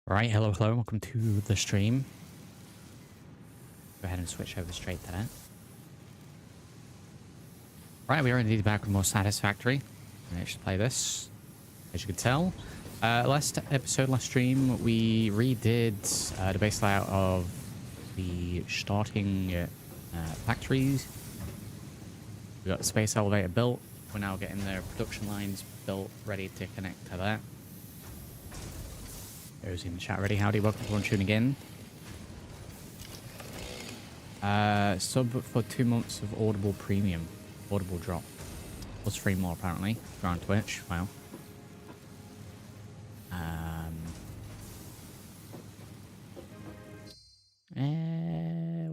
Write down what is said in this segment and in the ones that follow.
Right, hello, welcome to the stream. Go ahead and switch over straight to that. Right, we are indeed back with more Satisfactory. I should play this, as you can tell. Last stream, we redid the base layout of the starting factories. We got the space elevator built. We're now getting the production lines built, ready to connect to that. There's in the chat already. Howdy, welcome to tuning in. Sub for 2 months of Audible Premium. Audible drop. Plus 3 more apparently. If you're on Twitch. Wow.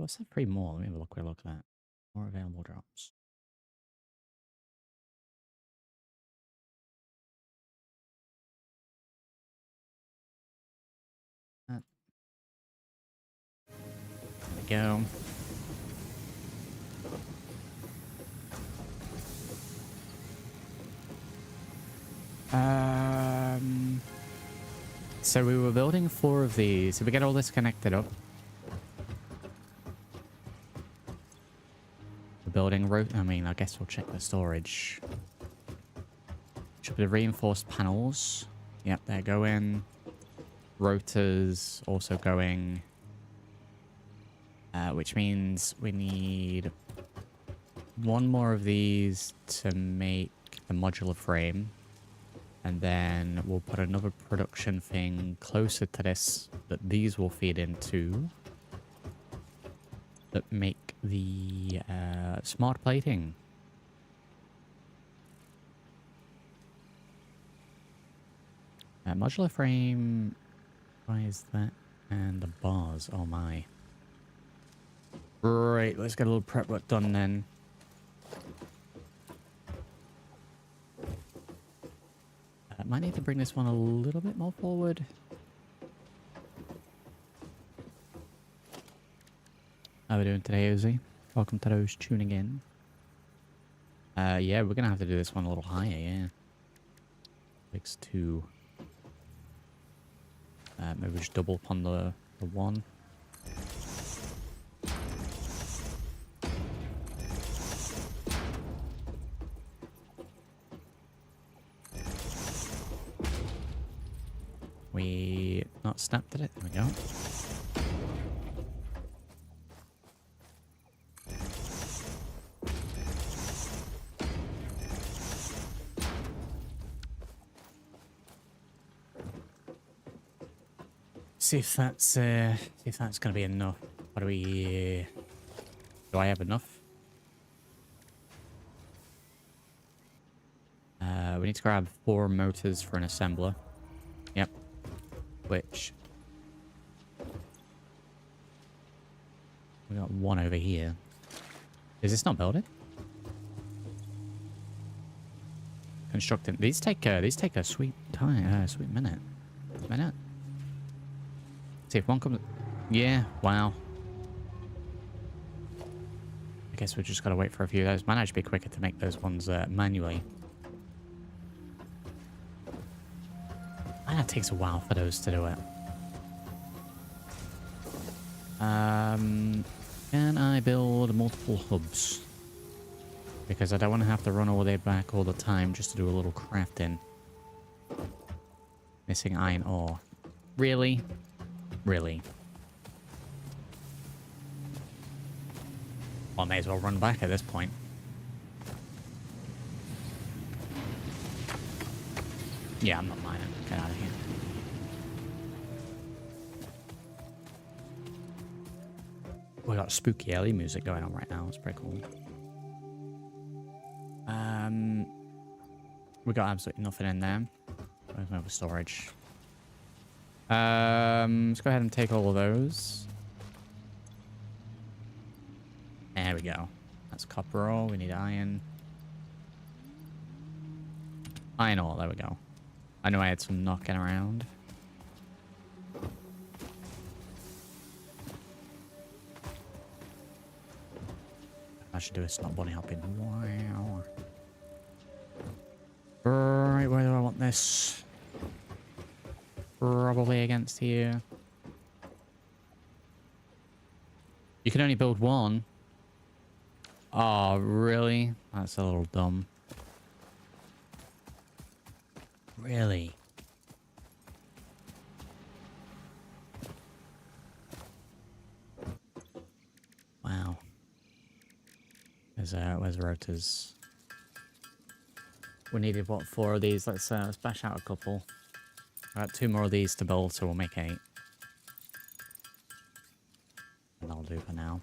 What's that 3 more? Let me have a quick look at that. More available drops. There we go. So we were building 4 of these. If we get all this connected up, we're building I guess we'll check the storage. Should be the reinforced panels. Yep, they're going. Rotors also going. Which means we need 1 more of these to make the modular frame. And then we'll put another production thing closer to this that these will feed into. That make the smart plating. Modular frame. Why is that? And the bars. Oh my. Right, let's get a little prep work done then. Might need to bring this one a little bit more forward. How are we doing today, Uzi? Welcome to those tuning in. Yeah, we're gonna have to do this one a little higher, yeah. Fix 2. Maybe just double upon the 1. We not snapped at it. There we go. See if that's gonna be enough. What do we? Do I have enough? We need to grab 4 motors for an assembler. Yep. Which we got 1 over here. Is this not building? Constructing. These take a sweet time, sweet minute. See if one comes. Yeah. Wow. I guess we just gotta wait for a few of those. Might actually be quicker to make those ones manually. It takes a while for those to do it. Can I build multiple hubs? Because I don't want to have to run all the way back all the time just to do a little crafting. Missing iron ore. Really? Really? Well, I may as well run back at this point. Yeah, I'm not mining. Get out of here. We got spooky alley music going on right now. It's pretty cool. We got absolutely nothing in there. Where's my storage? Let's go ahead and take all of those. There we go. That's copper ore. We need iron. Iron ore. There we go. I know I had some knocking around. I should do a stop bunny hopping. Wow. Right, where do I want this? probably against here. You can only build one. Oh, really? That's a little dumb. Really? Wow. Where's rotors? We needed, what, 4 of these? Let's bash out a couple. Got 2 more of these to build, so we'll make 8. And that'll do for now.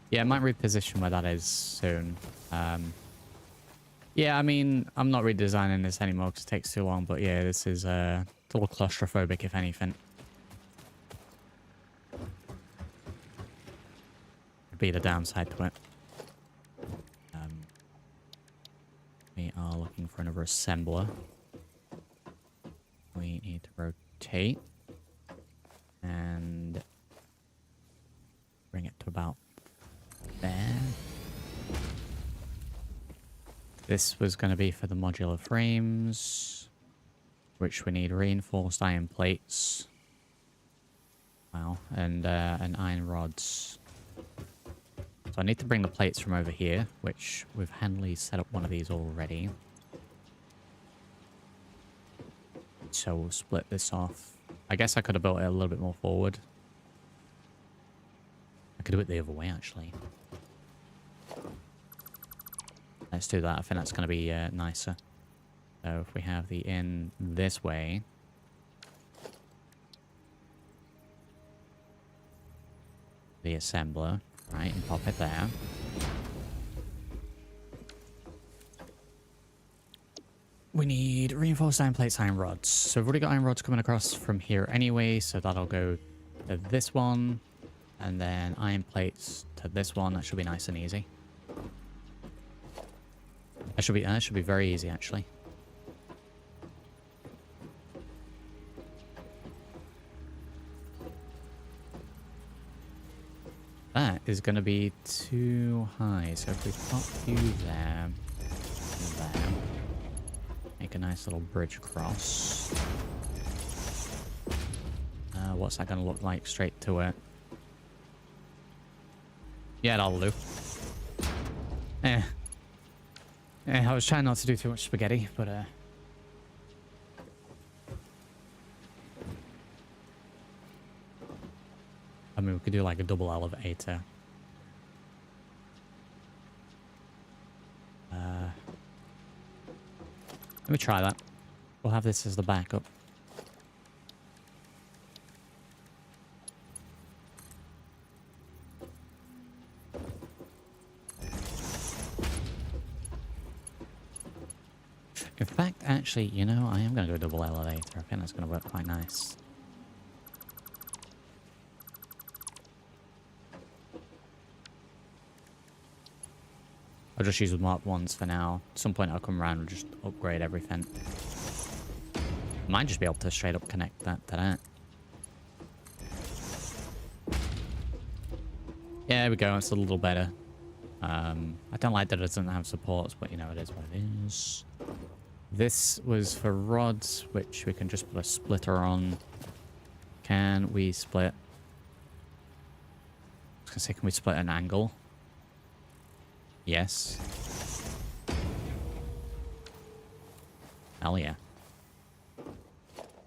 Yeah, I might reposition where that is soon. Yeah, I mean, I'm not redesigning this anymore because it takes too long. But yeah, this is a little claustrophobic, if anything. Would be the downside to it. We are looking for another assembler. We need to rotate and bring it to about there. This was going to be for the modular frames, which we need reinforced iron plates. Wow, and iron rods. So I need to bring the plates from over here, which we've handily set up one of these already. So we'll split this off. I guess I could have built it a little bit more forward. I could do it the other way, actually. Let's do that. I think that's going to be nicer. So if we have the in this way. The assembler, right, and pop it there. We need reinforced iron plates, iron rods. So we've already got iron rods coming across from here anyway, so that'll go to this one. And then iron plates to this one. That should be nice and easy. That should be very easy, actually. That is going to be too high. So if we pop you there, there, make a nice little bridge across. What's that going to look like straight to it? Yeah, that'll do. I was trying not to do too much spaghetti, but I mean, we could do like a double elevator. Let me try that. We'll have this as the backup. In fact, actually, you know, I am going to do a double elevator. I think that's going to work quite nice. I'll just use the Mark 1s for now. At some point I'll come around and just upgrade everything. Might just be able to straight up connect that to that. Yeah, there we go. It's a little better. I don't like that it doesn't have supports, but you know, it is what it is. This was for rods, which we can just put a splitter on. Can we split? I was going to say, can we split an angle? Yes. Hell yeah.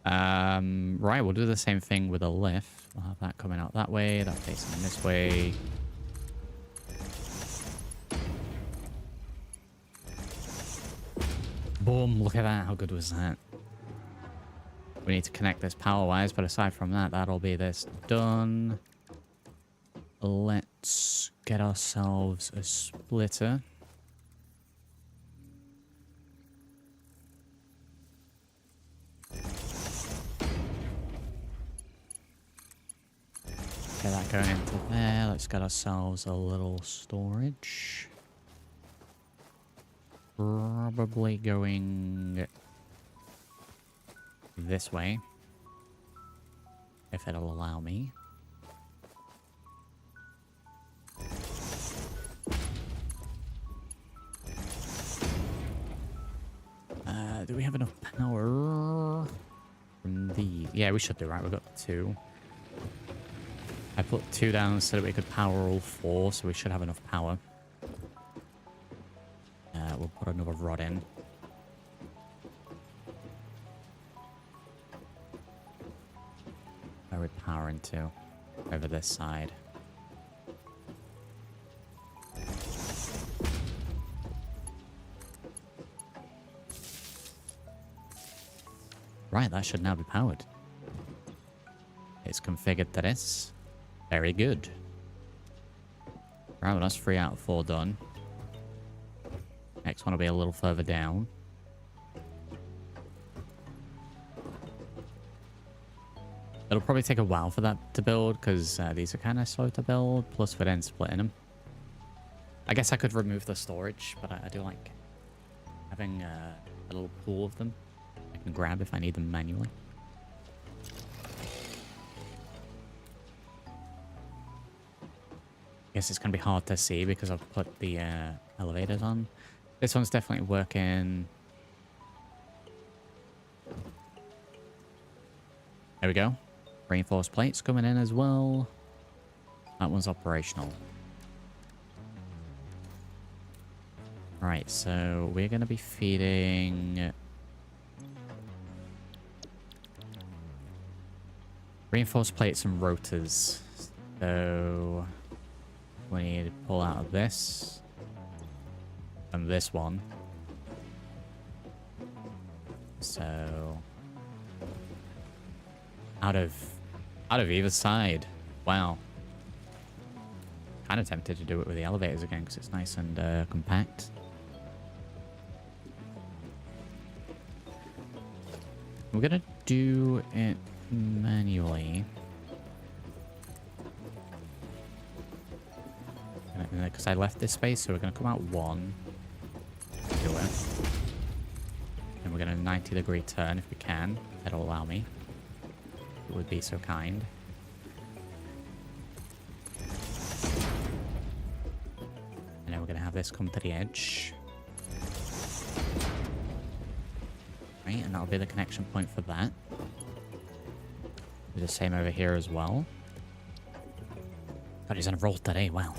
Right, we'll do the same thing with a lift. We'll have that coming out that way, that facing this way. Boom, look at that. How good was that? We need to connect this power wires, but aside from that, that'll be this done. Let's get ourselves a splitter. Get that going into there. Let's get ourselves a little storage. Probably going this way, if it'll allow me. Do we have enough power from these? Yeah, we should do, right? We've got 2. I put 2 down so that we could power all 4, so we should have enough power. We'll put another rod in. Where are we powering to? Over this side. Right, that should now be powered. It's configured to this. Very good. Right, well, that's 3 out of 4 done. Next one will be a little further down. It'll probably take a while for that to build, because these are kind of slow to build, plus we're then splitting them. I guess I could remove the storage, but I do like having a little pool of them I can grab if I need them manually. Guess it's going to be hard to see because I've put the elevators on. This one's definitely working. There we go. Reinforced plates coming in as well. That one's operational. Right, so we're going to be feeding reinforced plates and rotors. So we need to pull out of this and this one. So out of either side. Wow. Kind of tempted to do it with the elevators again because it's nice and compact. We're gonna do it manually. Because I left this space, so we're gonna come out 1. Do it. And we're gonna 90-degree turn if we can. That'll allow me. It would be so kind. And then we're gonna have this come to the edge. Right, and that'll be the connection point for that. Do the same over here as well. God, he's on a roll today, wow.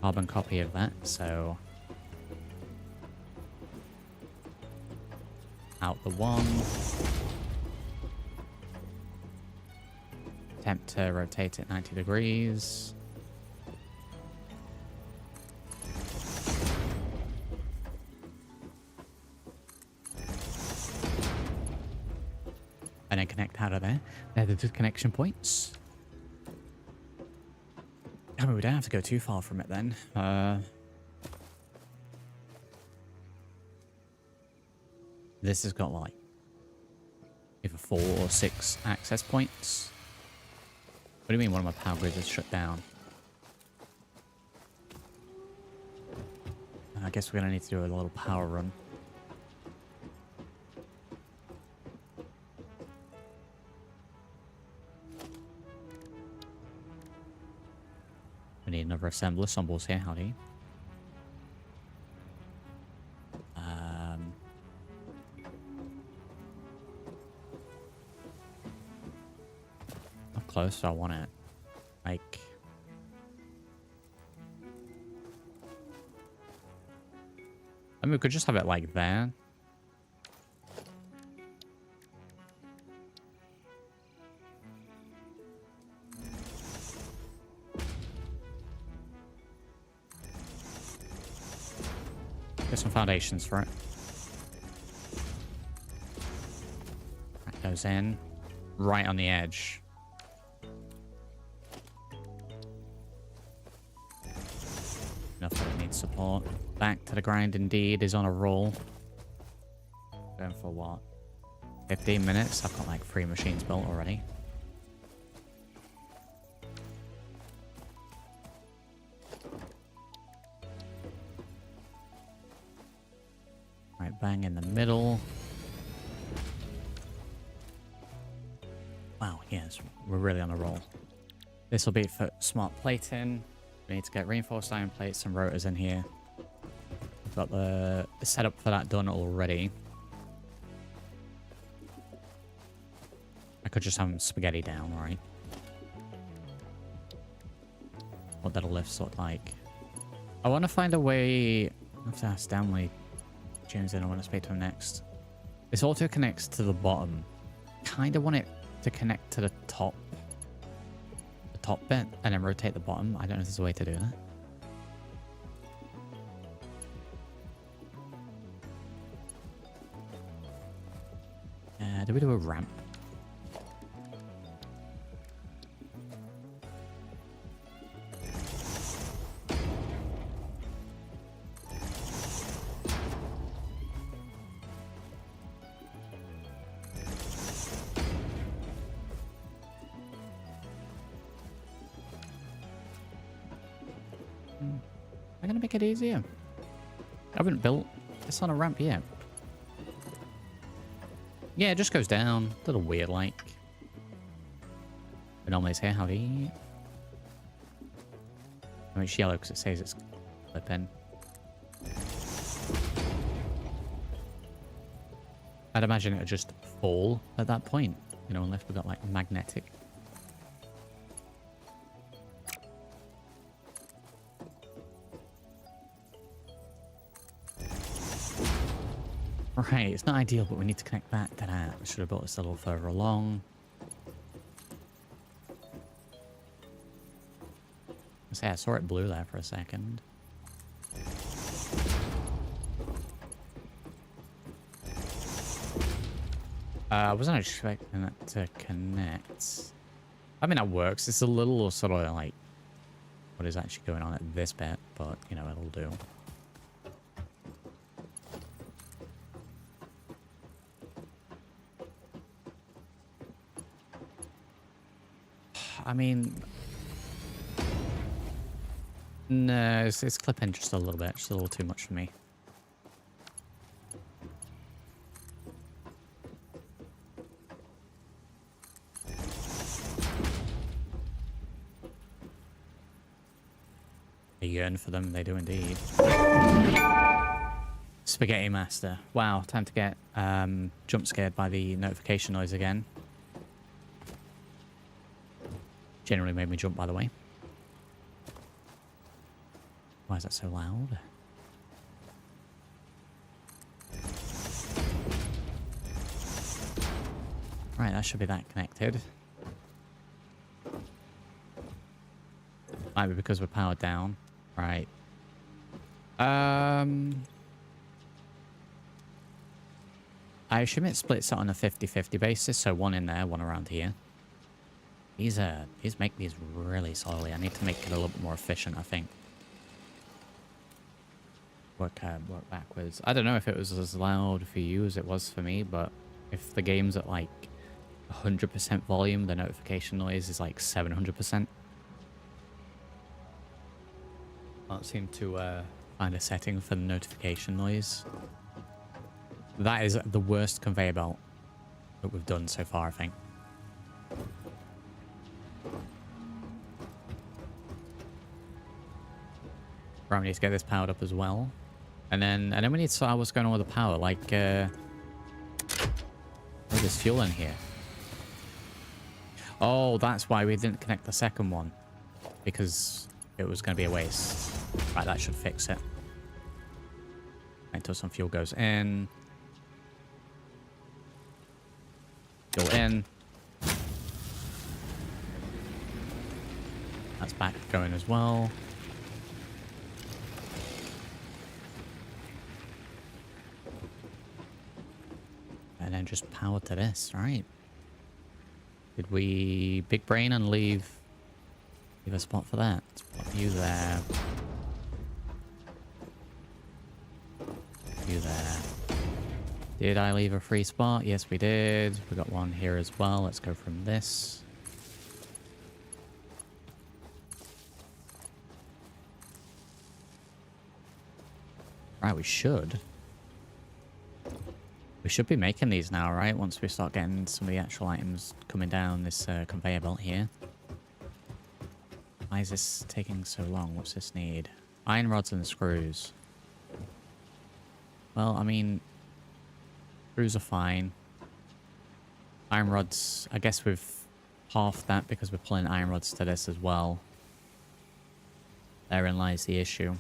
Carbon copy of that, so out the 1. Attempt to rotate it 90 degrees. And then connect out of there. They're the 2 connection points. I mean, we don't have to go too far from it then. This has got like either 4 or 6 access points. What do you mean one of my power grids is shut down? I guess we're gonna need to do a little power run. We need another assembler. Symbols here, howdy. How close do I want it? Like, I mean, we could just have it like there. Get some foundations for it. That goes in right on the edge. Enough that it needs support. Back to the grind indeed, is on a roll. Going for what? 15 minutes? I've got like 3 machines built already. Right, bang in the middle. Wow, yes, we're really on a roll. This will be for smart plating. We need to get reinforced iron plates and rotors in here. We've got the setup for that done already. I could just have them spaghetti down, right? What that'll lift look like. I want to find a way... I have to ask Stanley. James in, I want to speak to him next. This auto connects to the bottom. Kind of want it to connect to the top. The top bit, and then rotate the bottom. I don't know if there's a way to do that. Do we do a ramp? Am I gonna make it easier? I haven't built this on a ramp yet. Yeah, it just goes down. A little weird like. Anomalies here, howdy. I mean, it's yellow because it says it's clip-in. I'd imagine it would just fall at that point, you know, unless we've got like magnetic. Right, it's not ideal, but we need to connect that to that. We should have built this a little further along. I saw it blue there for a second. I wasn't expecting that to connect. I mean, that works. It's a little sort of like what is actually going on at this bit, but you know, it'll do. I mean, no, it's clipping just a little bit. Just a little too much for me. I yearn for them. They do indeed. Spaghetti Master. Wow, time to get jump scared by the notification noise again. Generally made me jump, by the way. Why is that so loud? Right, that should be that connected. Might be because we're powered down. Right. I assume it splits it on a 50-50 basis, so one in there, one around here. These make these really slowly. I need to make it a little bit more efficient, I think. Work backwards. I don't know if it was as loud for you as it was for me, but if the game's at like 100% volume, the notification noise is like 700%. Can't seem to find a setting for the notification noise. That is the worst conveyor belt that we've done so far, I think. Right, we need to get this powered up as well. And then we need to sort out what's going on with the power. Like, oh, there's fuel in here. Oh, that's why we didn't connect the second one. Because it was going to be a waste. Right, that should fix it. Until some fuel goes in. Fuel in. That's back going as well. And then just power to this, right? Did we big brain and leave a spot for that? Let's put you there. You there. Did I leave a free spot? Yes, we did. We got one here as well. Let's go from this. Right, we should. We should be making these now, right? Once we start getting some of the actual items coming down this conveyor belt here. Why is this taking so long? What's this need? Iron rods and screws. Well, I mean, screws are fine. Iron rods, I guess we've halved that because we're pulling iron rods to this as well. Therein lies the issue.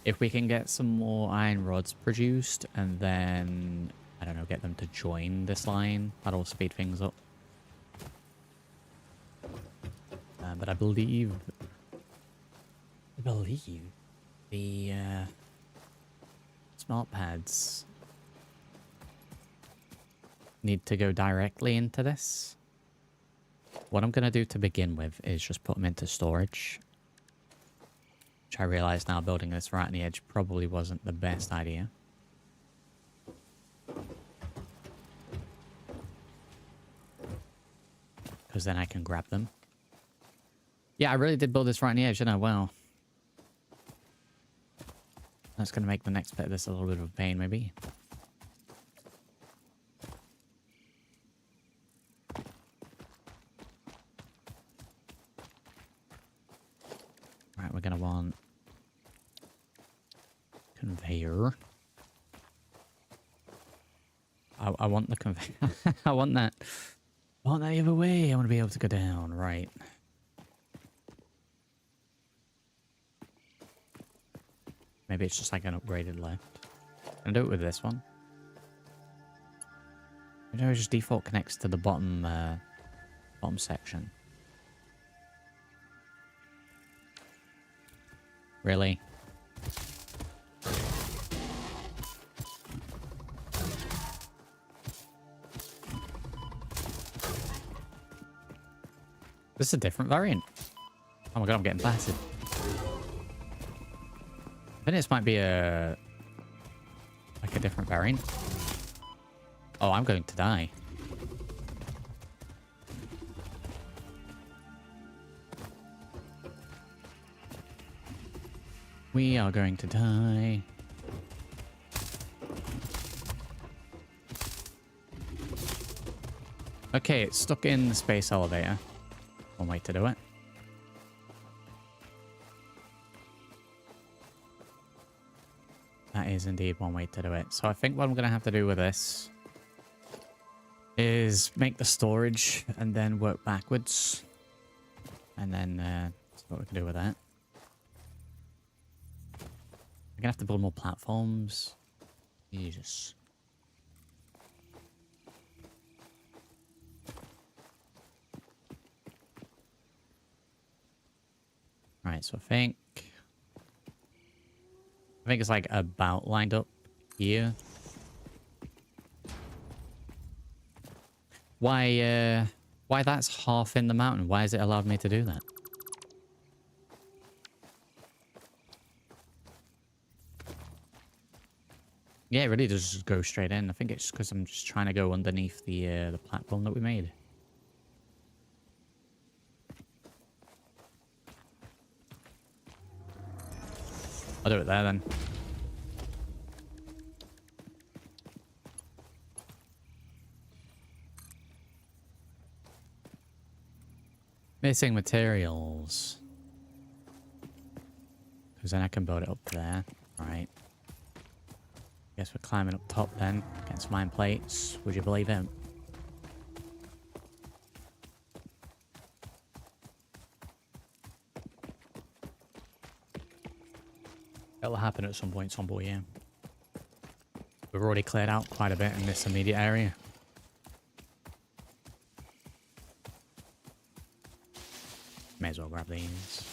If we can get some more iron rods produced and then, I don't know, get them to join this line, that'll speed things up. But I believe the smart pads need to go directly into this. What I'm going to do to begin with is just put them into storage. Which I realise now building this right on the edge probably wasn't the best idea. Because then I can grab them. Yeah, I really did build this right on the edge, didn't I? Wow. That's going to make the next bit of this a little bit of a pain, maybe. Right, we're going to want conveyor. I want the conveyor. I want that. I want that the other way. I want to be able to go down. Right. Maybe it's just like an upgraded left. I'll do it with this one. Maybe it just default connects to the bottom section. Really? This is a different variant. Oh my god, I'm getting blasted. I think this might be a different variant. Oh, I'm going to die. We are going to die. Okay, it's stuck in the space elevator. One way to do it. That is indeed one way to do it. So I think what I'm going to have to do with this is make the storage and then work backwards. And then see what we can do with that. I'm going to have to build more platforms. Jesus. Right, so I think it's like about lined up here. Why that's half in the mountain? Why has it allowed me to do that? Yeah, it really does just go straight in. I think it's because I'm just trying to go underneath the platform that we made. I'll do it there then. Missing materials. Because then I can build it up there. Alright. Guess we're climbing up top then. Getting some iron plates. Would you believe it? It'll happen at some point, Sombo, yeah. We've already cleared out quite a bit in this immediate area. May as well grab these.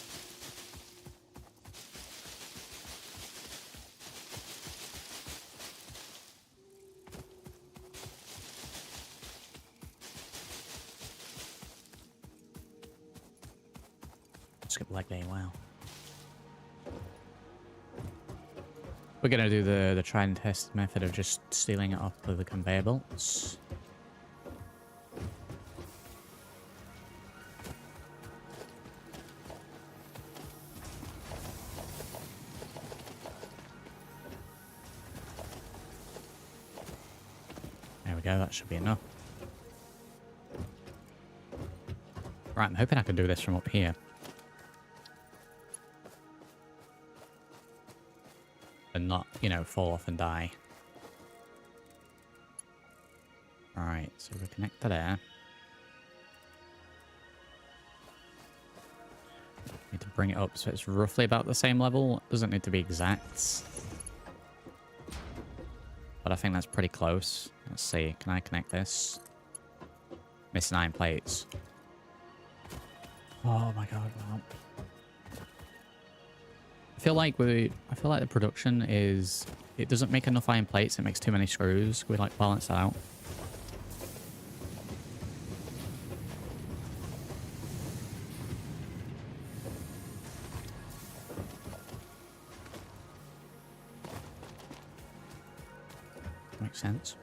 Skip leg day, wow. We're gonna do the try and test method of just stealing it off of the conveyor belts. There we go, that should be enough. Right, I'm hoping I can do this from up here. And not, you know, fall off and die. Alright, so we're connected to there. Need to bring it up so it's roughly about the same level. It doesn't need to be exact. But I think that's pretty close. Let's see. Can I connect this? Missing iron plates. Oh my god, wow. I feel like the production is... It doesn't make enough iron plates. It makes too many screws. We like balance that out. Makes sense.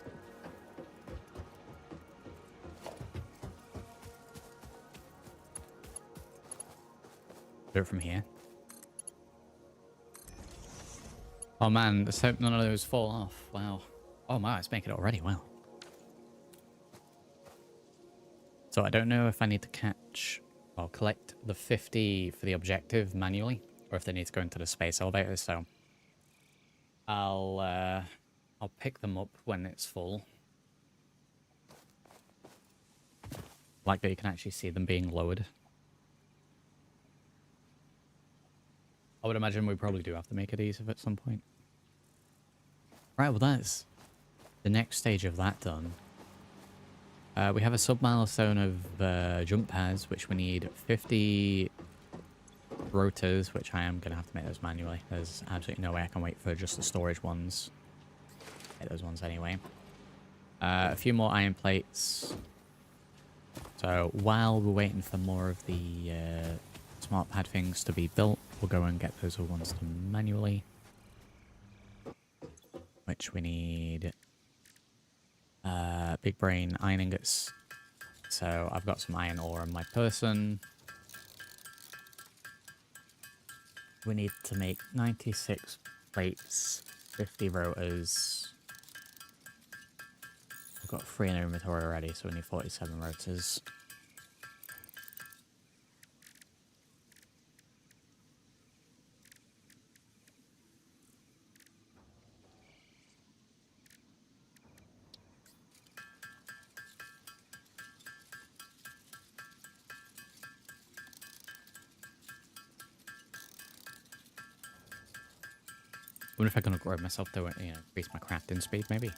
Do it from here. Oh man, let's hope none of those fall off. Wow. Oh my, it's making it already. Wow. So I don't know if I need to catch or collect the 50 for the objective manually, or if they need to go into the space elevator. So I'll pick them up when it's full. Like that you can actually see them being lowered. I would imagine we probably do have to make it easier at some point. Right, well that's the next stage of that done. We have a sub-milestone of jump pads, which we need 50 rotors, which I am going to have to make those manually. There's absolutely no way I can wait for just the storage ones. Make those ones anyway. A few more iron plates. So while we're waiting for more of the smart pad things to be built, we'll go and get those ones done manually. Which we need big brain iron ingots. So I've got some iron ore on my person. We need to make 96 plates, 50 rotors. I've got 3 in inventory already, so we need 47 rotors. I wonder if I can upgrade myself to, increase my crafting speed, maybe.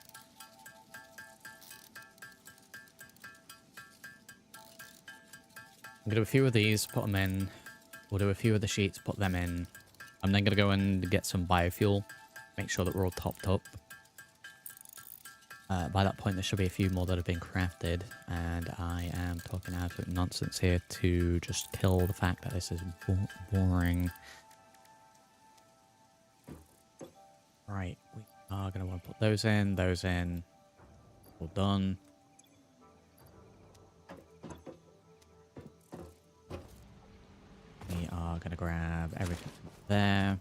I'm gonna do a few of these, put them in. We'll do a few of the sheets, put them in. I'm then gonna go and get some biofuel, make sure that we're all topped up. By that point, there should be a few more that have been crafted, and I am talking absolute nonsense here to just kill the fact that this is boring. Right, we are going to want to put those in, all done. We are going to grab everything from there.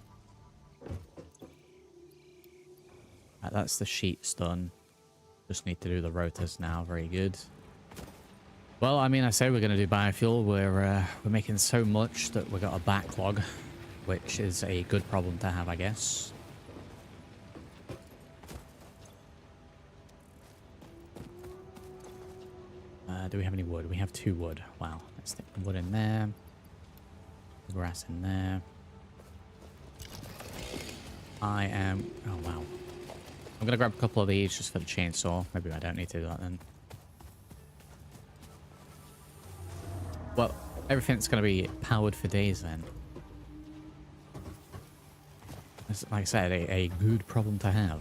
Right, that's the sheets done. Just need to do the rotors now, very good. Well, I mean, I say we're going to do biofuel. We're making so much that we've got a backlog, which is a good problem to have, I guess. Do we have any wood? We have 2 wood. Wow. Let's stick the wood in there. The grass in there. I am... Oh, wow. I'm going to grab a couple of these just for the chainsaw. Maybe I don't need to do that then. Well, everything's going to be powered for days then. That's, like I said, a good problem to have.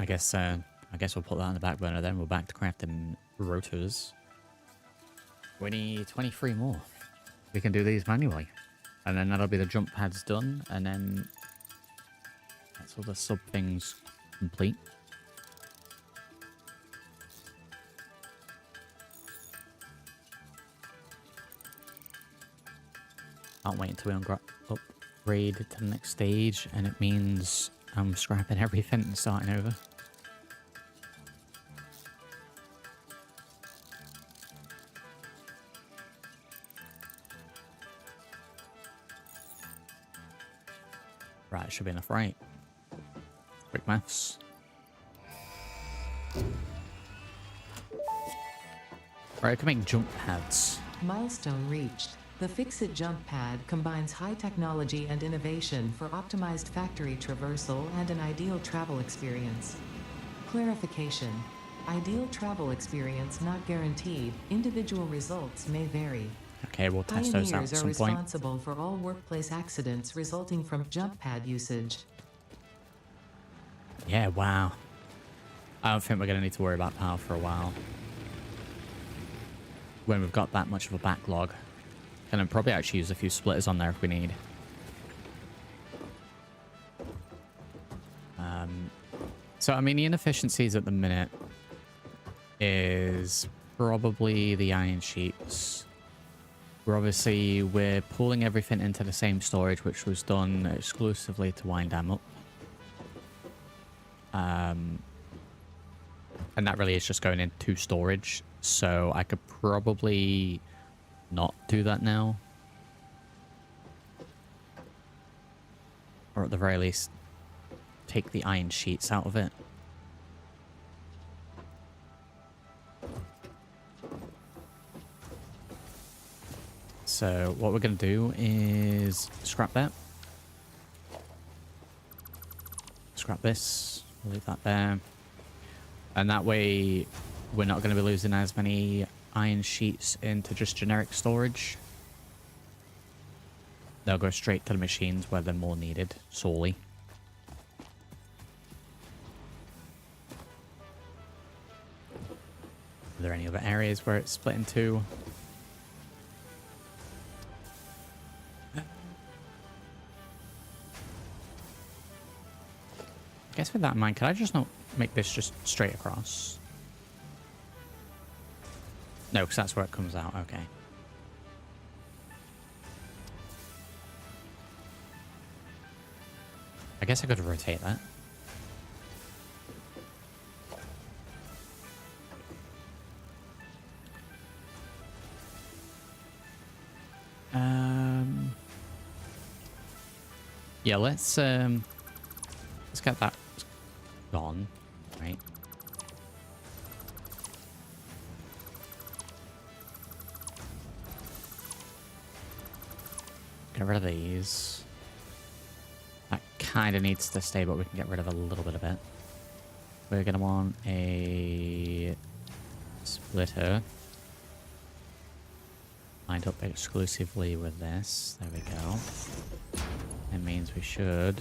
I guess we'll put that on the back burner then. We're back to crafting rotors. We need 23 more. We can do these manually. And then that'll be the jump pads done. And then that's all the sub things complete. Can't wait until we upgrade to the next stage. And it means I'm scrapping everything and starting over. Right, it should be enough, right? Quick maths. Right, I can make jump pads. Milestone reached. The Fix-It jump pad combines high technology and innovation for optimized factory traversal and an ideal travel experience. Clarification. Ideal travel experience not guaranteed. Individual results may vary. Okay, we'll test those out at Pioneers are some point. responsible for all workplace accidents resulting from jump pad usage. Yeah, wow. I don't think we're going to need to worry about power for a while. When we've got that much of a backlog. Can probably actually use a few splitters on there if we need. So, I mean, the inefficiencies at the minute is probably the iron sheets. We're pulling everything into the same storage, which was done exclusively to wind them up. And that really is just going into storage. So I could probably not do that now. Or at the very least, take the iron sheets out of it. So what we're going to do is scrap that. Scrap this. We'll leave that there. And that way we're not going to be losing as many iron sheets into just generic storage. They'll go straight to the machines where they're more needed, solely. Are there any other areas where it's split into? I guess with that in mind, could I just not make this just straight across? No, because that's where it comes out. Okay. I guess I could rotate that. Yeah, let's get that gone, right? Get rid of these. That kind of needs to stay, but we can get rid of a little bit of it. We're going to want a splitter. Lined up exclusively with this. There we go. It means we should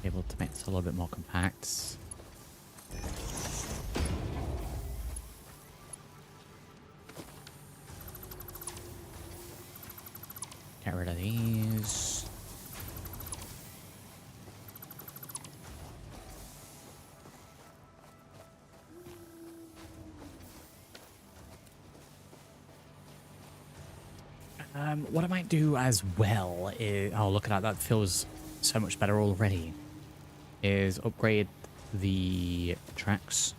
be able to make this a little bit more compact. Get rid of these. What I might do as well is... Oh, look at that. That feels so much better already. Is upgrade the tracks.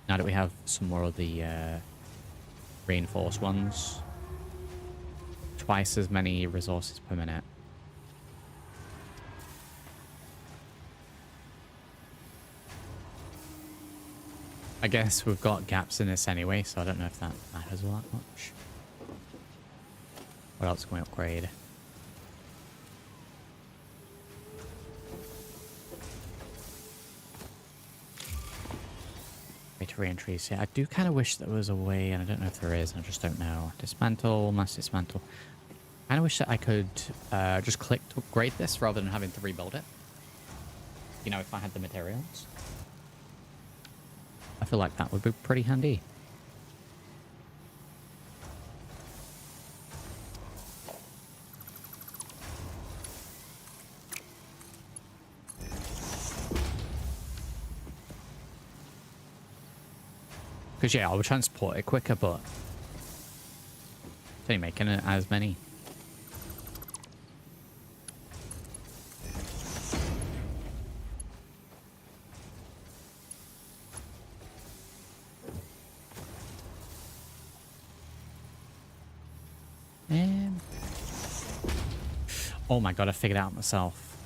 Now that we have some more of the reinforced ones. Twice as many resources per minute. I guess we've got gaps in this anyway, so I don't know if that matters all that much. What else can we upgrade? Way to re-entries. Yeah, I do kind of wish there was a way, and I don't know if there is, I just don't know. Dismantle, mass dismantle. I kind of wish that I could just click to upgrade this rather than having to rebuild it. You know, if I had the materials. I feel like that would be pretty handy. Because, yeah, I would transport it quicker, but it's only making it as many. Oh my god, I figured it out myself.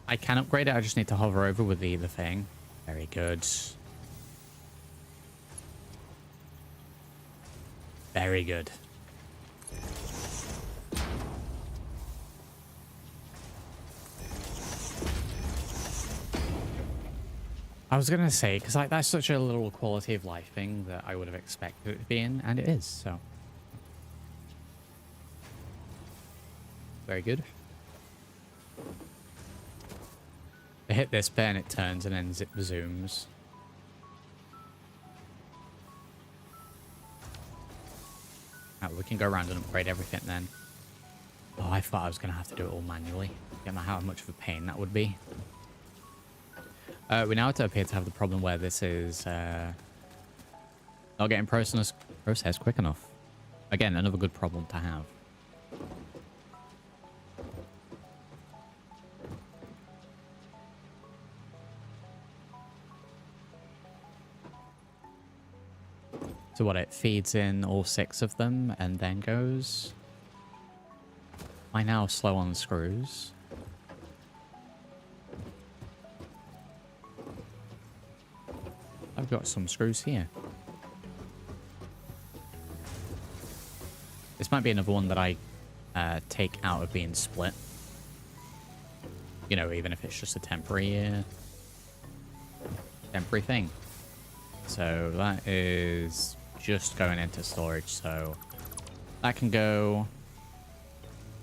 I can upgrade it, I just need to hover over with the thing. Very good. Very good. I was going to say, because like that's such a little quality of life thing that I would have expected it to be in, and it is, so. Very good. I hit this bit and it turns and then zip zooms. Right, we can go around and upgrade everything then. Oh, I thought I was going to have to do it all manually. Get my how much of a pain that would be. We now appear to have the problem where this is not getting processed quick enough. Again, another good problem to have. So what, it feeds in all 6 of them and then goes... Am I now slow on the screws? I've got some screws here. This might be another one that I take out of being split. You know, even if it's just a temporary thing. So that is just going into storage, so that can go.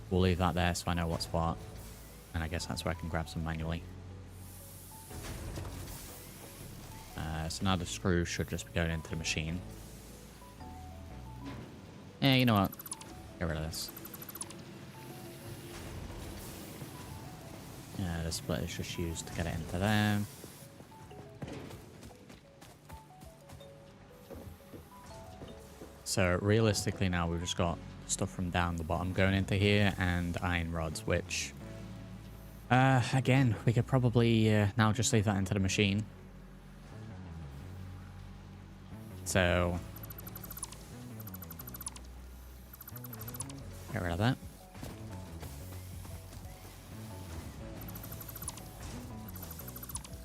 We'll leave that there so I know what's what. And I guess that's where I can grab some manually. So now the screw should just be going into the machine. Yeah, you know what? Get rid of this. Yeah, the split is just used to get it into there. So realistically now we've just got stuff from down the bottom going into here and iron rods, which again, we could probably now just leave that into the machine. So get rid of that.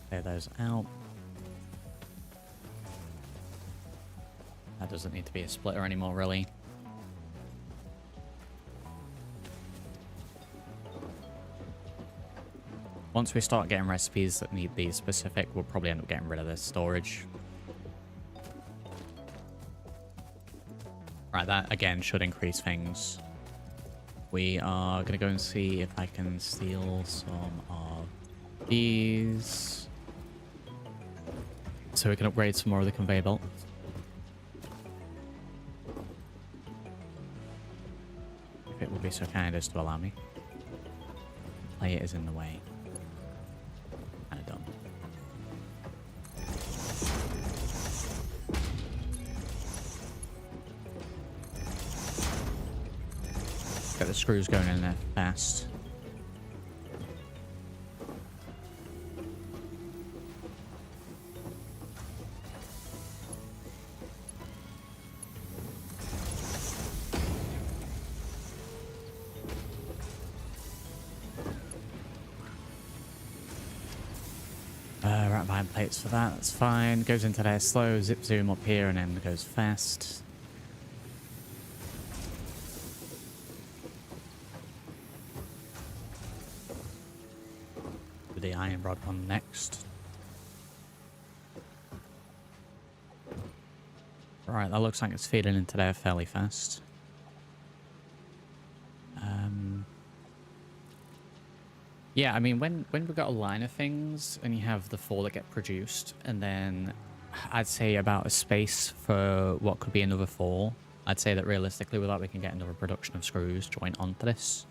Clear those out. That doesn't need to be a splitter anymore, really. Once we start getting recipes that need these specific, we'll probably end up getting rid of this storage. Right, that again should increase things. We are going to go and see if I can steal some of these. So we can upgrade some more of the conveyor belt. If it would be so kind as to allow me. Play it is in the way. Kind of dumb. Get the screws going in there fast. Right behind plates for that, that's fine. Goes into there slow, zip zoom up here, and then goes fast. Do the iron rod one next. Right, that looks like it's feeding into there fairly fast. Yeah, I mean, when we've got a line of things and you have the 4 that get produced, and then I'd say about a space for what could be another 4, I'd say that realistically with that we can get another production of screws joint onto this.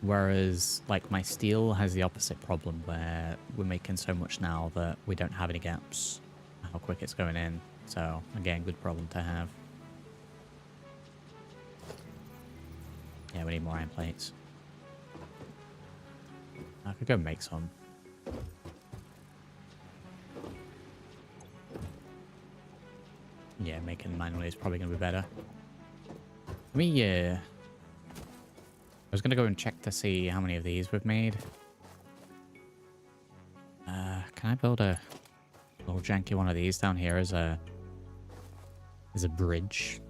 Whereas, like, my steel has the opposite problem where we're making so much now that we don't have any gaps. How quick it's going in. So, again, good problem to have. Yeah, we need more iron plates. I could go make some. Yeah, making them manually is probably going to be better. Let me was going to go and check to see how many of these we've made. Can I build a little janky one of these down here as a bridge?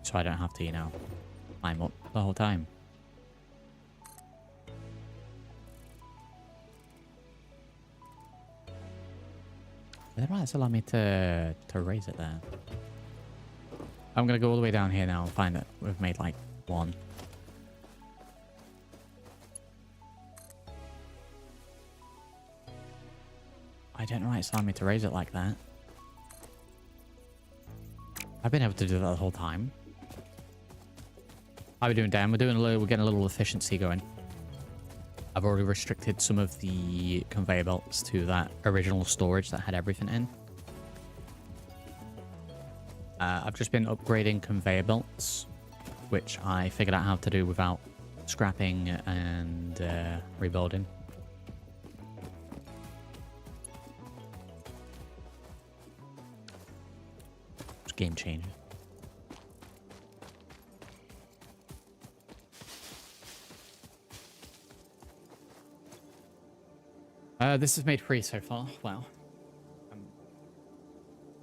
So I don't have to, you know, climb up the whole time. They might allow me to raise it there. I'm gonna go all the way down here now and find that we've made like one. I don't know why it's allowing me to raise it like that. I've been able to do that the whole time. How are we doing, Dan? We're getting a little efficiency going. I've already restricted some of the conveyor belts to that original storage that had everything in. I've just been upgrading conveyor belts, which I figured out how to do without scrapping and rebuilding. It's game changer. This is made free so far. Wow. I'm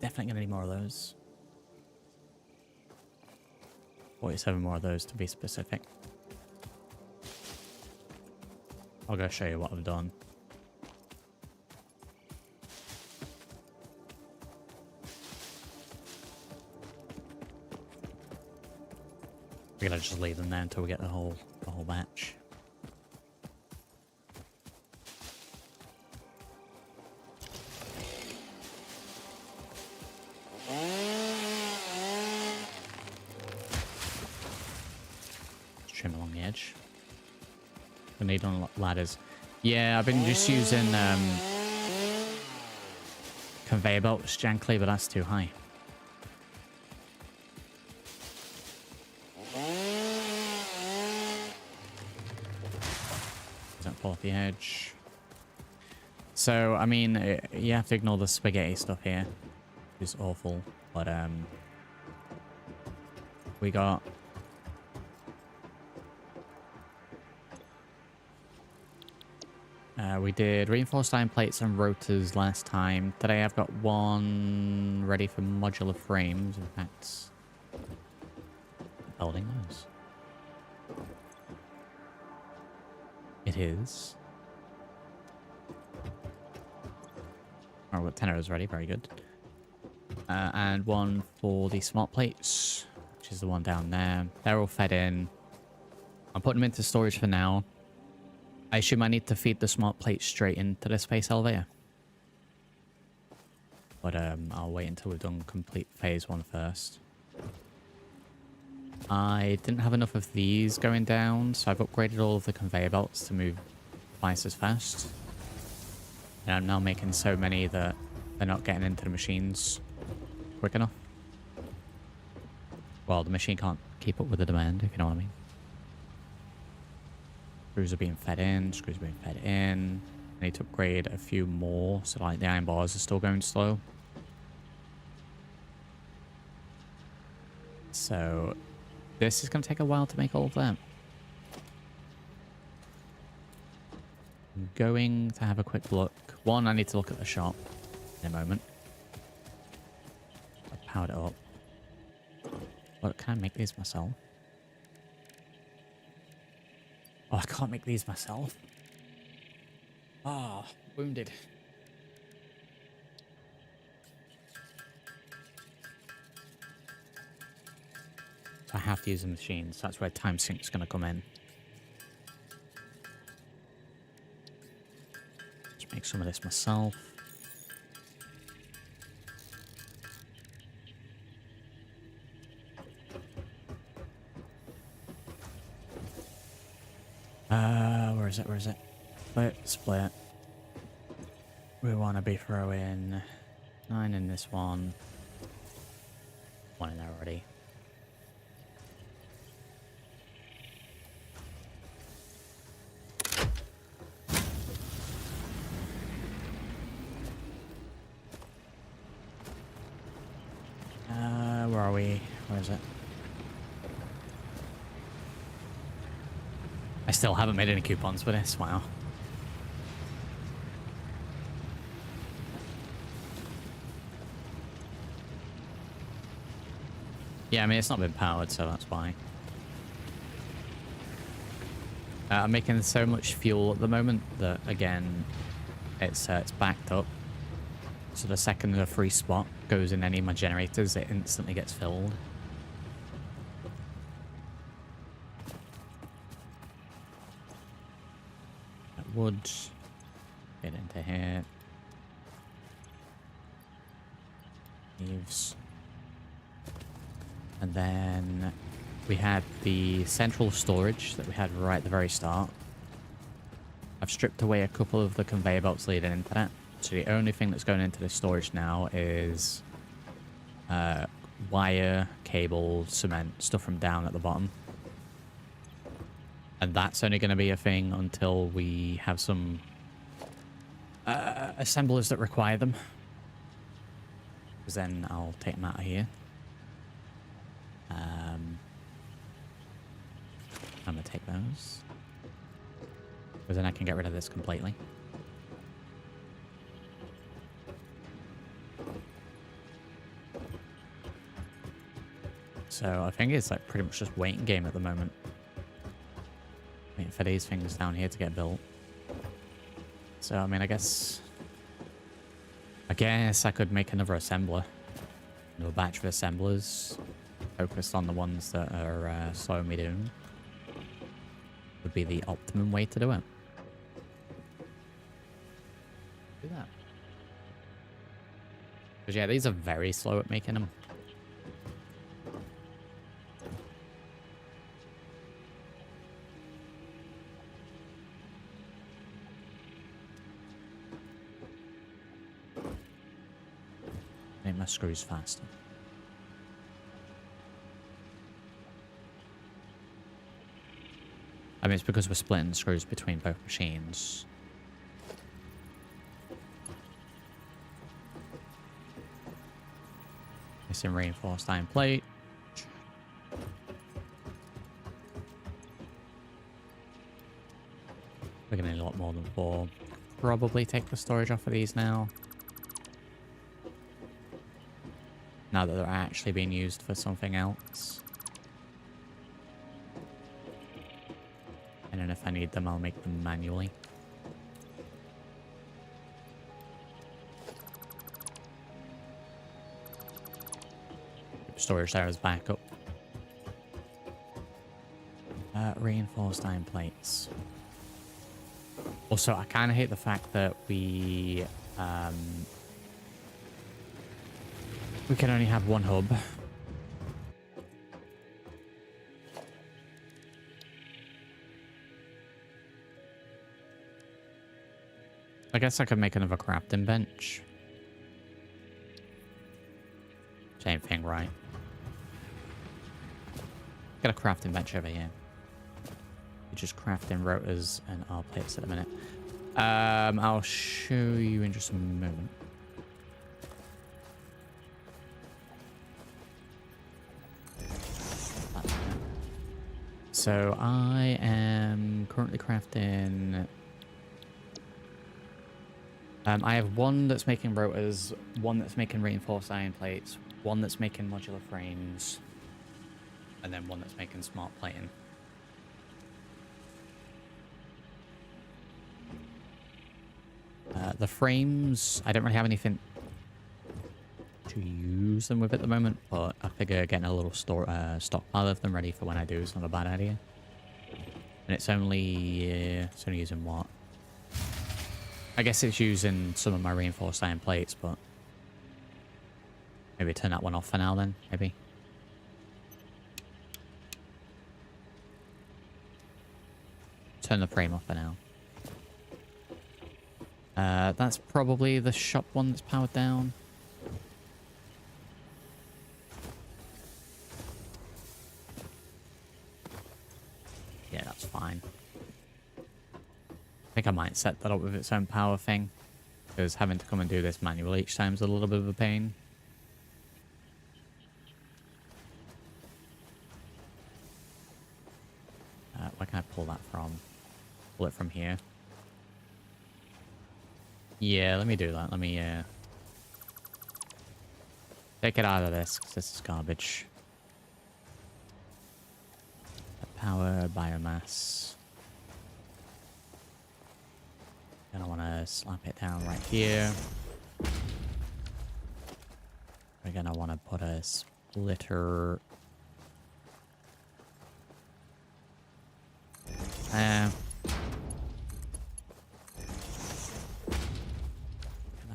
definitely going to need more of those. 47 more of those to be specific. I'll go show you what I've done. We're going to just leave them there until we get the whole batch. Trim along the edge. We need on ladders. Yeah, I've been just using conveyor belts jankly, but that's too high. Don't fall off the edge. So, I mean, you have to ignore the spaghetti stuff here. It's awful, but we got we did reinforced iron plates and rotors last time. Today I've got one ready for modular frames. In fact, building those. It is. Oh, we've got 10 of those ready. Very good. And one for the smart plates, which is the one down there. They're all fed in. I'm putting them into storage for now. I assume I need to feed the smart plate straight into the space elevator. But I'll wait until we've done complete phase 1 first. I didn't have enough of these going down, so I've upgraded all of the conveyor belts to move twice as fast. And I'm now making so many that they're not getting into the machines quick enough. Well, the machine can't keep up with the demand, if you know what I mean. Screws are being fed in, screws are being fed in. I need to upgrade a few more, so like the iron bars are still going slow. So this is going to take a while to make all of them. I'm going to have a quick look. One, I need to look at the shop in a moment. I powered it up. But can I make these myself? Oh, I can't make these myself. Ah, wounded. So I have to use the machines. That's where time sync's going to come in. Just make some of this myself. Where is it? Split. We want to be throwing 9 in this one. 1 in there already. is it? I still haven't made any coupons for this. Wow. Yeah, I mean, it's not been powered, so that's why. I'm making so much fuel at the moment that, again, it's backed up. So the second a free spot goes in any of my generators, it instantly gets filled. That would get into here. Leaves. And then we had the central storage that we had right at the very start. I've stripped away a couple of the conveyor belts leading into that. So the only thing that's going into this storage now is wire, cable, cement, stuff from down at the bottom. And that's only going to be a thing until we have some assemblers that require them. Because then I'll take them out of here. I'm going to take those. Because then I can get rid of this completely. So I think it's like pretty much just waiting game at the moment. Waiting for these things down here to get built. So I mean, I guess I could make another assembler. Another batch of assemblers. Focused on the ones that are slowing me down. Would be the optimum way to do it. Do that. Because yeah, these are very slow at making them. Make my screws faster. I mean, it's because we're splitting the screws between both machines. Missing reinforced iron plate. We're going to need a lot more than 4. Probably take the storage off of these now. Now that they're actually being used for something else. And then if I need them, I'll make them manually. Storage there as backup. Reinforced iron plates. Also, I kind of hate the fact that we can only have one hub. I guess I could make another crafting bench. Same thing, right? Got a crafting bench over here. We're just crafting rotors and our plates at a minute. I'll show you in just a moment. So I am currently crafting... I have one that's making rotors, one that's making reinforced iron plates, one that's making modular frames, and then one that's making smart plating. The frames, I don't really have anything to use them with at the moment, but I figure getting a little stockpile of them ready for when I do is not a bad idea. And it's only using what? I guess it's using some of my reinforced iron plates, but maybe turn that one off for now then, maybe. Turn the frame off for now. That's probably the shop one that's powered down. Yeah, that's fine. I think I might set that up with its own power thing, because having to come and do this manually each time is a little bit of a pain. pull it from here. Yeah, let me do that. Let me take it out of this, because this is garbage. Power, biomass. Then I want to slap it down right here. Again, I want to put a splitter. That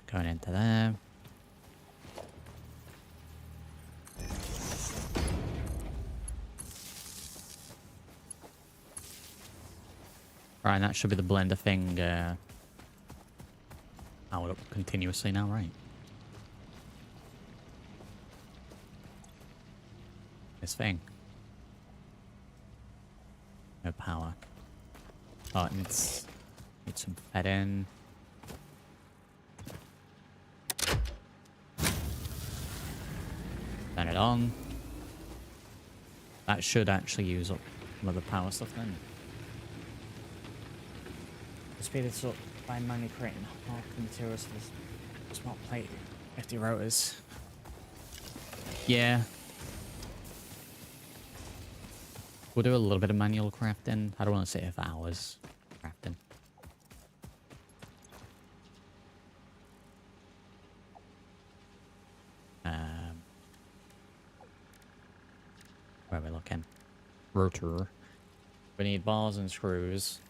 going into there. Right, that should be the blender thing powered up continuously now, right? This thing. No power. Oh, it needs some fed in. Turn it on. That should actually use up some of the power stuff then. Speed this up by manually creating hard materials for this smart plate 50 rotors. Yeah. We'll do a little bit of manual crafting. I don't want to sit here for hours crafting. Where are we looking? Rotor. We need bars and screws.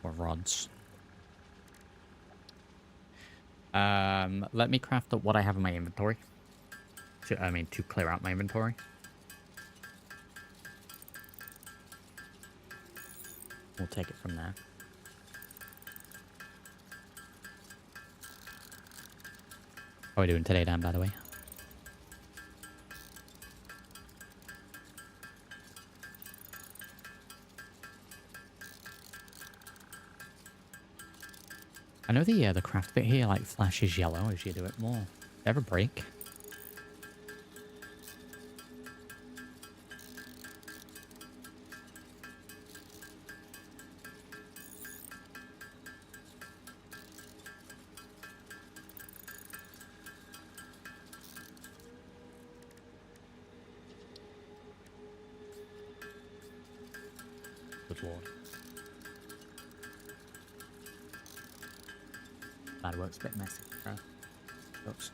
Or rods. Let me craft up what I have in my inventory. To clear out my inventory. We'll take it from there. How are we doing today, Dan, by the way? I know the craft bit here like flashes yellow as you do it more. Ever break? Good lord. That works a bit messy. Oops.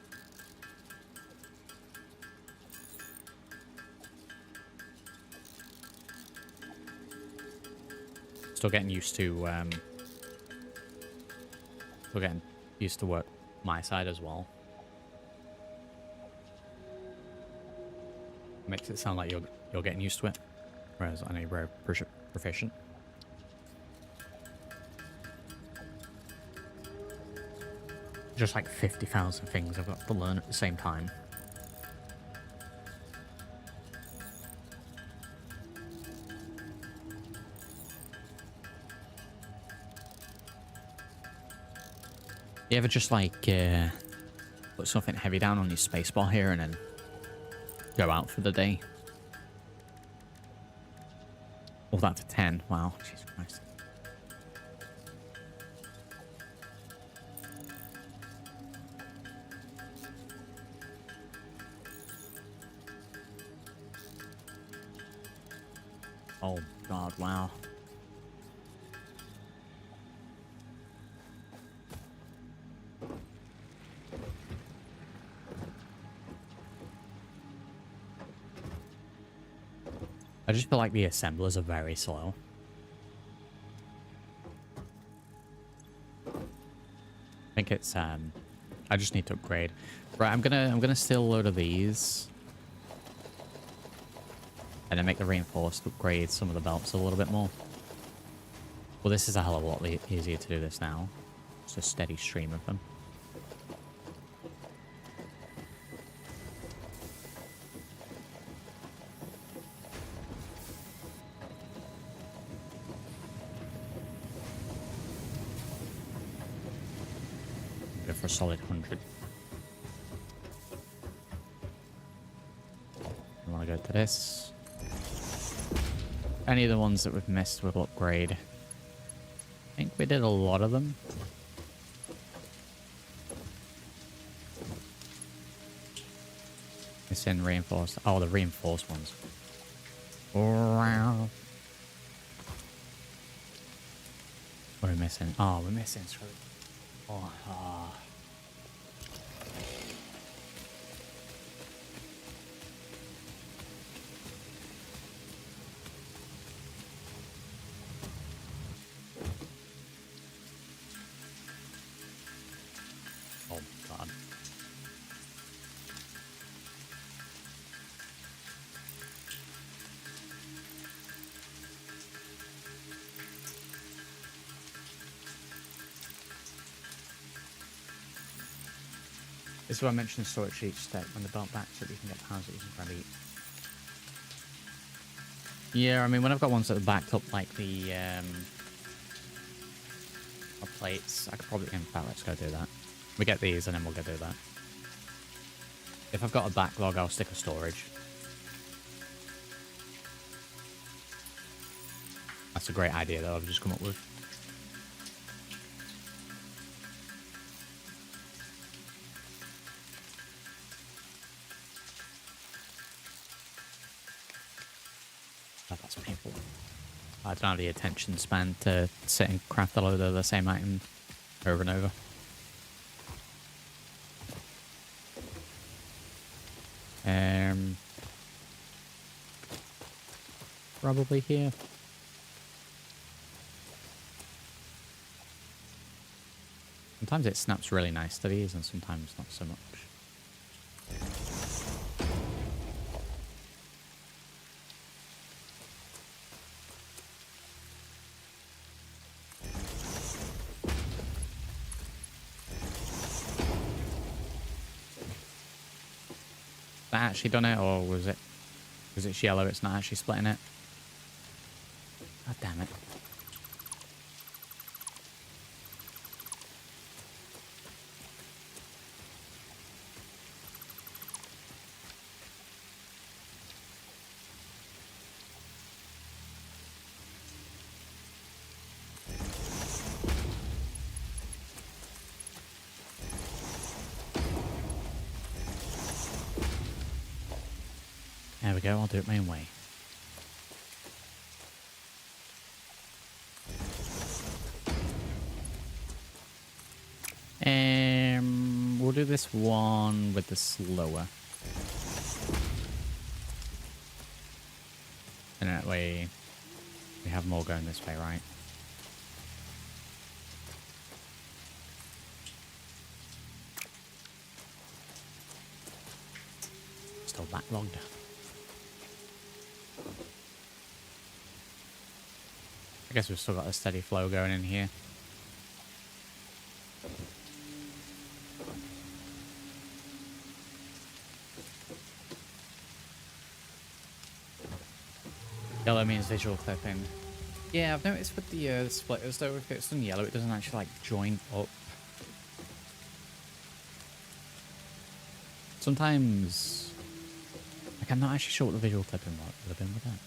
Still getting used to work my side as well. Makes it sound like you're getting used to it, whereas I know you're very proficient. Just like 50,000 things I've got to learn at the same time. You ever just like put something heavy down on your spacebar here and then go out for the day? All that for 10. Wow, Jesus Christ. Oh god, wow. I just feel like the assemblers are very slow. I think it's I just need to upgrade. Right, I'm gonna steal a load of these. And then make the reinforced upgrade some of the belts a little bit more. Well, this is a hell of a lot easier to do this now. It's a steady stream of them. Go for a solid 100. I want to go to this. any of the ones that we've missed will upgrade. I think we did a lot of them. Missing reinforced. Oh, the reinforced ones. Wow. What are we missing? Oh, we're missing. Oh, oh. Oh, God. This is what I mentioned storage each step. When the belt backs up, you can get powers that you can grab eat. Yeah, I mean, when I've got ones that are backed up like the plates, I could probably... In fact, let's go do that. We get these and then we'll go do that. If I've got a backlog, I'll stick a storage. That's a great idea that I've just come up with. Oh, that's painful. I don't have the attention span to sit and craft a load of the same item over and over. Probably here. Sometimes it snaps really nice to these and sometimes not so much. That actually done it, or was it? Because it's yellow, it's not actually splitting it. God damn it. There we go, I'll do it my own way. We'll do this one with the slower. And that way we have more going this way, right? Still backlogged. I guess we've still got a steady flow going in here. Yellow means visual clipping. Yeah, I've noticed with the splitters though, if it's done yellow, it doesn't actually like join up. Sometimes, like, I'm not actually sure what the visual clipping would have been with that.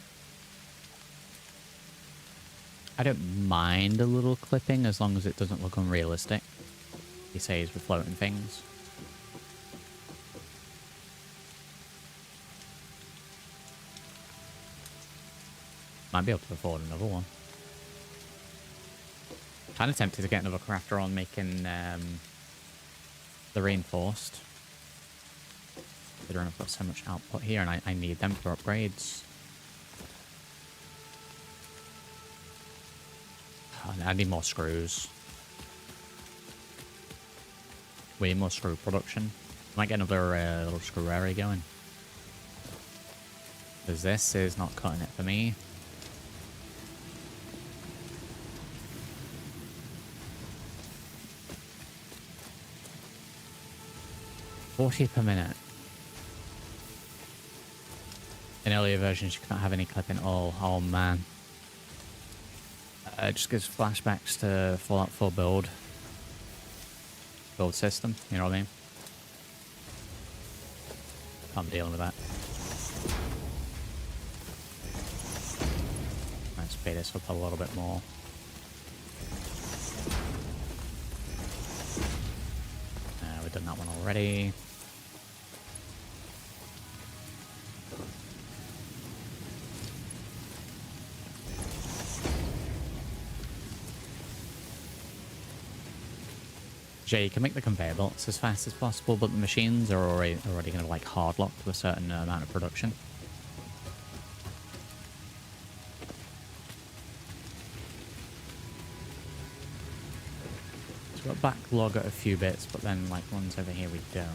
I don't mind a little clipping as long as it doesn't look unrealistic. He says with floating things. Might be able to afford another one. Kind of tempted to get another crafter on making the reinforced. Considering I've got so much output here and I need them for upgrades. I need more screws. Way more screw production. Might get another little screw area going. Because this is not cutting it for me. $40 per minute. In earlier versions, you could not have any clipping at all. Oh man. It just gives flashbacks to Fallout 4 build system, you know what I mean? I'm dealing with that. speed this up a little bit more. We've done that one already. You can make the conveyor belts as fast as possible, but the machines are already going to like hard lock to a certain amount of production. So we've got backlog at a few bits, but then like ones over here we don't.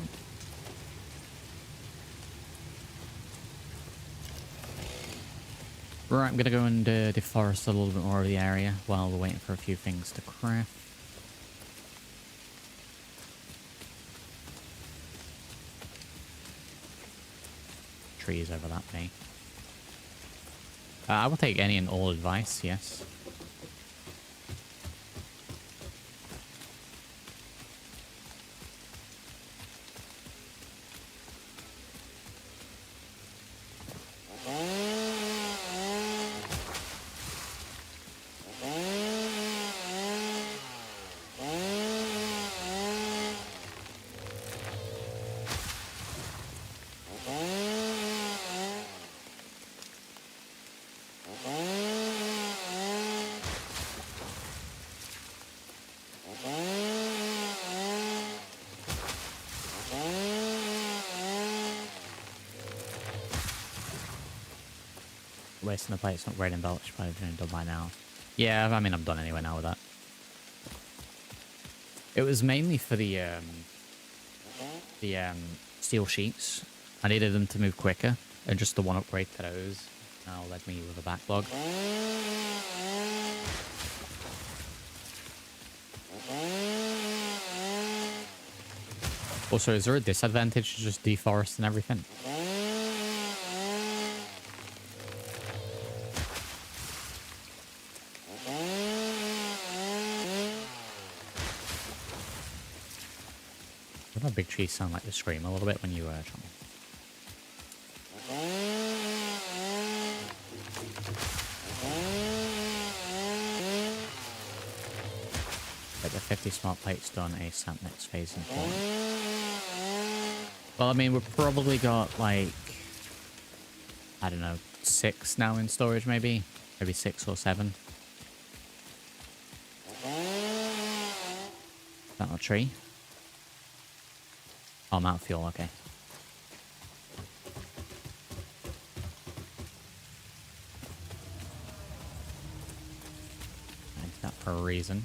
Right, I'm going to go and deforest a little bit more of the area while we're waiting for a few things to craft. Trees over that way. I will take any and all advice, yes. Wasting the plate's not great in Belch, probably been done by now. Yeah, I mean, I'm done anyway now with that. It was mainly for the steel sheets. I needed them to move quicker, and just the one upgrade to those now led me with a backlog. Also, is there a disadvantage to just deforesting everything? Doesn't big trees sound like they scream a little bit when you chop them? Get the 50 smart plates done ASAP next phase in form. Well, I mean, we've probably got like, I don't know, 6 now in storage maybe? Maybe 6 or 7. Is that not a tree? Oh, I'm out of fuel, okay. I did that for a reason.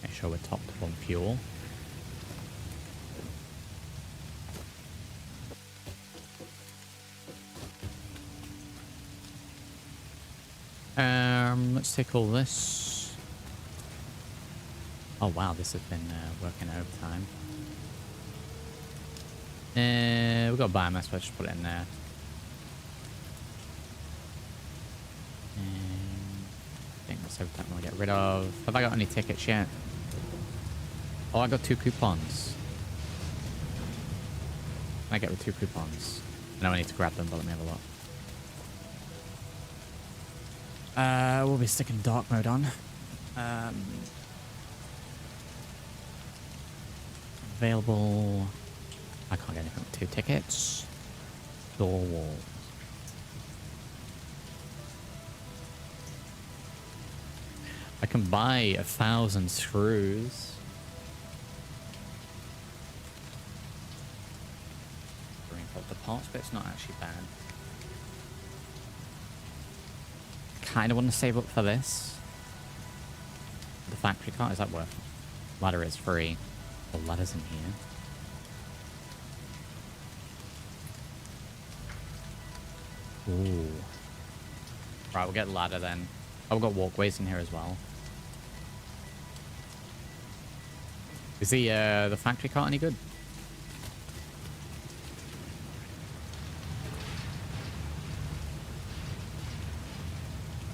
Make sure we're topped up on fuel. Let's take all this. Oh wow, this has been working overtime. We've got biomass, but just put it in there. I think that's everything I'm gonna get rid of. Have I got any tickets yet? Oh, I got 2 coupons. Can I get with 2 coupons? I know I need to grab them, but let me have a look. We'll be sticking dark mode on. Available. I can't get anything with 2 tickets. Door wall. I can buy 1,000 screws. Bring up the parts, but it's not actually bad. Kind of want to save up for this. The factory cart, is that worth it? Ladder is free. The ladder's in here. Ooh. Right, we'll get ladder then. Oh, we've got walkways in here as well. Is the factory cart any good?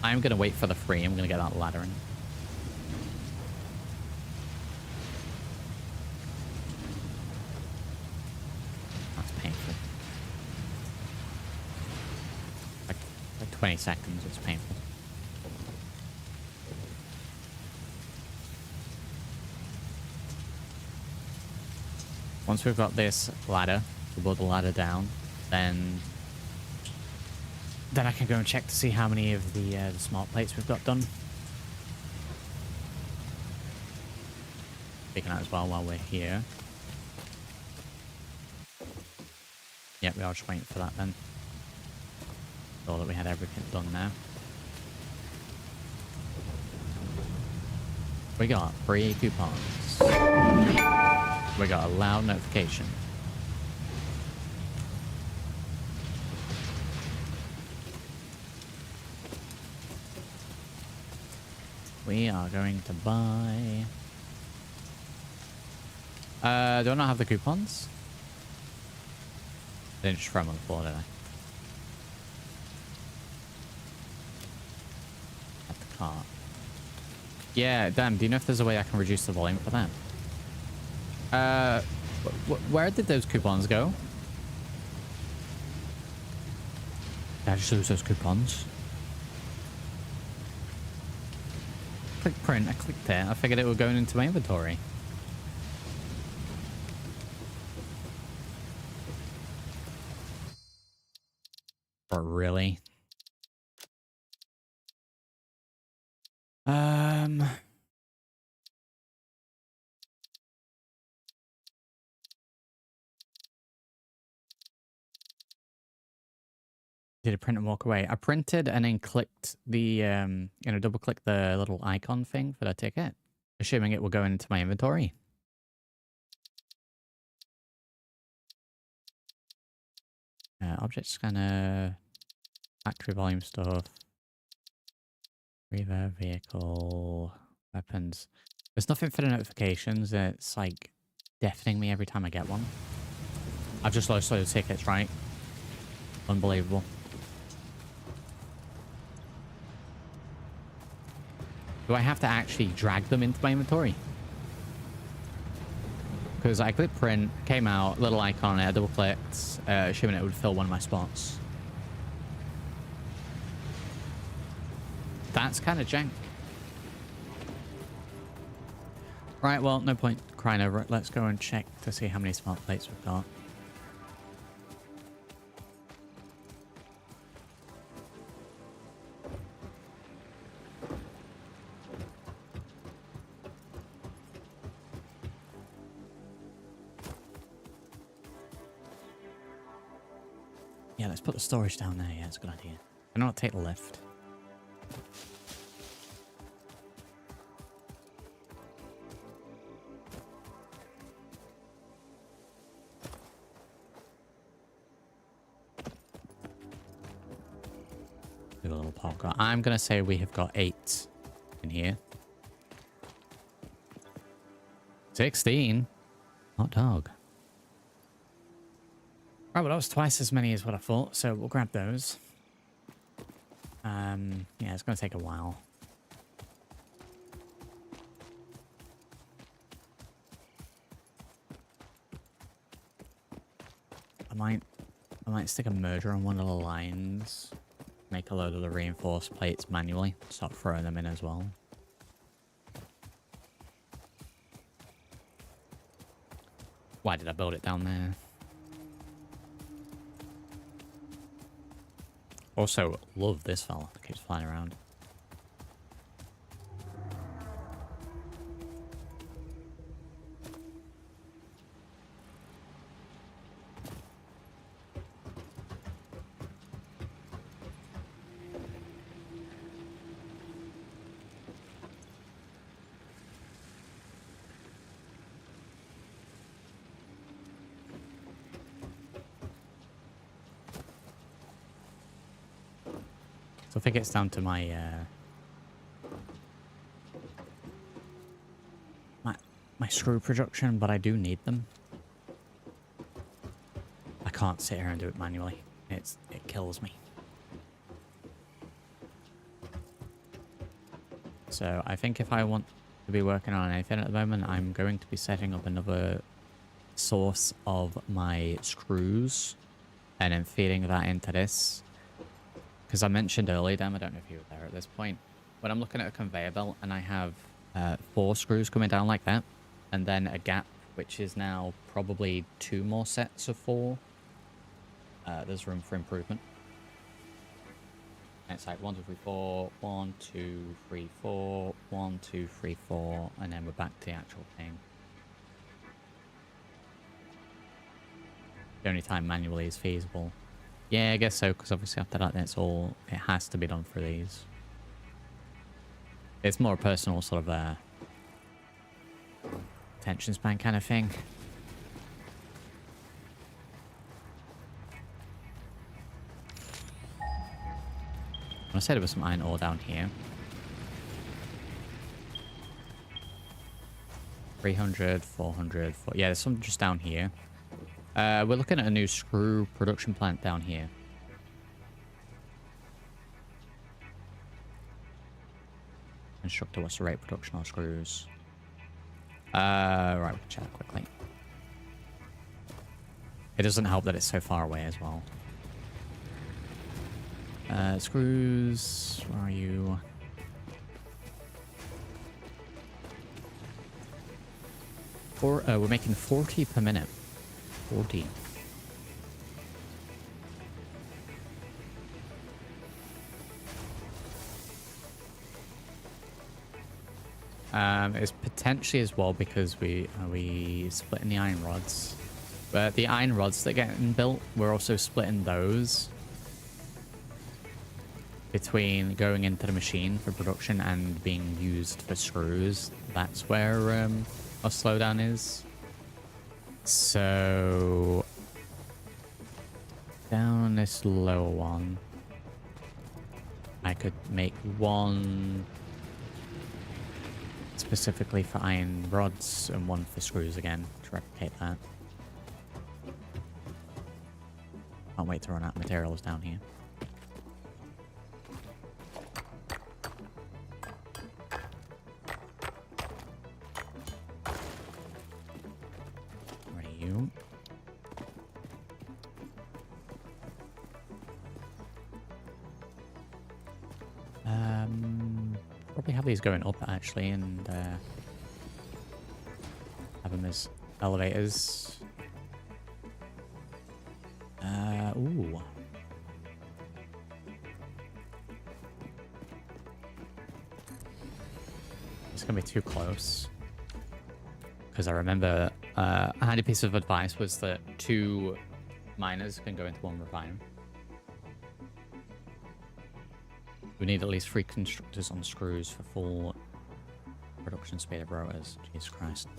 I'm going to wait for the free. I'm going to get that ladder in. 20 seconds. It's painful. Once we've got this ladder, we'll build the ladder down, then I can go and check to see how many of the smart plates we've got done. Taking out as well while we're here. Yep, we are just waiting for that then. Saw that we had everything done now. We got 3 coupons. We got a loud notification. We are going to buy... do I not have the coupons? I didn't just throw them on the floor, did I? At the cart. Yeah, damn, do you know if there's a way I can reduce the volume for that? Where did those coupons go? Did I just lose those coupons? Click print, I clicked it. I figured it was going into my inventory. But really? Did it print and walk away? I printed and then clicked the, double click the little icon thing for the ticket, assuming it will go into my inventory. Object scanner, factory volume stuff, reverb, vehicle, weapons. There's nothing for the notifications. It's like deafening me every time I get one. I've just lost loads of tickets, right? Unbelievable. Do I have to actually drag them into my inventory? Because I clicked print, came out, little icon there, double clicked, assuming it would fill one of my spots. That's kind of jank. Right, well, no point crying over it. Let's go and check to see how many smart plates we've got. Yeah, let's put the storage down there. Yeah, it's a good idea. I not take the lift. Do a little parkour. I'm going to say we have got 8 in here. 16. Hot dog. Right, well, that was twice as many as what I thought, so we'll grab those. Yeah, it's going to take a while. I might stick a merger on one of the lines. Make a load of the reinforced plates manually. Start throwing them in as well. Why did I build it down there? Also, love this fella that keeps flying around. So I think it's down to my my screw production, but I do need them. I can't sit here and do it manually. It kills me. So I think if I want to be working on anything at the moment, I'm going to be setting up another source of my screws and then feeding that into this. because I mentioned earlier, Dan, I don't know if you were there at this point, when I'm looking at a conveyor belt and I have 4 screws coming down like that, and then a gap, which is now probably 2 more sets of 4, there's room for improvement. And it's like 1, 2, 3, 4, 1, 2, 3, 4, 1, 2, 3, 4, and then we're back to the actual thing. The only time manually is feasible. Yeah, I guess so, because obviously after that, it has to be done for these. It's more a personal sort of attention span kind of thing. I said there was some iron ore down here. 300, 400, yeah, there's some just down here. We're looking at a new screw production plant down here. Constructor, what's the rate of production on screws? Right, we can check that quickly. It doesn't help that it's so far away as well. Screws, where are you? We're making 40 per minute. 40. It's potentially as well because we splitting the iron rods, but the iron rods that get built, we're also splitting those between going into the machine for production and being used for screws. That's where our slowdown is. So down this lower one, I could make one specifically for iron rods and one for screws again to replicate that. Can't wait to run out of materials down here. Where are you? Probably have these going up actually, and have them as elevators. Ooh. It's gonna be too close. Because I remember a handy piece of advice was that 2 miners can go into 1 refiner. We need at least 3 constructors on screws for full production speed of rotors. Jesus Christ.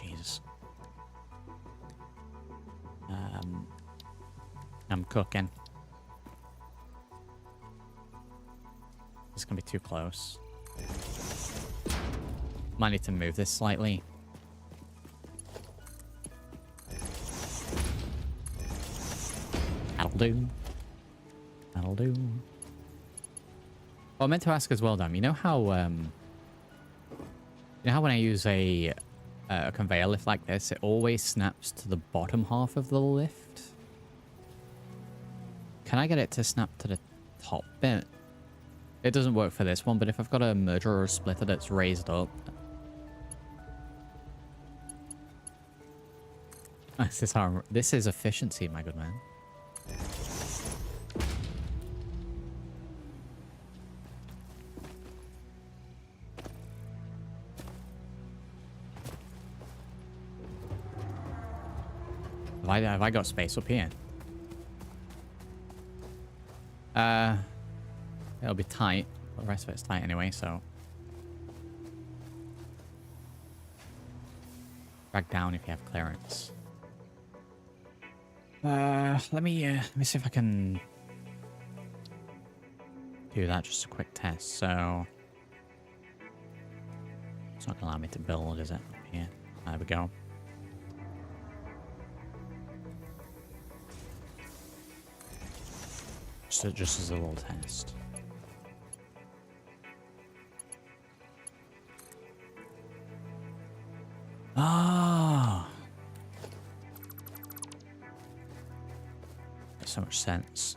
Jesus. I'm cooking. It's gonna be too close. Might need to move this slightly. That'll do. That'll do. Well, I meant to ask as well, Dan. You know how when I use a conveyor lift like this, it always snaps to the bottom half of the lift? Can I get it to snap to the top bit? It doesn't work for this one, but if I've got a merger or a splitter that's raised up... This is efficiency, my good man. Have I got space up here? It'll be tight, but the rest of it's tight anyway, so... Drag down if you have clearance. Let me see if I can do that, just a quick test. So it's not gonna allow me to build, is it? Up here. There we go. Just as a little test. Ah. so much sense.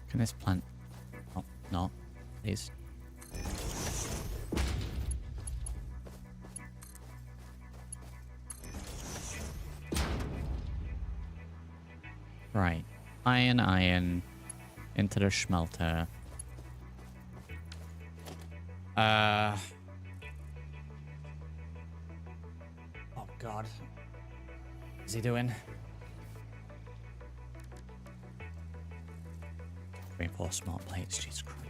Can this plant... Oh, no. Please. Right. Iron into the smelter. Oh god. What's he doing? Reinforced smart plates, Jesus Christ.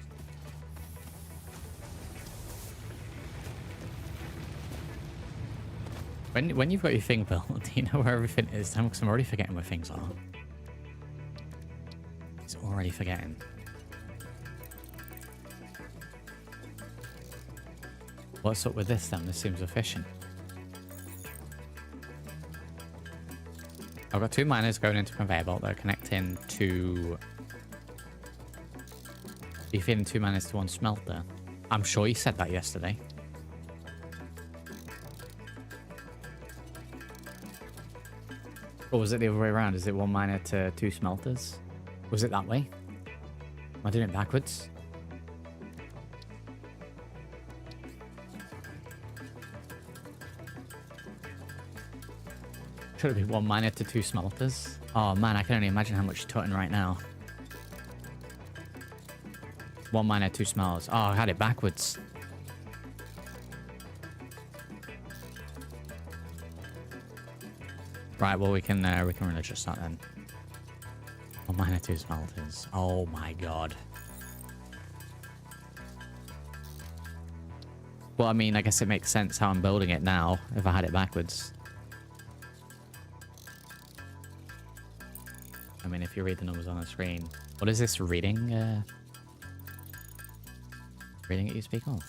When you've got your thing built, do you know where everything is? Because I'm already forgetting where things are. He's already forgetting. What's up with this then? This seems efficient. I've got 2 miners going into a conveyor belt that are connecting to... You're feeding 2 miners to 1 smelter. I'm sure you said that yesterday. Or was it the other way around? Is it 1 miner to 2 smelters? Was it that way? Am I doing it backwards? Should it be 1 miner to 2 smelters? Oh man, I can only imagine how much you're tutting right now. 1 miner, 2 smelters. Oh, I had it backwards. Right, well we can adjust that then. 1 miner, 2 smelters. Oh my god. Well, I mean, I guess it makes sense how I'm building it now if I had it backwards. I mean, if you read the numbers on the screen. What is this reading? Reading it you speak of?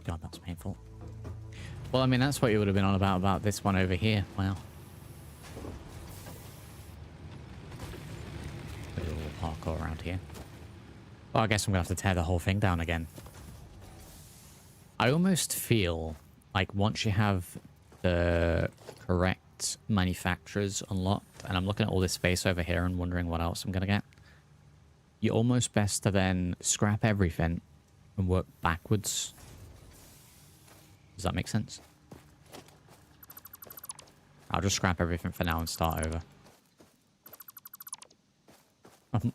God, that's painful. Well, I mean, that's what you would have been on about this one over here. Wow. Do a little parkour around here. Well, I guess I'm going to have to tear the whole thing down again. I almost feel like once you have the correct manufacturers unlocked, and I'm looking at all this space over here and wondering what else I'm going to get, you're almost best to then scrap everything and work backwards. Does that make sense? I'll just scrap everything for now and start over.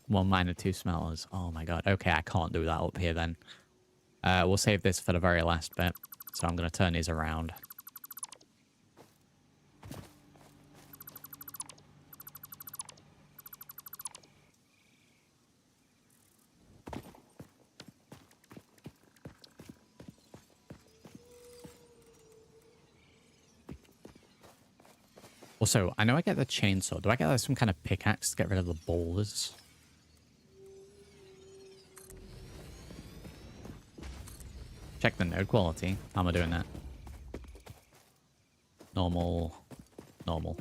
1 miner, 2 smelters. Oh my god. Okay, I can't do that up here then. We'll save this for the very last bit. So I'm going to turn these around. Also, I know I get the chainsaw. Do I get like some kind of pickaxe to get rid of the boulders? Check the node quality. How am I doing that? Normal. Normal.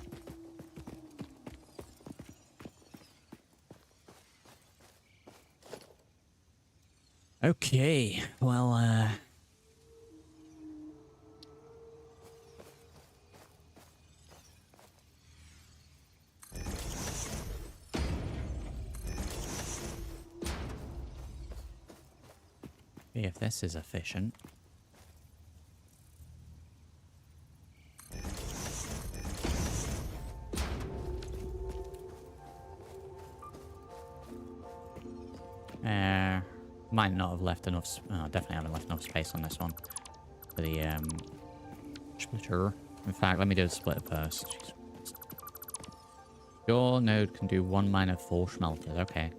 Okay. Well, see if this is efficient. Might not have left enough. Oh, definitely haven't left enough space on this one for the splitter. In fact, let me do the split first. Jeez. Your node can do 1 miner, 4 smelters. Okay.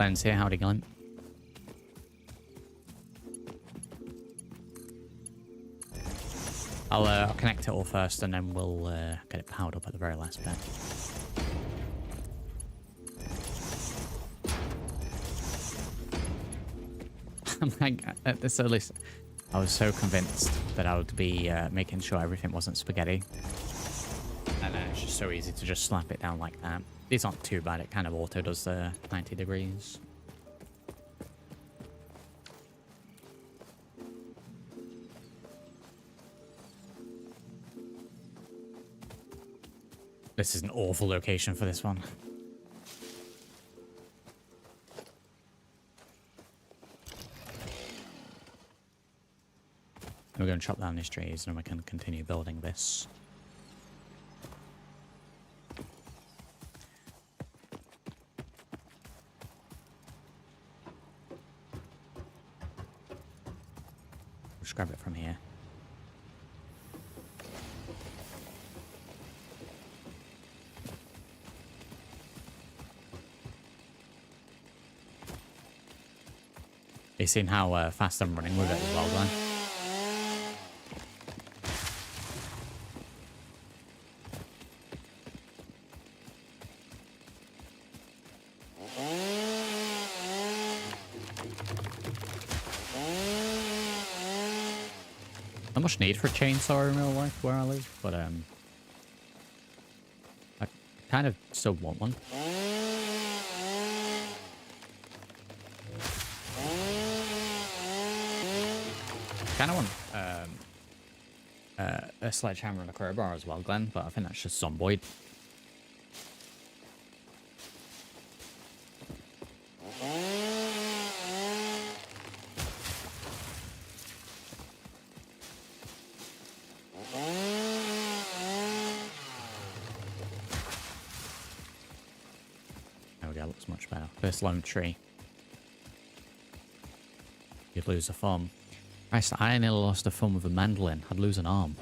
Glenn's here. Howdy, Glenn. I'll connect it all first, and then we'll get it powered up at the very last bit. I'm like, at this early, I was so convinced that I would be making sure everything wasn't spaghetti. And then it's just so easy to just slap it down like that. These aren't too bad. It kind of auto does the 90 degrees. This is an awful location for this one. We're going to chop down these trees and we can continue building this. Just grab it from here. You've seen how fast I'm running with it as well, Glenn. Not much need for a chainsaw in real life where I live, but I kind of still want one. Kind of want a sledgehammer and a crowbar as well, Glenn, but I think that's just zomboid. There we go, looks much better. First lone tree. You'd lose a thumb. Christ, I nearly lost a thumb with a mandolin. I'd lose an arm.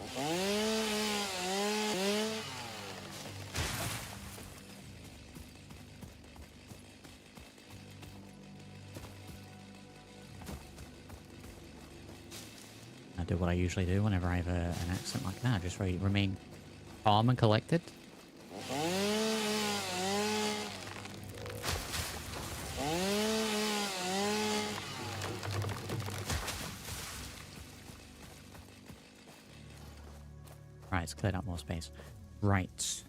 I do what I usually do whenever I have an accident like that. I just remain calm and collected. Right, it's cleared out more space. Right.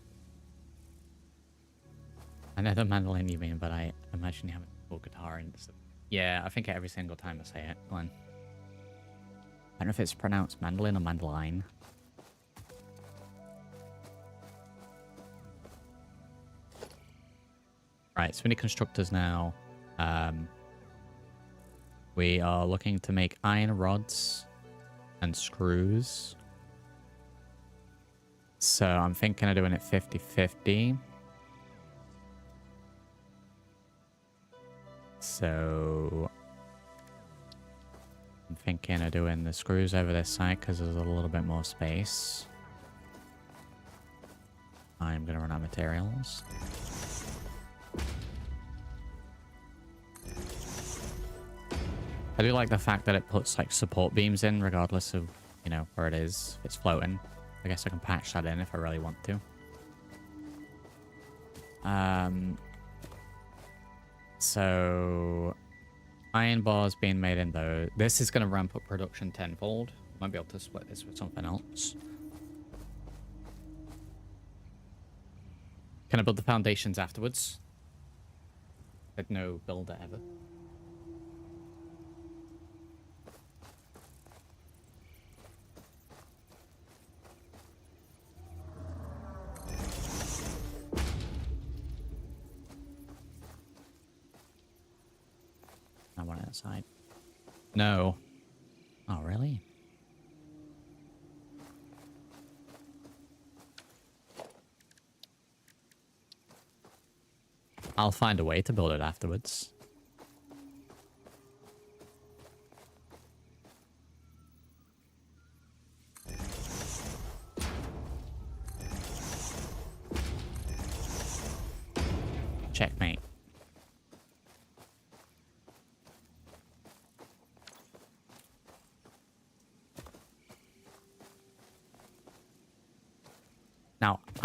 I know the mandolin you mean, but I imagine you have a full guitar and stuff. Yeah, I think every single time I say it, Glenn. I don't know if it's pronounced mandolin or mandoline. Right, so we need constructors now. We are looking to make iron rods and screws. So I'm thinking of doing it 50-50. So I'm thinking of doing the screws over this side because there's a little bit more space. I'm going to run out of materials. I do like the fact that it puts like support beams in regardless of, you know, where it is. If it's floating. I guess I can patch that in if I really want to. So iron bars being made in those. This is going to ramp up production tenfold. Might be able to split this with something else. Can I build the foundations afterwards? Like no builder ever. I want it outside. No. Oh, really? I'll find a way to build it afterwards. Checkmate.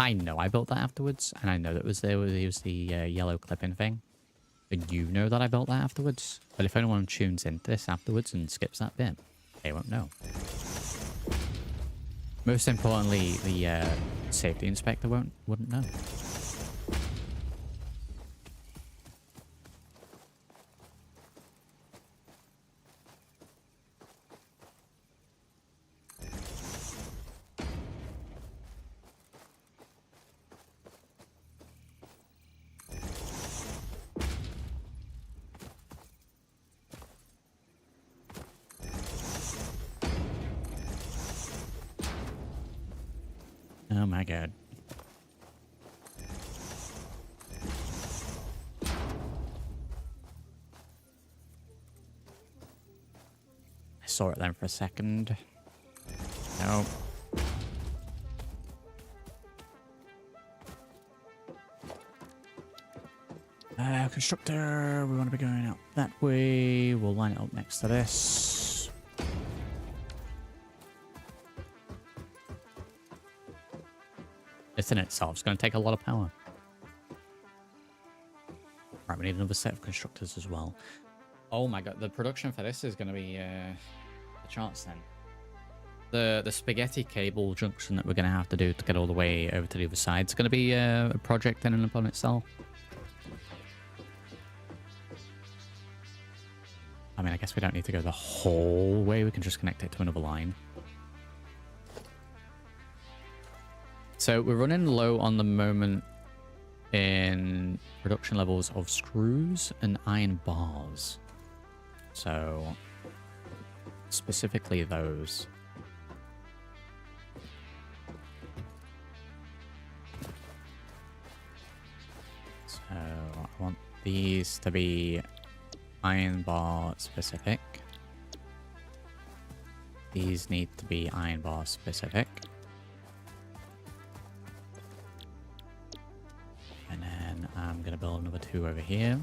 I know I built that afterwards, and I know that was the yellow clipping thing. And you know that I built that afterwards. But if anyone tunes into this afterwards and skips that bit, they won't know. Most importantly, the safety inspector wouldn't know. Oh my god. I saw it then for a second. No. Constructor, we want to be going out that way. We'll line it up next to this. This in itself is going to take a lot of power. Right, we need another set of constructors as well. Oh my god, the production for this is going to be a chance then. The spaghetti cable junction that we're going to have to do to get all the way over to the other side is going to be a project in and upon itself. I mean, I guess we don't need to go the whole way. We can just connect it to another line. So we're running low on the moment in production levels of screws and iron bars. So specifically those. So I want these to be iron bar specific. These need to be iron bar specific. And then I'm going to build another 2 over here.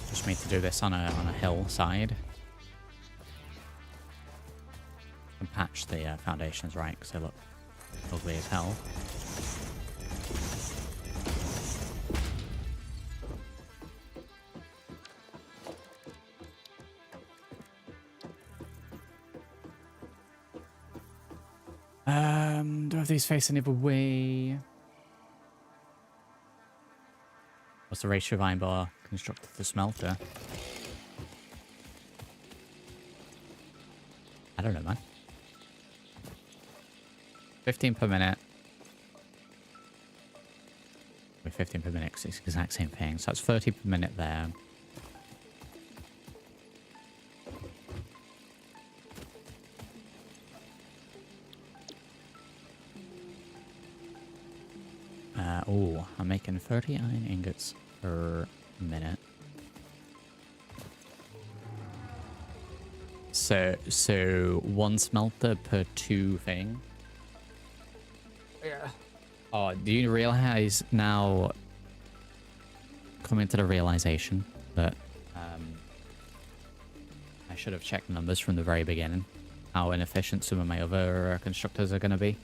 Just need to do this on a hillside. And patch the foundations right, because they look ugly as hell. Do I have these face any other way? What's the ratio of iron bar constructed to smelter? I don't know, man. 15 per minute. 15 per minute, 'cause it's the exact same thing. So that's 30 per minute there. Oh, I'm making 30 iron ingots per minute. So 1 smelter per 2 thing. Yeah. Oh, do you realize now, coming to the realization that I should have checked the numbers from the very beginning, how inefficient some of my other constructors are going to be?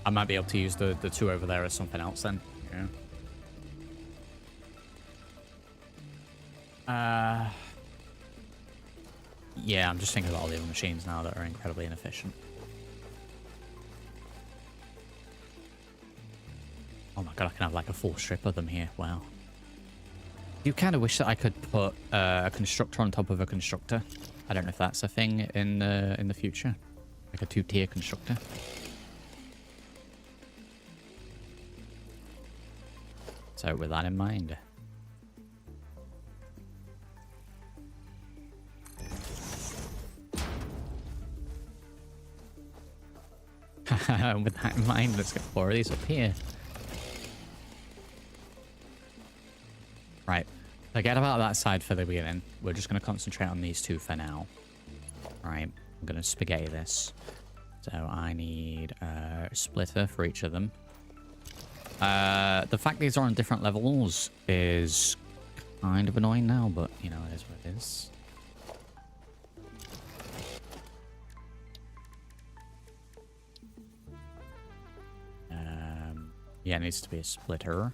I might be able to use the 2 over there as something else then. Yeah. Yeah, I'm just thinking about all the other machines now that are incredibly inefficient. Oh my god, I can have like a full strip of them here. Wow. You kind of wish that I could put a constructor on top of a constructor. I don't know if that's a thing in the future. Like a 2-tier constructor. So with that in mind. With that in mind, let's get 4 of these up here. Right. Forget about that side for the beginning. We're just going to concentrate on these 2 for now. Right. I'm going to spaghetti this. So I need a splitter for each of them. The fact these are on different levels is kind of annoying now, but you know, it is what it is. Yeah, it needs to be a splitter.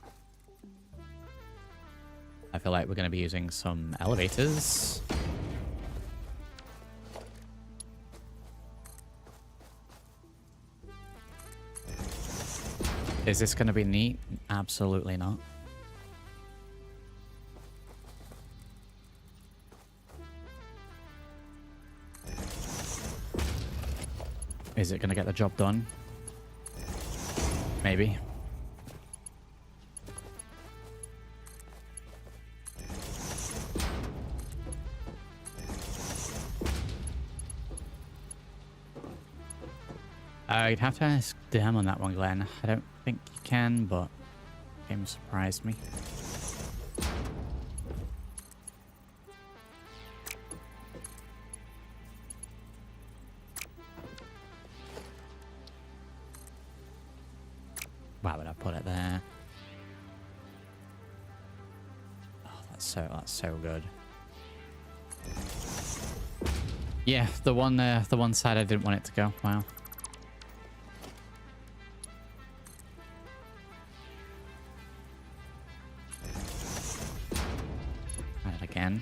I feel like we're going to be using some elevators. Is this going to be neat? Absolutely not. Is it going to get the job done? Maybe. You'd have to ask them on that one, Glenn. I don't think you can, but the game surprised me. Why would I put it there? Oh, that's so good. Yeah, the one side I didn't want it to go. Wow. Again.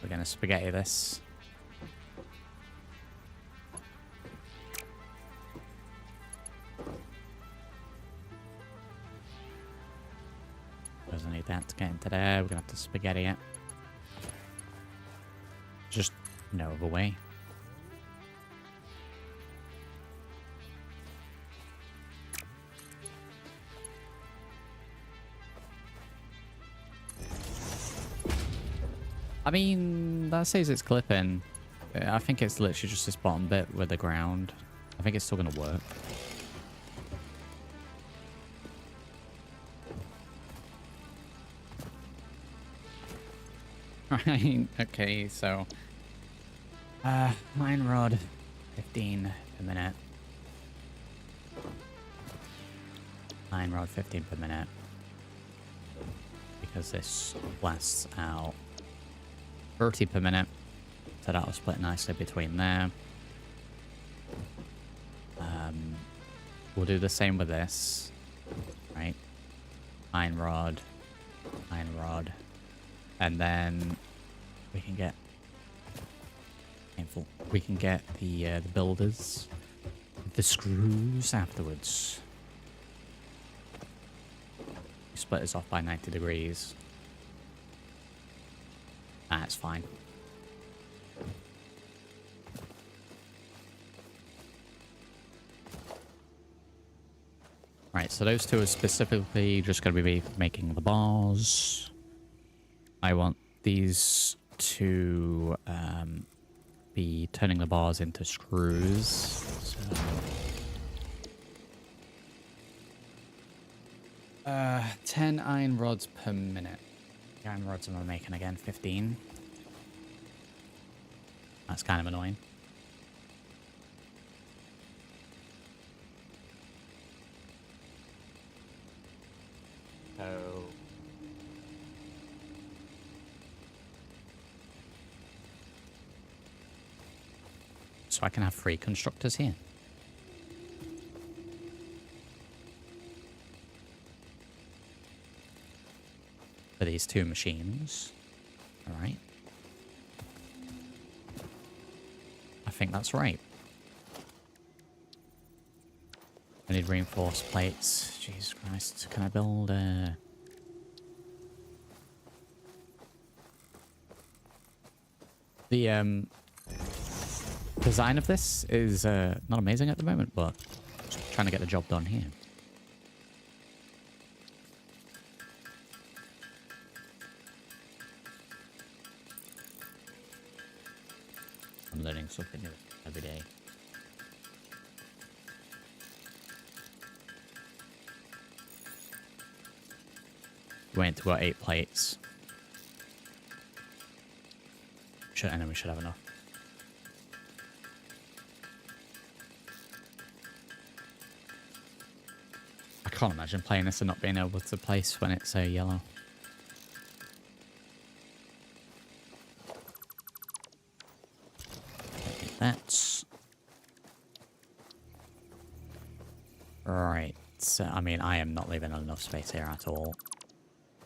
We're gonna spaghetti this. Doesn't need that to get into there. We're gonna have to spaghetti it. Just no other way. I mean, that says it's clipping. I think it's literally just this bottom bit with the ground. I think it's still going to work. Right, okay, so... mine rod, 15 per minute. Mine rod, 15 per minute. Because this lasts out 30 per minute, so that'll split nicely between there. We'll do the same with this, right? Iron rod, and then we can get painful. We can get the builders, the screws afterwards. Split this off by 90 degrees. That's fine. Right, so those two are specifically just going to be making the bars. I want these to be turning the bars into screws. So, 10 iron rods per minute. The iron rods am I making again? 15. That's kind of annoying. So I can have 3 constructors here. For these 2 machines. Alright. I think that's right. I need reinforced plates. Jesus Christ. Can I build the design of this is not amazing at the moment, but just trying to get the job done here. I'm learning something new every day. Went to about 8 plates. And then we should have enough. I can't imagine playing this and not being able to place when it's yellow. That's right. So, I mean, I am not leaving enough space here at all.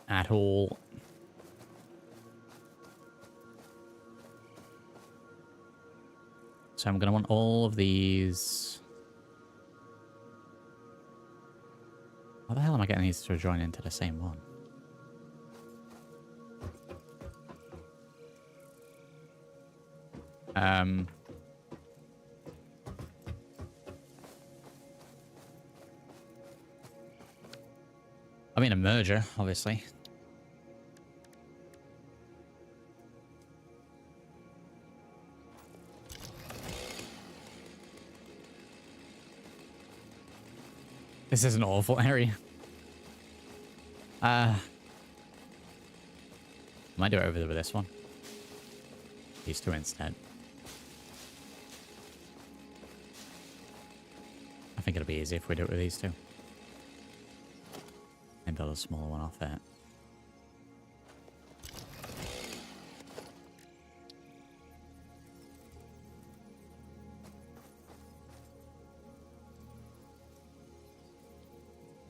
At all. So I'm going to want all of these. How the hell am I getting these to join into the same one? I mean, a merger, obviously. This is an awful area. Might do it over there with this one. These two instead. I think it'll be easy if we do it with these two. And build a smaller one off it.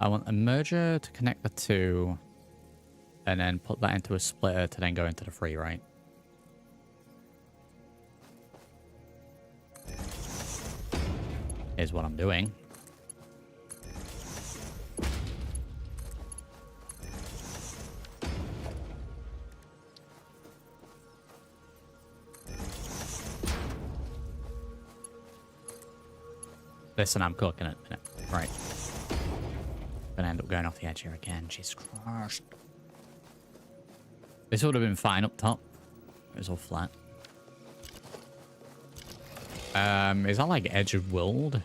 I want a merger to connect the two, and then put that into a splitter to then go into the free, right? Is what I'm doing. Listen, I'm cooking it in a minute. Right. Gonna end up going off the edge here again. Jesus Christ. This would have been fine up top. It was all flat. Is that like edge of world?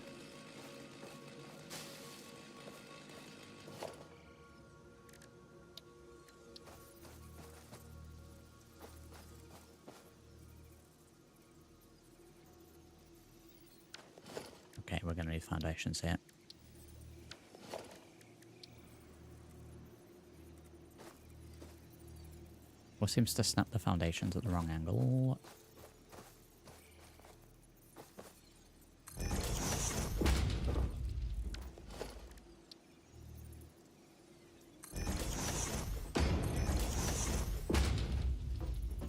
Okay, we're gonna need foundations here. What seems to snap the foundations at the wrong angle?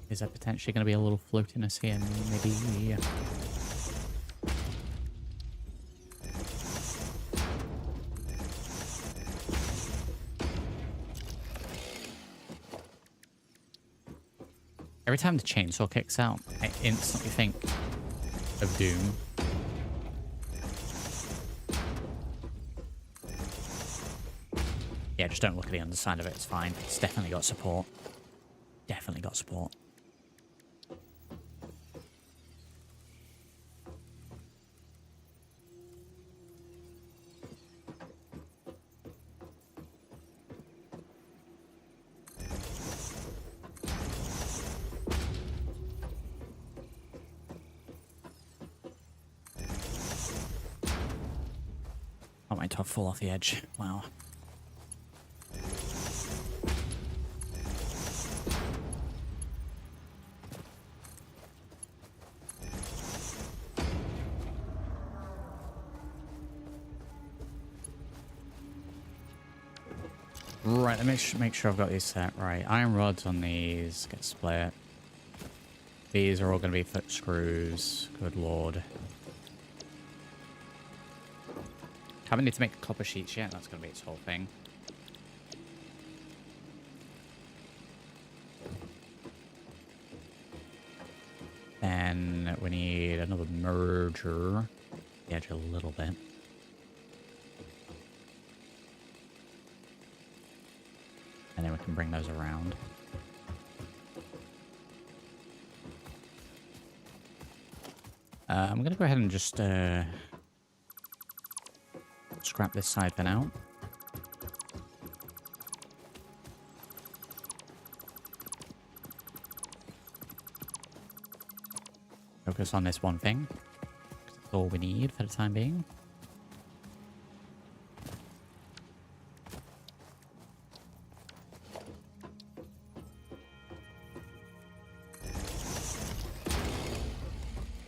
Is there potentially going to be a little floatiness here? Maybe. Every time the chainsaw kicks out, I instantly think of Doom. Yeah, just don't look at the underside of it, it's fine. It's definitely got support. Definitely got support. I might have fall off the edge. Wow. Right, let me make sure I've got these set right. Iron rods on these get split. These are all going to be foot screws. Good lord. Haven't need to make copper sheets yet. That's going to be its whole thing. Then we need another merger. The edge a little bit. And then we can bring those around. I'm going to go ahead and just scrap this side for now. focus on this one thing. That's all we need for the time being.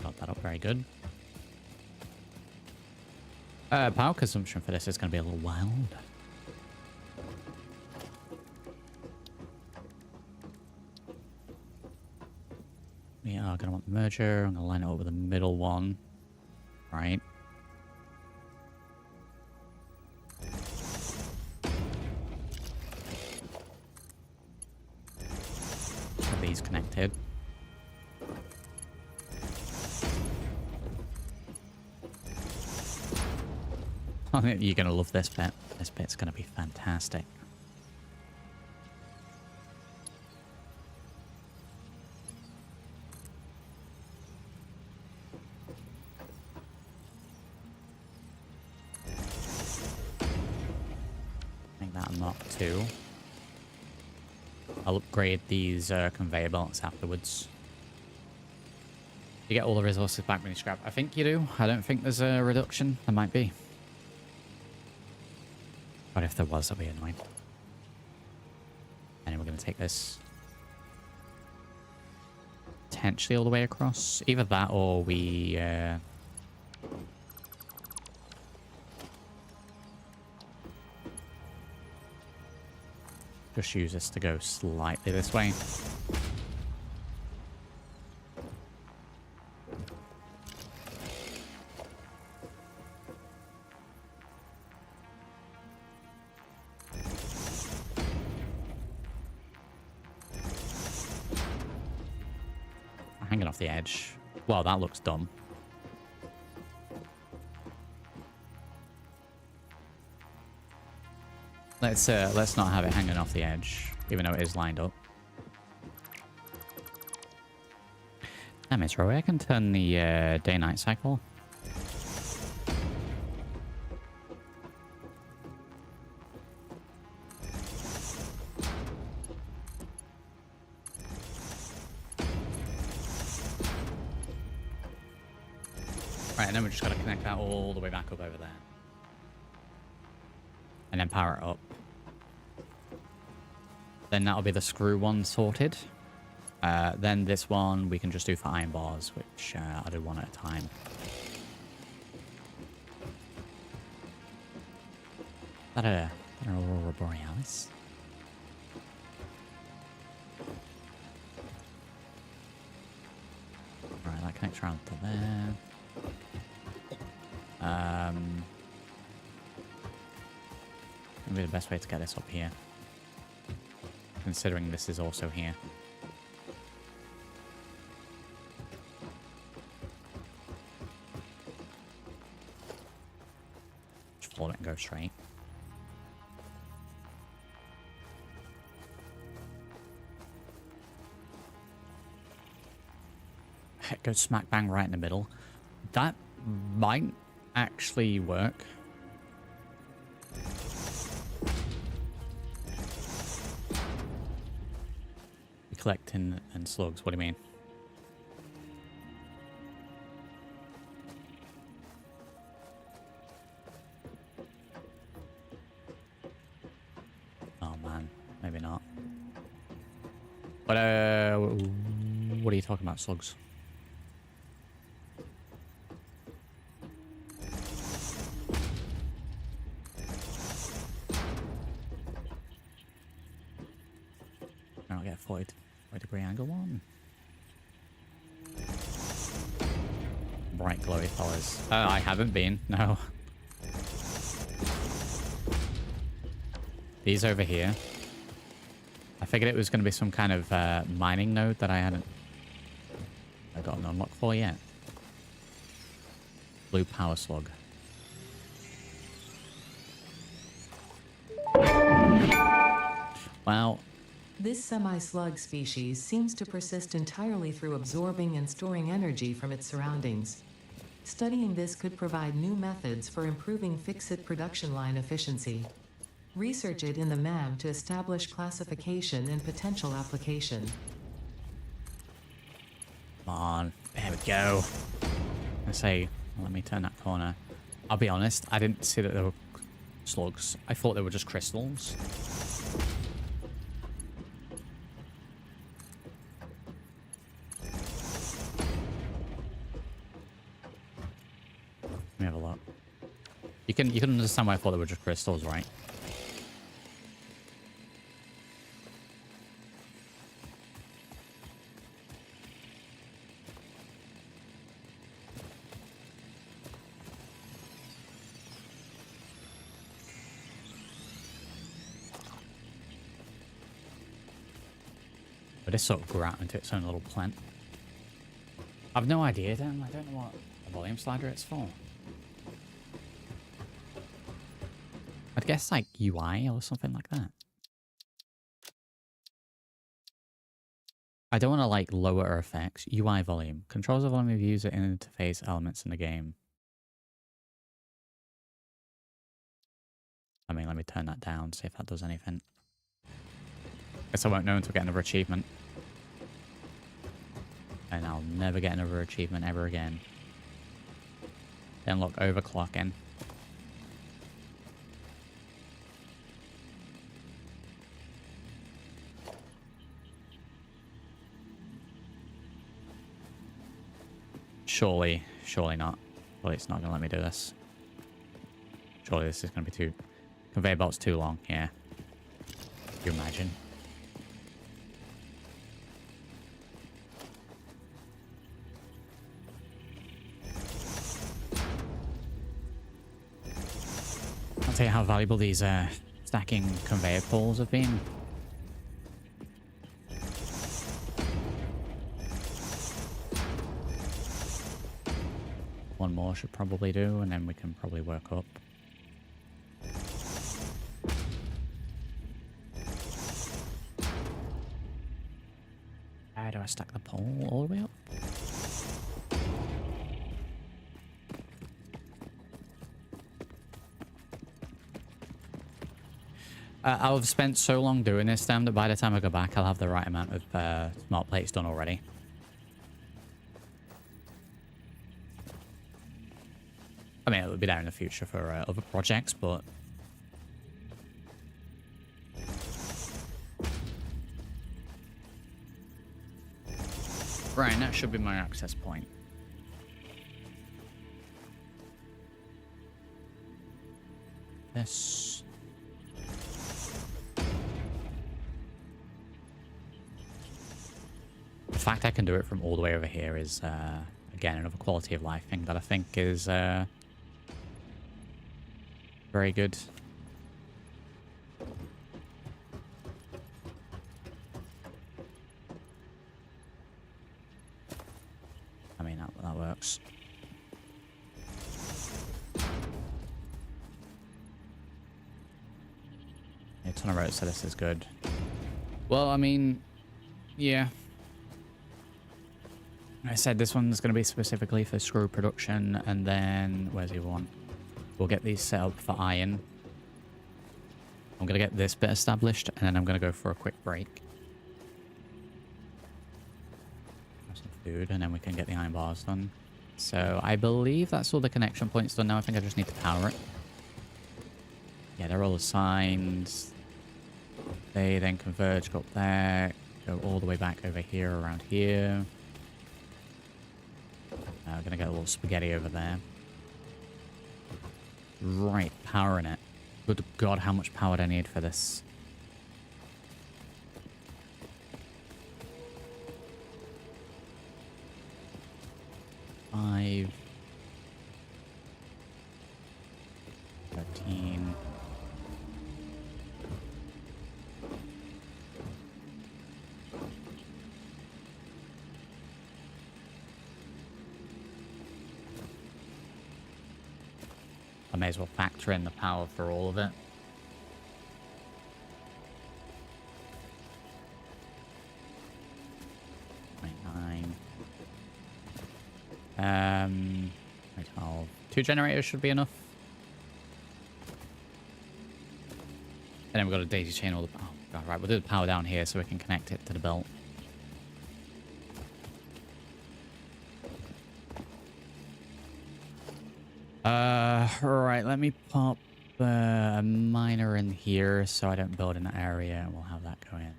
Got that up very good. Power consumption for this is going to be a little wild. We are going to want the merger. I'm going to line it up with the middle one. Right. Get these connected. You're going to love this bit. This bit's going to be fantastic. Make that unlock too. I'll upgrade these conveyor belts afterwards. You get all the resources back when you scrap. I think you do. I don't think there's a reduction. There might be. But if there was, that'd be annoying. And then we're going to take this potentially all the way across. Either that or we... just use this to go slightly this way. Hanging off the edge. Well, that looks dumb. Let's not have it hanging off the edge, even though it is lined up. Damn it, Roy, I can turn the day-night cycle. Right, and then we're just got to connect that all the way back up over there. And then power it up. Then that'll be the screw one sorted. Then this one we can just do for iron bars, which I'll do one at a time. Is that an Aurora Borealis? Alright, that connects around to there. Maybe the best way to get this up here, considering this is also here. Just float it and go straight. It goes smack bang right in the middle. That might actually work. Collecting and slugs, what do you mean? Oh man, maybe not. But what are you talking about, slugs? I'll get 40-degree angle one. Bright glowy colors. I haven't been, no. These over here. I figured it was going to be some kind of mining node that I got an unlock for yet. Blue power slug. Well, This semi-slug species seems to persist entirely through absorbing and storing energy from its surroundings. Studying this could provide new methods for improving fix-it production line efficiency. Research it in the MAM to establish classification and potential application. come on. There we go. I say, let me turn that corner. I'll be honest, I didn't see that there were slugs. I thought they were just crystals. Let me have a look. You can understand why I thought they were just crystals, right? But it's sort of grew out into its own little plant. I've no idea, Dan. I don't know what a volume slider it's for. I'd guess like UI or something like that. I don't want to like lower effects. UI volume. Controls the volume of user interface elements in the game. I mean, let me turn that down, see if that does anything. Guess I won't know until I get another achievement. And I'll never get another achievement ever again. Then look, overclocking. Surely not. Well, it's not going to let me do this. Surely this is going to be too... Conveyor belt's too long, yeah. Can you imagine? I'll tell you how valuable these stacking conveyor poles have been. One more should probably do, and then we can probably work up. How do I stack the pole all the way up? I'll have spent so long doing this, Dan, that by the time I go back, I'll have the right amount of smart plates done already. I mean, it'll be there in the future for other projects, but... Right, that should be my access point. This... The fact I can do it from all the way over here is, again, another quality of life thing that I think is very good. I mean, that works. Yeah, ton of road, so this is good. Well, I mean, yeah. I said this one's going to be specifically for screw production, and then where's the other one? We'll get these set up for iron. I'm going to get this bit established, and then I'm going to go for a quick break. Have some food, and then we can get the iron bars done. So I believe that's all the connection points done now. I think I just need to power it. Yeah, they're all assigned. They then converge, go up there, go all the way back over here, around here. We're going to get a little spaghetti over there. Right, powering it. Good God, how much power do I need for this? Five. 13. I may as well factor in the power for all of it. Wait, 2 generators should be enough. And then we've got to daisy chain all the... Oh, God, right. We'll do the power down here so we can connect it to the belt. Alright, let me pop a miner in here so I don't build in that area, and we'll have that go in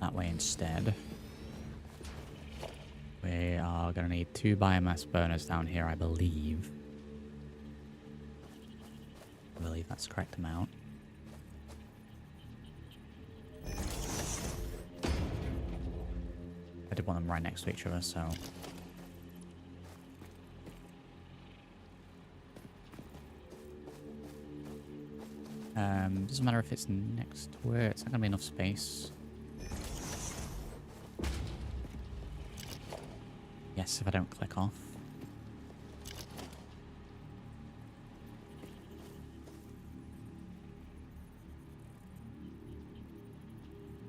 that way instead. We are going to need 2 biomass burners down here, I believe. I believe that's the correct amount. I did want them right next to each other, so... doesn't matter if it's next to it. It's not going to be enough space. Yes, if I don't click off.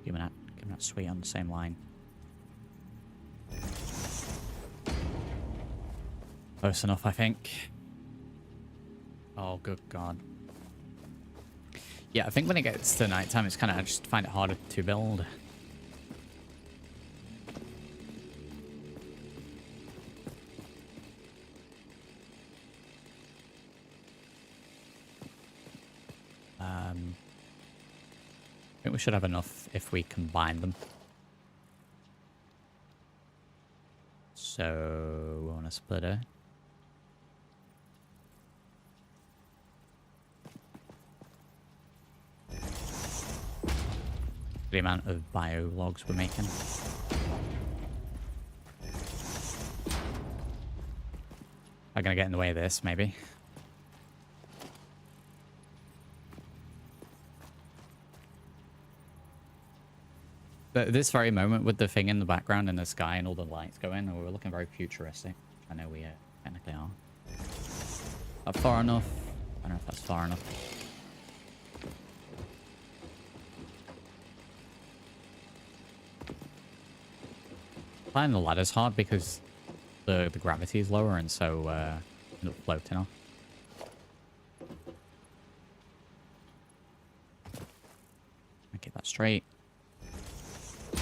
Give me that sweet on the same line. Close enough, I think. Oh, good God. Yeah, I think when it gets to nighttime, it's kind of, I just find it harder to build. I think we should have enough if we combine them. So, we want a splitter. The amount of bio logs we're making. I'm gonna get in the way of this, maybe. But at this very moment, with the thing in the background and the sky and all the lights going, we're looking very futuristic. I know we technically are. That far enough? I don't know if that's far enough. Climbing the ladder's hard because the gravity is lower, and so end up floating off. Get that straight.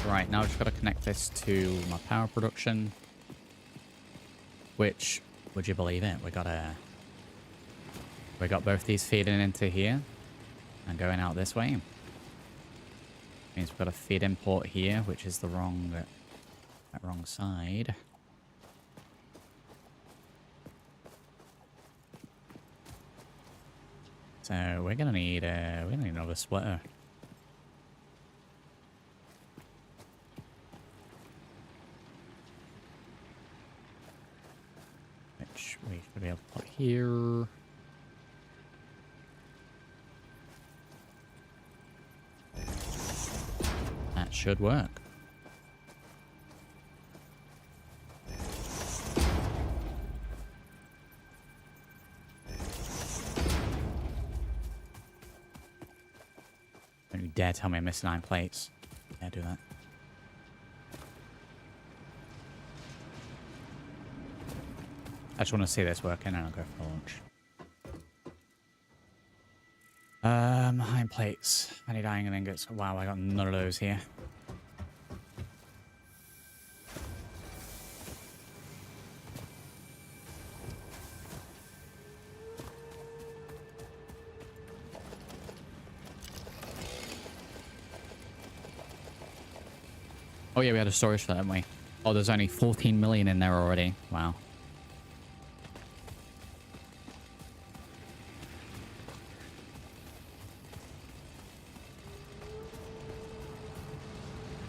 Right, now I've just got to connect this to my power production. Which, would you believe it? We got both these feeding into here and going out this way. Means we've got a feed import here, which is the wrong side. So we're gonna need another splitter. Which we should be able to put here. That should work. Don't you dare tell me I missed 9 plates. Yeah, do that. I just want to see this working, and I'll go for lunch. Iron plates. Any dying ingots. Wow, I got none of those here. Oh yeah, we had a storage for that, didn't we? Oh, there's only 14 million in there already. Wow.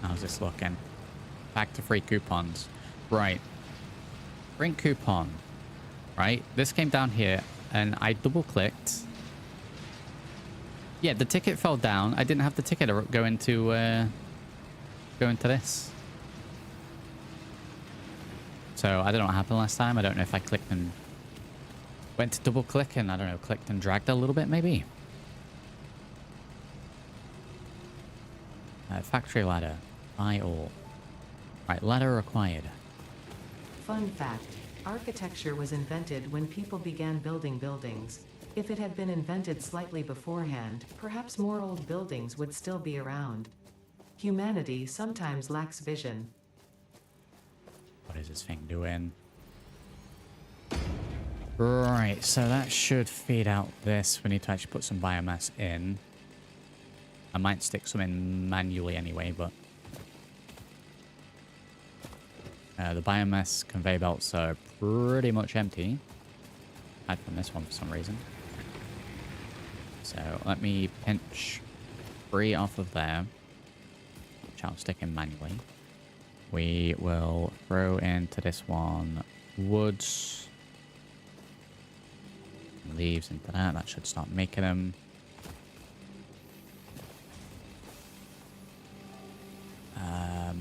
How's this looking? Back to free coupons. Right. Bring coupon. Right? This came down here and I double clicked. Yeah, the ticket fell down. I didn't have the ticket go into this. So I don't know what happened last time. I don't know if I clicked and went to double click and I don't know, clicked and dragged a little bit maybe. Factory ladder. Buy all. Right, ladder acquired. Fun fact, architecture was invented when people began building buildings. If it had been invented slightly beforehand, perhaps more old buildings would still be around. Humanity sometimes lacks vision. What is this thing doing? Right, so that should feed out this. We need to actually put some biomass in. I might stick some in manually anyway, but... the biomass conveyor belts are pretty much empty. Aside from this one for some reason. So let me pinch 3 off of there, which I'll stick in manually. We will throw into this one woods. Leaves into that. That should start making them. I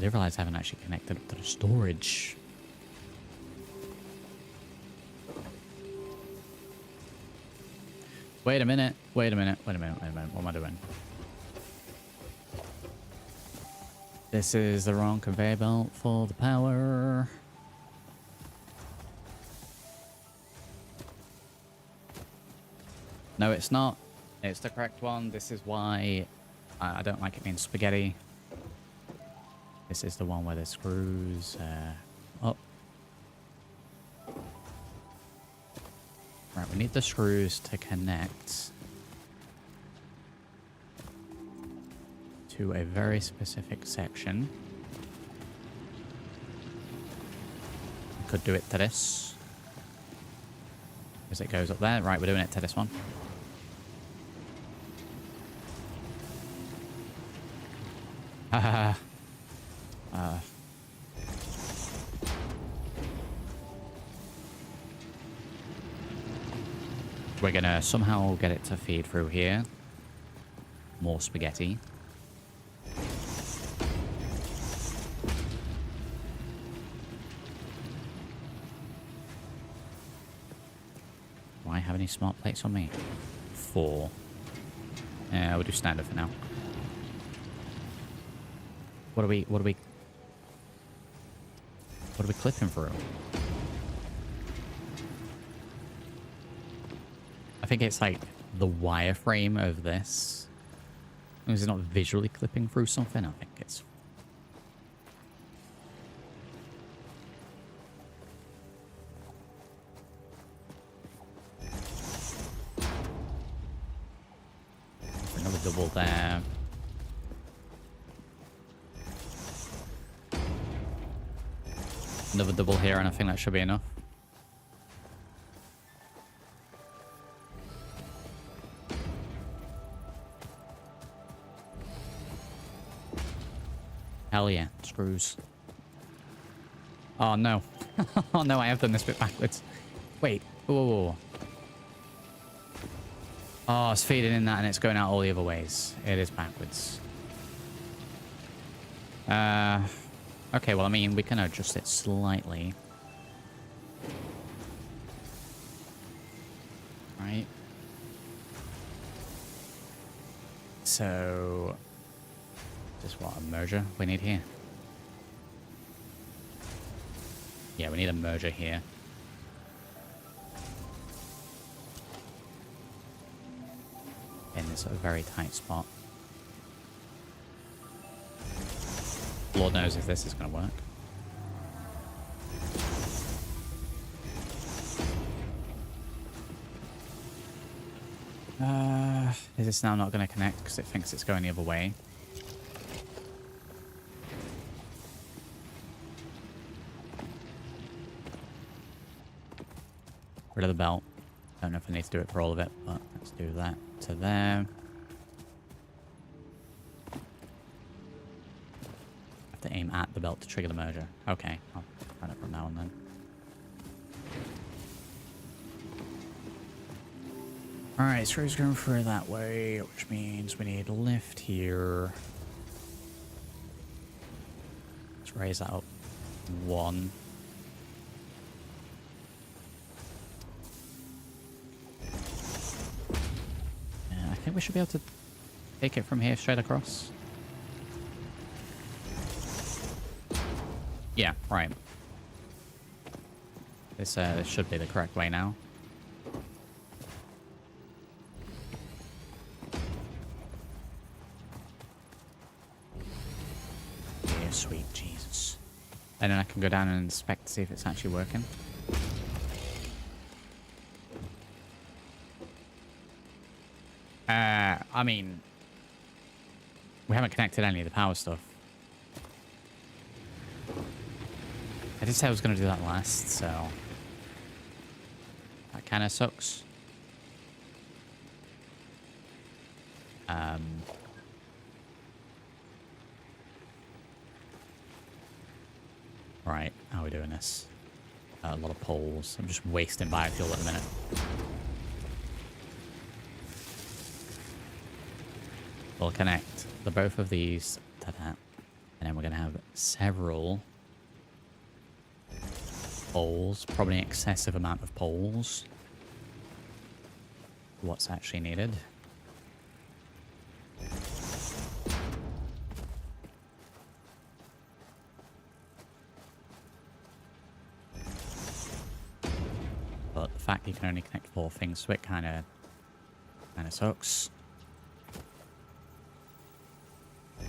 did realize I haven't actually connected up to the storage. Wait a minute. Wait a minute. Wait a minute. Wait a minute. What am I doing? This is the wrong conveyor belt for the power. No, it's not. It's the correct one. This is why I don't like it being spaghetti. This is the one where the screws up. Right, we need the screws to connect to a very specific section. We could do it to this. As it goes up there. Right, we're doing it to this one. Haha. We're gonna somehow get it to feed through here. More spaghetti. Do I have any smart plates on me? 4. Yeah, we'll do standard for now. What are we clipping through? I think it's like the wireframe of this. Is it not visually clipping through something? I think it's... Another double there. Another double here, and I think that should be enough. Hell yeah, screws. Oh no. Oh no, I have done this bit backwards. Wait. Whoa, whoa, whoa. Oh, it's feeding in that and it's going out all the other ways. It is backwards. Okay, well, I mean, we can adjust it slightly. Right. So... Just what, a merger we need here? Yeah, we need a merger here. In this very tight spot. Lord knows if this is going to work. Is this now not going to connect because it thinks it's going the other way? Rid of the belt. Don't know if I need to do it for all of it, but let's do that to there. Have to aim at the belt to trigger the merger. Okay, I'll run it from now on then. Alright, screws going through that way, which means we need lift here. Let's raise that up 1. I think we should be able to take it from here straight across. Yeah, right. This should be the correct way now. Yeah, sweet Jesus. And then I can go down and inspect to see if it's actually working. I mean, we haven't connected any of the power stuff. I did say I was going to do that last, so that kind of sucks. Right, how are we doing this? A lot of poles. I'm just wasting biofuel at the minute. We'll connect the both of these to that. And then we're going to have several poles. Probably an excessive amount of poles. What's actually needed. But the fact you can only connect 4 things to it kind of sucks. I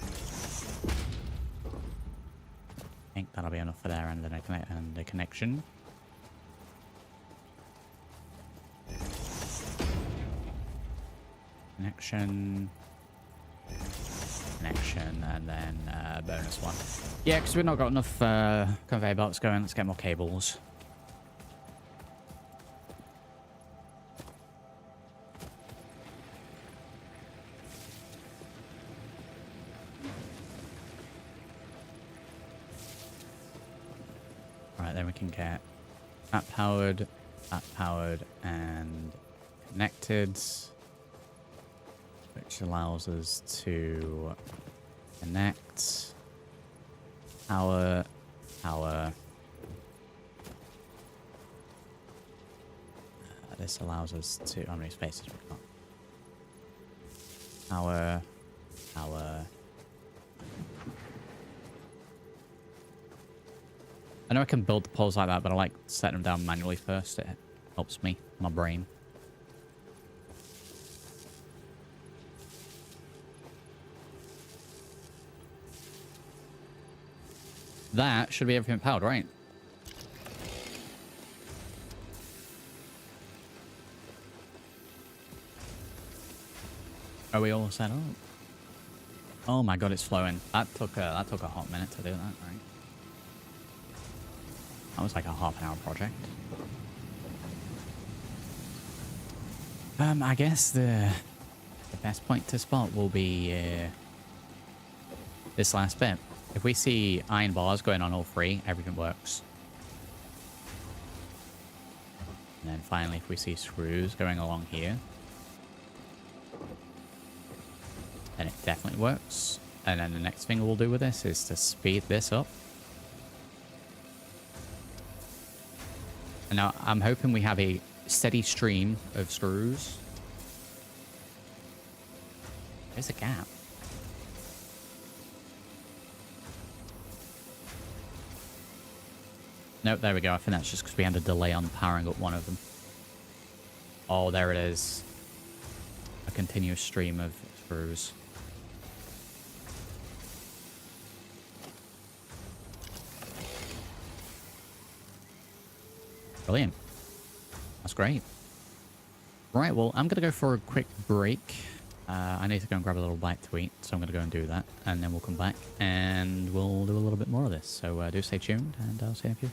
think that'll be enough for there and the connection. Connection, and then bonus one. Yeah, because we've not got enough conveyor belts going. Let's get more cables. Right, then we can get that powered, and connected. Which allows us to connect power. This allows us to... How many spaces we got? Power. I know I can build the poles like that, but I like setting them down manually first. It helps me, my brain. That should be everything powered, right? Are we all set up? Oh my god, it's flowing. That took a hot minute to do that, right? That was like a half-an-hour project. I guess the best point to spot will be this last bit. If we see iron bars going on all 3, everything works. And then finally, if we see screws going along here, then it definitely works. And then the next thing we'll do with this is to speed this up. And now I'm hoping we have a steady stream of screws. There's a gap. Nope, there we go. I think that's just because we had a delay on powering up one of them. Oh, there it is. A continuous stream of screws. Brilliant. That's great. Right, well, I'm going to go for a quick break. I need to go and grab a little bite to eat, so I'm going to go and do that. And then we'll come back and we'll do a little bit more of this. So do stay tuned, and I'll see you in a few.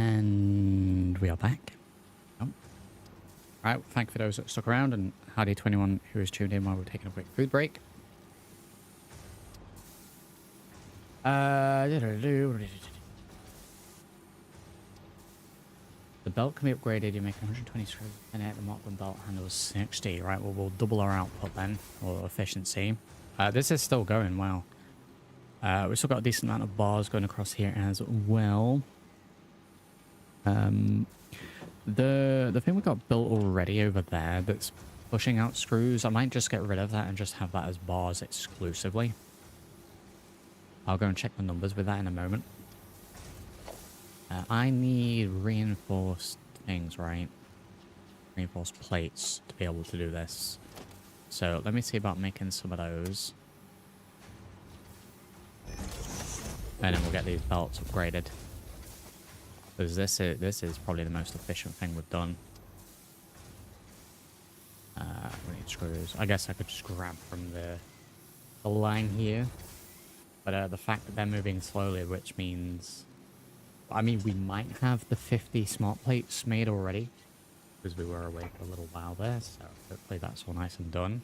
And we are back. Oh. Alright, thank you for those that stuck around, and howdy to anyone who has tuned in while we're taking a quick food break. The belt can be upgraded. You make 120 screws and the Mocklin belt handles 60. Right, well, we'll double our output then, or efficiency. This is still going well. We've still got a decent amount of bars going across here as well. The thing we got built already over there that's pushing out screws, I might just get rid of that and just have that as bars exclusively. I'll go and check the numbers with that in a moment. I need reinforced things, right? Reinforced plates to be able to do this. So let me see about making some of those. And then we'll get these belts upgraded. Because this is probably the most efficient thing we've done. We need screws. I guess I could just grab from the line here. But the fact that they're moving slowly, which means... I mean, we might have the 50 smart plates made already. Because we were away for a little while there, so hopefully that's all nice and done.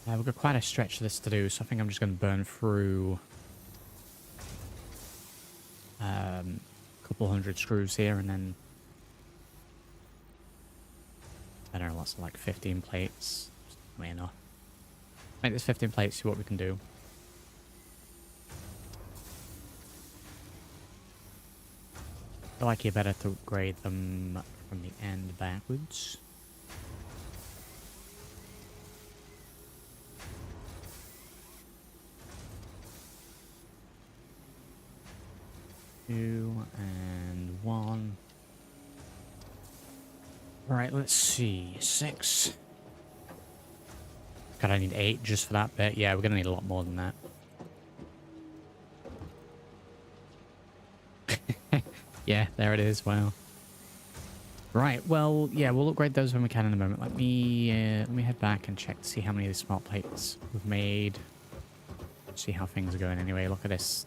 We've got quite a stretch of this to do, so I think I'm just going to burn through a couple hundred screws here, and then I don't know, what's like 15 plates. Way enough. Make this 15 plates, see what we can do. I feel like you're better to upgrade them from the end backwards. Two and one. Right, let's see. 6. God, I need 8 just for that bit. Yeah, we're gonna need a lot more than that. Yeah, there it is. Wow. Right, well, yeah, we'll upgrade those when we can in a moment. Let me head back and check to see how many of the smart plates we've made. See how things are going anyway. Look at this.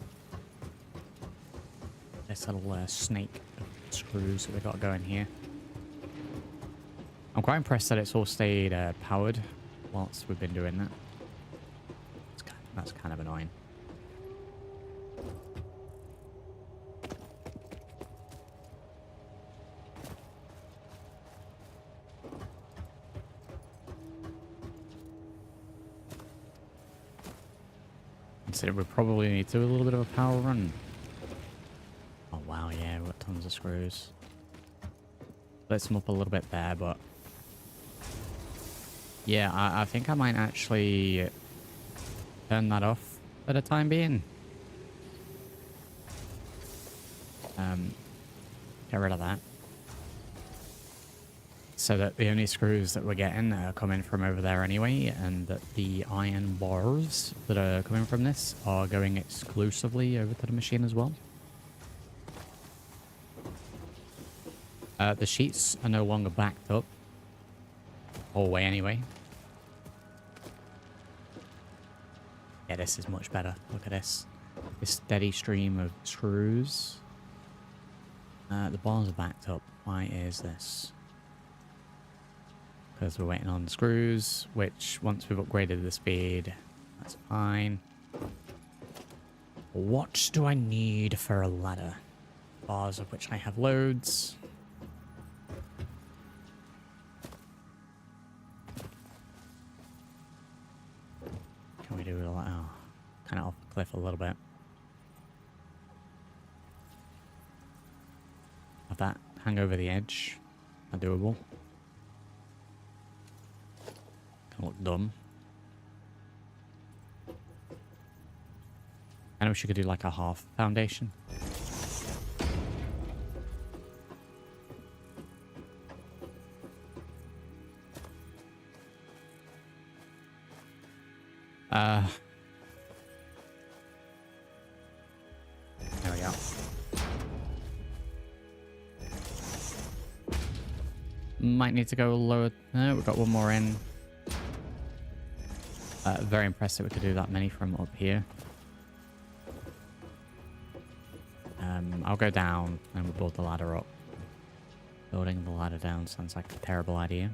This little snake of screws that we've got going here. I'm quite impressed that it's all stayed powered whilst we've been doing that. That's kind of annoying. Consider we probably need to do a little bit of a power run. Oh wow, yeah, we've got tons of screws. Let's them up a little bit there, but yeah, I think I might actually turn that off for the time being. Get rid of that. So that the only screws that we're getting are coming from over there anyway, and that the iron bars that are coming from this are going exclusively over to the machine as well. The sheets are no longer backed up. Whole way anyway. Yeah, this is much better. Look at this. This steady stream of screws. The bars are backed up. Why is this? Because we're waiting on the screws, which once we've upgraded the speed, that's fine. What do I need for a ladder? Bars of which I have loads. Can we do it all? Oh, kind of off the cliff a little bit. Have that hang over the edge. Not doable. Can look dumb. I wish you could do like a half foundation. There we go. Might need to go lower. No, we've got one more in. Very impressed that we could do that many from up here. I'll go down and we'll build the ladder up. Building the ladder down sounds like a terrible idea.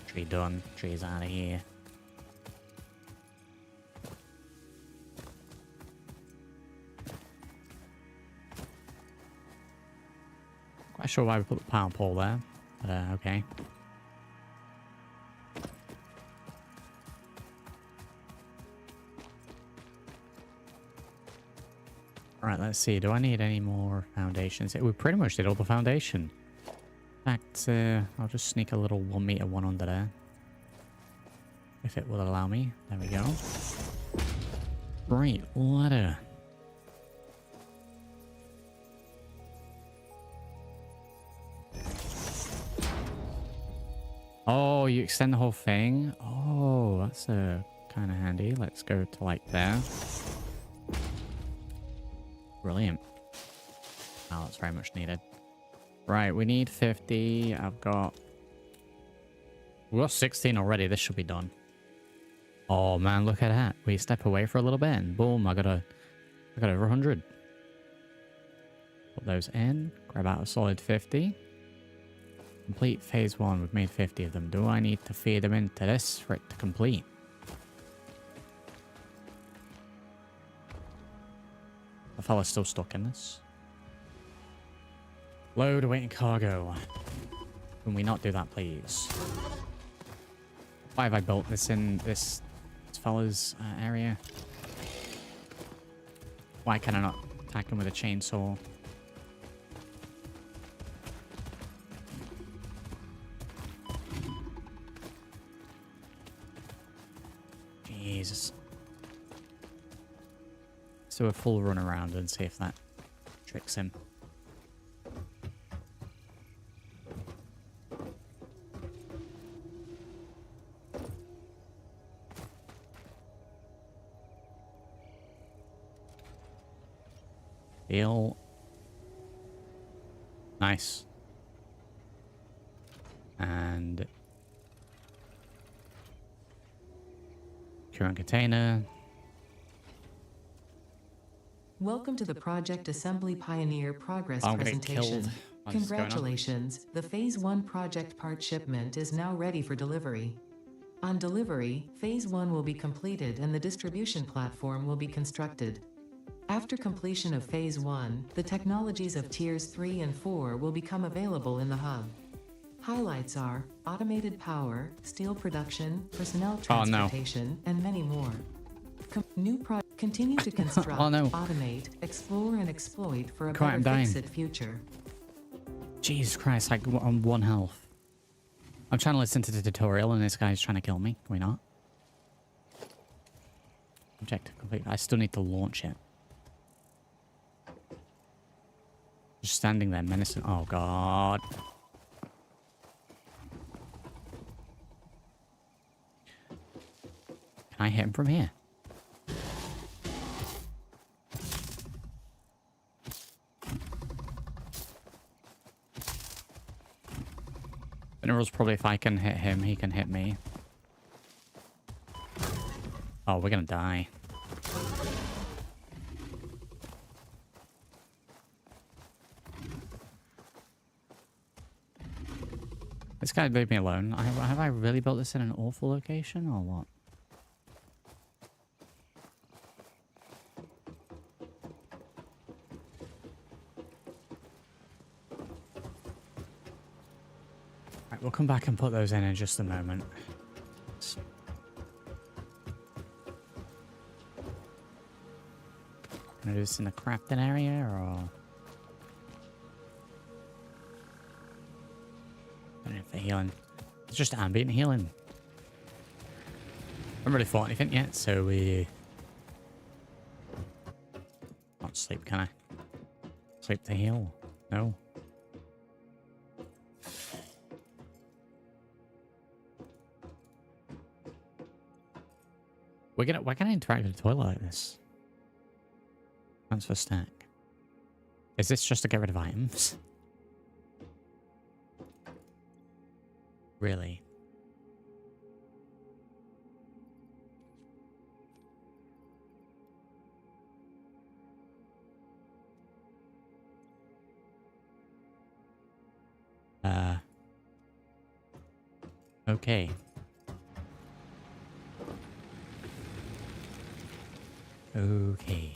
Tree done. Tree's out of here. Quite sure why we put the power pole there, but okay. Alright, let's see. Do I need any more foundations? We pretty much did all the foundation. In fact, I'll just sneak a little 1 meter one under there. If it will allow me. There we go. Right, ladder. Oh, you extend the whole thing? Oh, that's kind of handy. Let's go to like there. Brilliant. Oh, that's very much needed. Right, we need 50. We've got 16 already. This should be done. Oh man, look at that. We step away for a little bit and boom, I got over 100. Put those in. Grab out a solid 50. Complete phase 1. We've made 50 of them. Do I need to feed them into this for it to complete? The fella's still stuck in this. Load awaiting cargo. Can we not do that, please? Why have I built this in this fella's area? Why can I not attack him with a chainsaw? Jesus. Let's do a full run around and see if that tricks him. Deal. Nice. And current container. Welcome to the Project Assembly Pioneer Progress I'm gonna get presentation. killed. What's going on? Congratulations, the Phase 1 project part shipment is now ready for delivery. On delivery, Phase 1 will be completed and the distribution platform will be constructed. After completion of Phase 1, the technologies of Tiers 3 and 4 will become available in the hub. Highlights are automated power, steel production, personnel transportation, and many more. Continue to construct, Oh, no. automate, explore, and exploit for a Quite, I'm better dying. fix-it future. Jesus Christ, like on 1 health. I'm trying to listen to the tutorial and this guy's trying to kill me. Can we not? Objective complete. I still need to launch it. Just standing there menacing. Oh god. Can I hit him from here? Minerals probably if I can hit him, he can hit me. Oh, we're gonna die. This guy leave me alone. Have I really built this in an awful location or what? Right, we'll come back and put those in just a moment. Gonna do this in the crafting area or? I don't know if they're healing. It's just ambient healing. I haven't really fought anything yet, so we can't sleep, can I? Sleep to heal? No. Why can't I interact with the toilet like this? Transfer stack. Is this just to get rid of items? Really? Okay. Okay.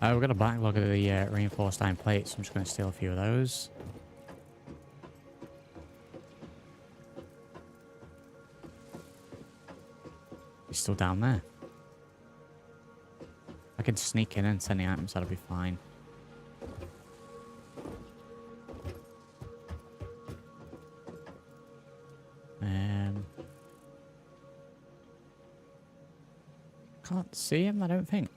We've got a backlog of the reinforced iron plates. I'm just going to steal a few of those. He's still down there. I can sneak in and send the items, that'll be fine. Can't see him, I don't think.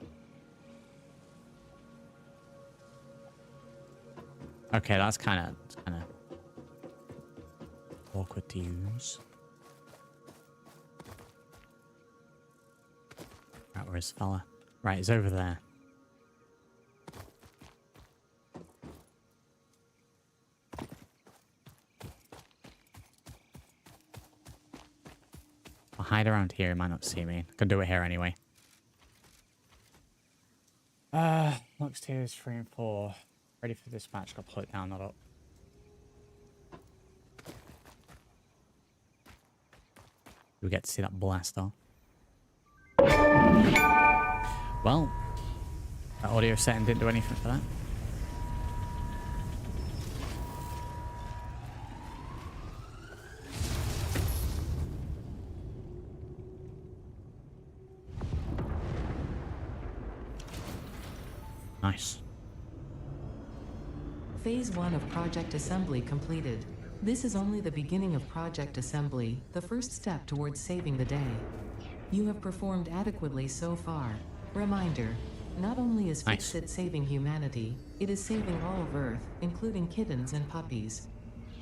Okay, that's kind of awkward to use. Right, where's the fella? Right, he's over there. I'll hide around here, he might not see me. I can do it here anyway. Looks tiers 3 and 4. Ready for dispatch, got to pull it down, not up. We get to see that blast off. Well, that audio setting didn't do anything for that. Nice. Phase 1 of Project Assembly completed. This is only the beginning of Project Assembly, the first step towards saving the day. You have performed adequately so far. Reminder, not only is Nice. Fix-It saving humanity, it is saving all of Earth, including kittens and puppies.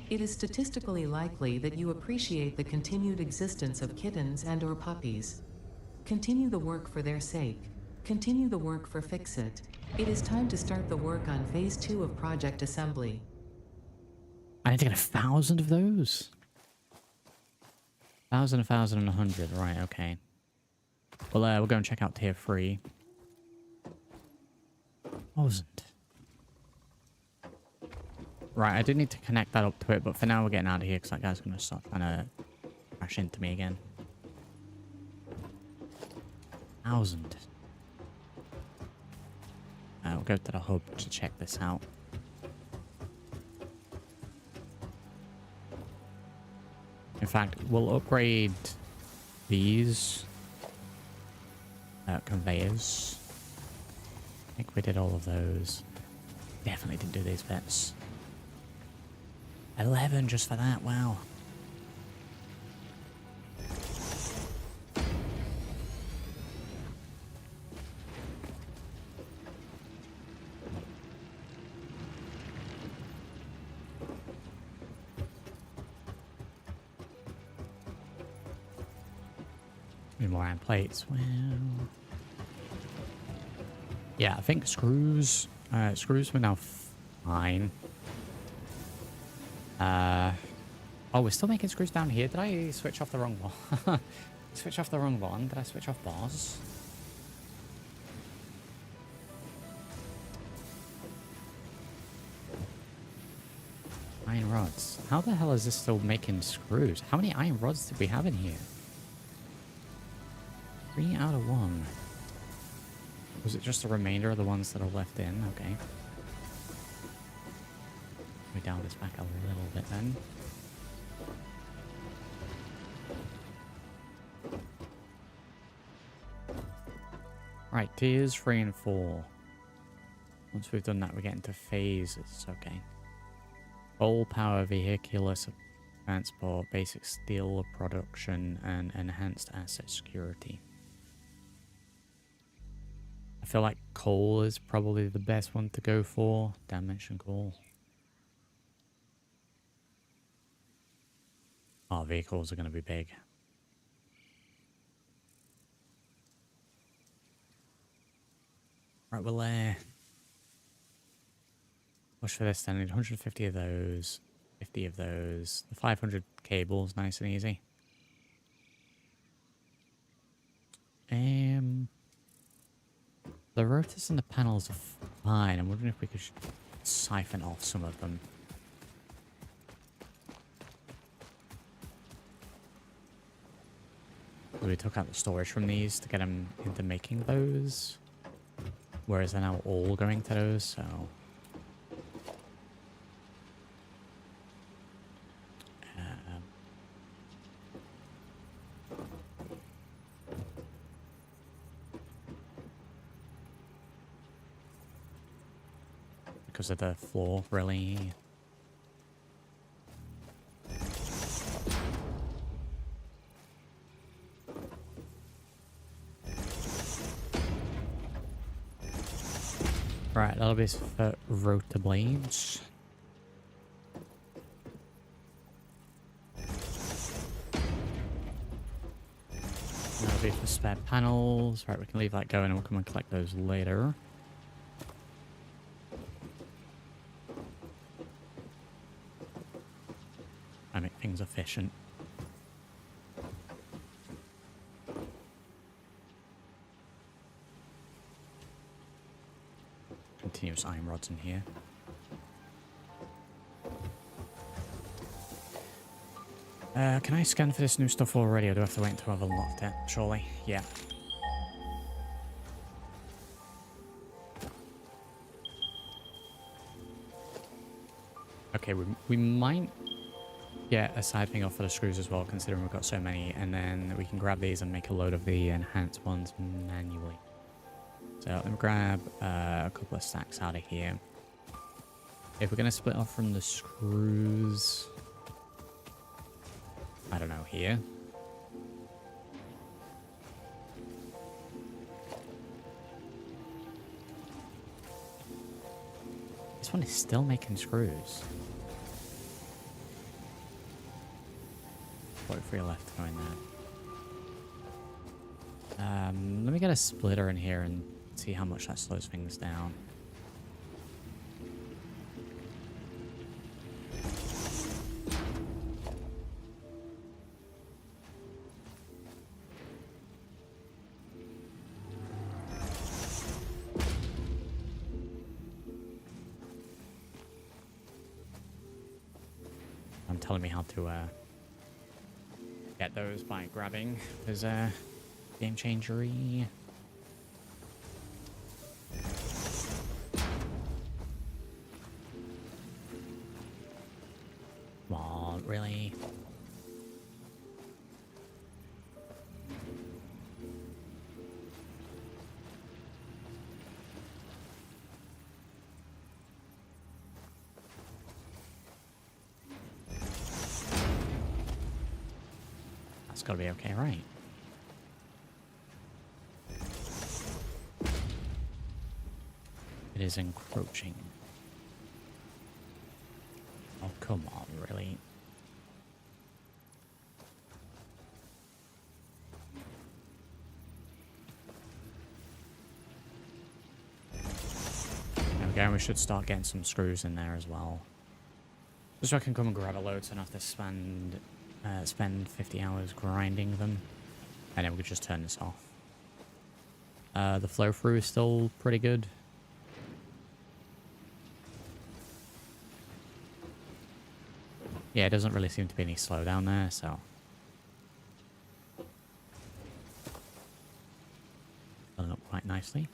It is statistically likely that you appreciate the continued existence of kittens and/or puppies. Continue the work for their sake. Continue the work for Fix-It. It is time to start the work on Phase 2 of Project Assembly. I need to get 1,000 of those. 1,000, 1,000, and 100. Right, okay. Well, we'll go and check out tier 3. 1,000. Right, I did need to connect that up to it, but for now we're getting out of here because that guy's going to start trying to crash into me again. 1,000. We'll go to the hub to check this out. In fact, we'll upgrade these conveyors. I think we did all of those. Definitely didn't do these bits. 11 just for that, wow. More iron plates. Well, yeah, I think screws were now fine. Oh, we're still making screws down here. Did I switch off the wrong one? Switch off the wrong one. Did I switch off bars? Iron rods. How the hell is this still making screws? How many iron rods did we have in here? 3 out of 1. Was it just the remainder of the ones that are left in? Okay. We dial this back a little bit then. Right, tiers 3 and 4. Once we've done that, we get into phases. Okay. Full power vehicular transport, basic steel production, and enhanced asset security. I feel like coal is probably the best one to go for. Dimension coal. Our vehicles are going to be big. Right, we'll push for this then. I need 150 of those, 50 of those. The 500 cables, nice and easy. The rotors and the panels are fine. I'm wondering if we could siphon off some of them. We took out the storage from these to get them into making those. Whereas they're now all going to those, so... because of the floor, really. Right, that'll be for rotor blades. That'll be for spare panels. Right, we can leave that going and we'll come and collect those later. I make things efficient. Continuous iron rods in here. Can I scan for this new stuff already, or do I have to wait until I've unlocked it? Surely, yeah. Okay, we might get a side thing off for the screws as well, considering we've got so many, and then we can grab these and make a load of the enhanced ones manually. So let me grab a couple of stacks out of here. If we're going to split off from the screws, I don't know, here. This one is still making screws. 43 left going there. Let me get a splitter in here and see how much that slows things down. Telling me how to get those by grabbing. There's a game changery. Come on, really? It's gotta be okay, right? It is encroaching. Oh, come on, really? There we go, and we should start getting some screws in there as well. Just so I can come and grab a load so I don't have to spend 50 hours grinding them, and then we could just turn this off. The flow through is still pretty good. Yeah, it doesn't really seem to be any slowdown there, so. Filling up quite nicely.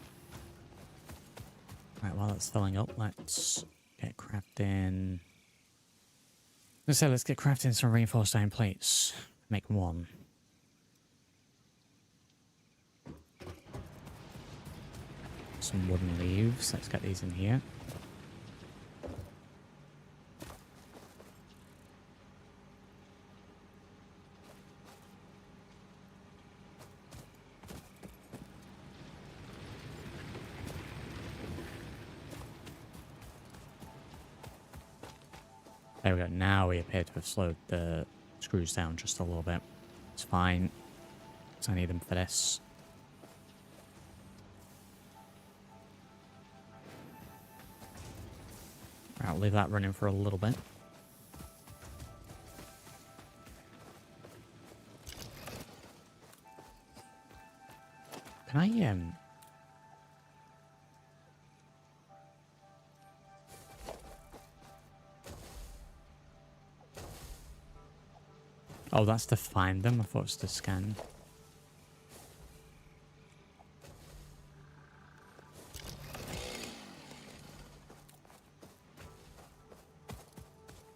Right, while that's filling up, let's get crafting. So let's get crafting some reinforced iron plates. Make one. Some wooden leaves. Let's get these in here. There we go. Now we appear to have slowed the screws down just a little bit. It's fine. Because I need them for this. Right, I'll leave that running for a little bit. Can I, Oh, that's to find them. I thought it was to scan.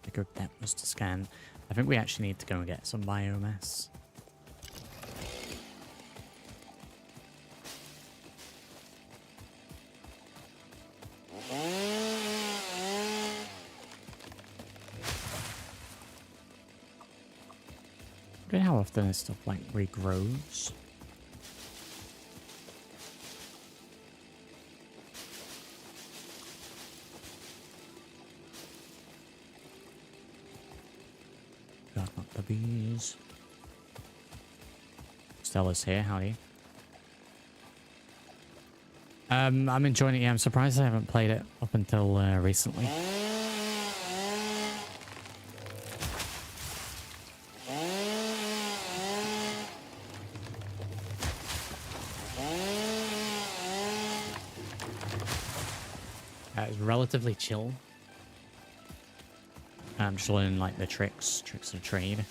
I think that was to scan. I think we actually need to go and get some biomass. I don't know how often this stuff like regrows. God, not the bees. Stella's here, howdy. I'm enjoying it. Yeah, I'm surprised I haven't played it up until recently. It's relatively chill. I'm just learning like the tricks of trade.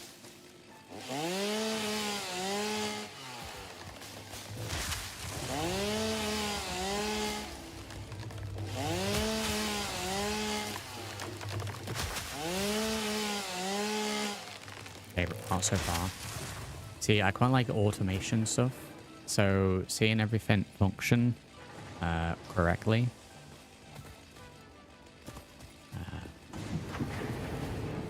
Favorite part so far. See, I quite like automation stuff. So seeing everything function correctly.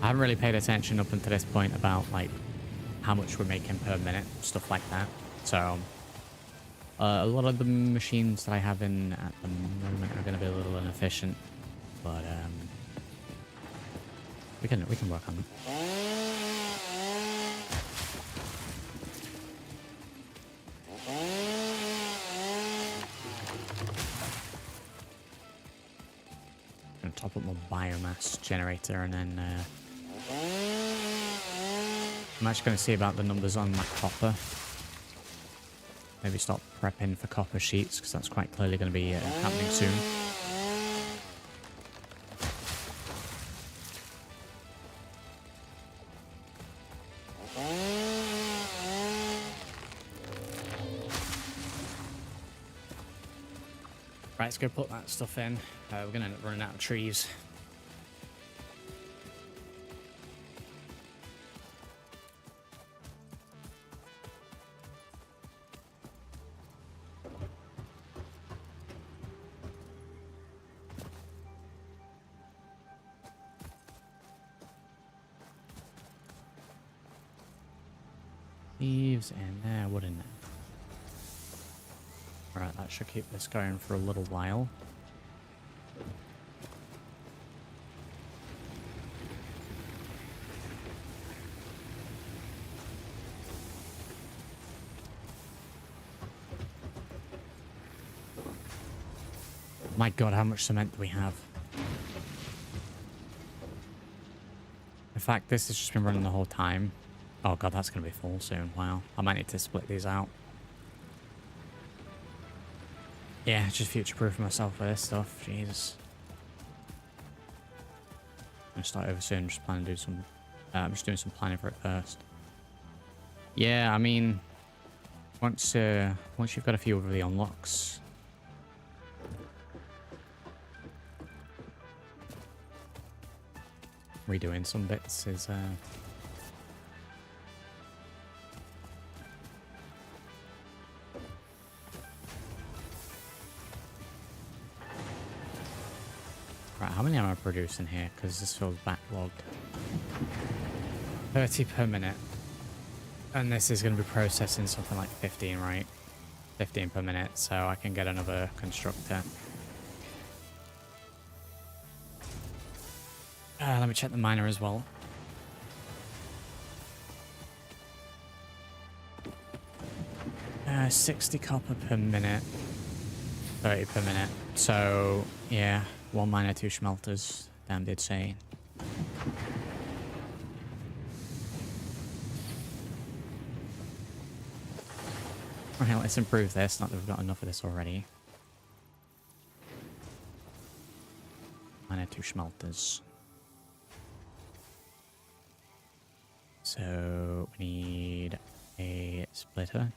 I haven't really paid attention up until this point about like how much we're making per minute, stuff like that. So a lot of the machines that I have in at the moment are going to be a little inefficient, but we can work on them. Gonna top up my biomass generator and then. I'm actually going to see about the numbers on my copper. Maybe start prepping for copper sheets because that's quite clearly going to be happening soon. Right, let's go put that stuff in. We're going to end up running out of trees. Leaves in there, wood in there. Right, that should keep this going for a little while. My God, how much cement do we have? In fact, this has just been running the whole time. Oh God, that's going to be full soon. Wow. I might need to split these out. Yeah, just future-proofing myself for this stuff. Jesus. I'm going to start over soon. Just planning to do some... I'm just doing some planning for it first. Yeah, I mean... Once you've got a few of the unlocks... Redoing some bits is... Right, how many am I producing here? Because this feels backlogged. 30 per minute. And this is going to be processing something like 15, right? 15 per minute, so I can get another constructor. Let me check the miner as well. 60 copper per minute. 30 per minute. So, yeah. 1 miner, 2 smelters. Damn did say. Right, let's improve this. Not that we've got enough of this already. Miner, 2 smelters. So, we need a splitter.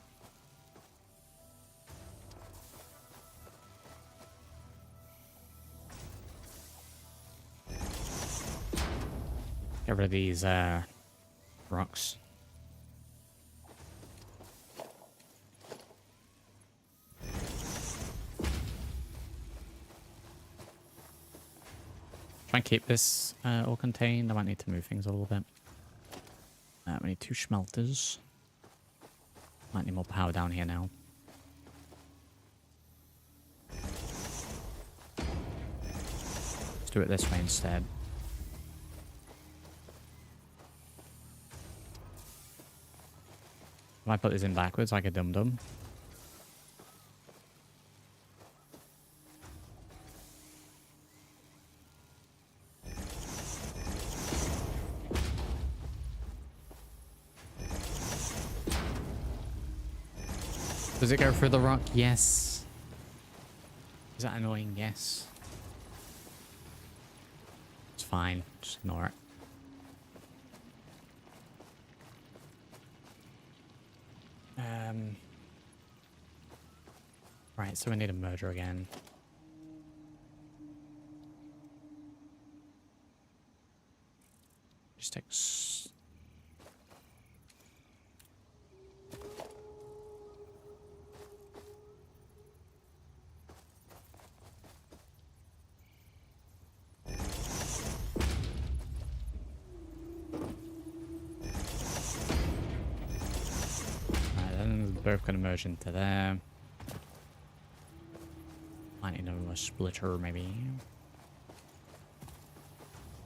Get rid of these rocks. Try and keep this all contained. I might need to move things a little bit. We need 2 smelters. Might need more power down here now. Let's do it this way instead. If I put this in backwards like a dum-dum. Does it go through the rock? Yes. Is that annoying? Yes. It's fine. Just ignore it. Right, so we need a merger again. Just takes... Then we're both going to merge into there. Might need a splitter, maybe.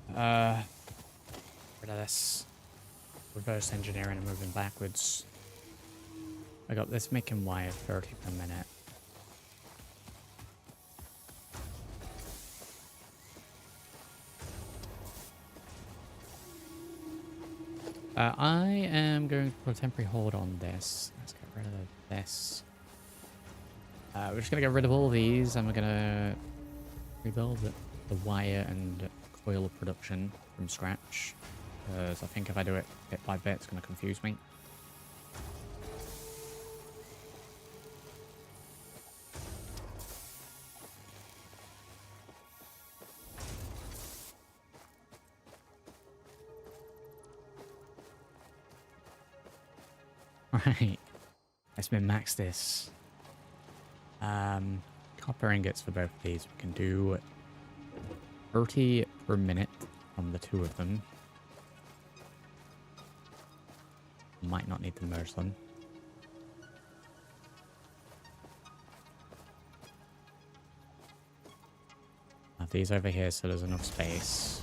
Rid of this. Reverse engineering and moving backwards. I got this making wire 30 per minute. I am going to put a temporary hold on this. Let's get rid of this. We're just going to get rid of all these and we're going to rebuild the wire and coil production from scratch. Because I think if I do it bit by bit, it's going to confuse me. Right. Let's min-max this. Copper ingots for both of these. We can do 30 per minute from the 2 of them. Might not need to merge them. Have these over here so there's enough space.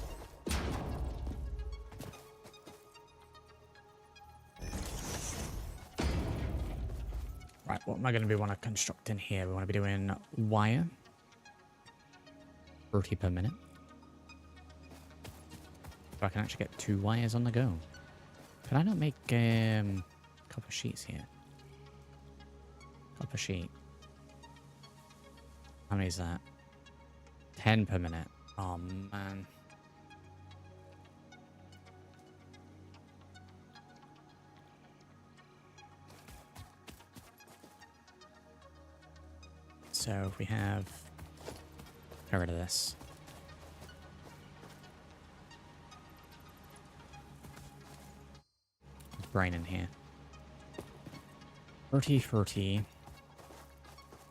Right, what am I going to want to construct in here? We want to be doing wire. 30 per minute. So I can actually get 2 wires on the go. Can I not make copper sheets here? Copper sheet. How many is that? 10 per minute. Oh man. So if we have... Get rid of this. Brain in here. 30, 30.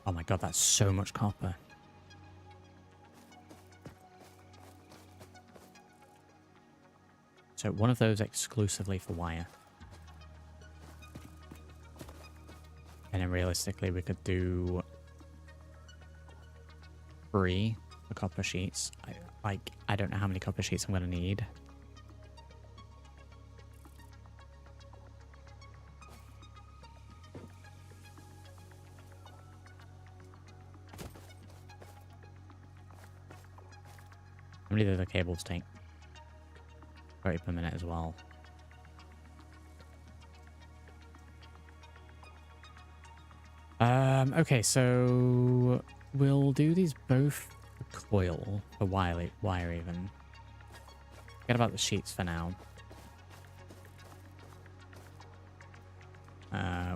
Oh my god, that's so much copper. So one of those exclusively for wire. And then realistically we could do 3 for copper sheets. I don't know how many copper sheets I'm going to need. How many do the cables take? 30 per minute as well. Okay, so we'll do these both for coil, for wire even. Forget about the sheets for now.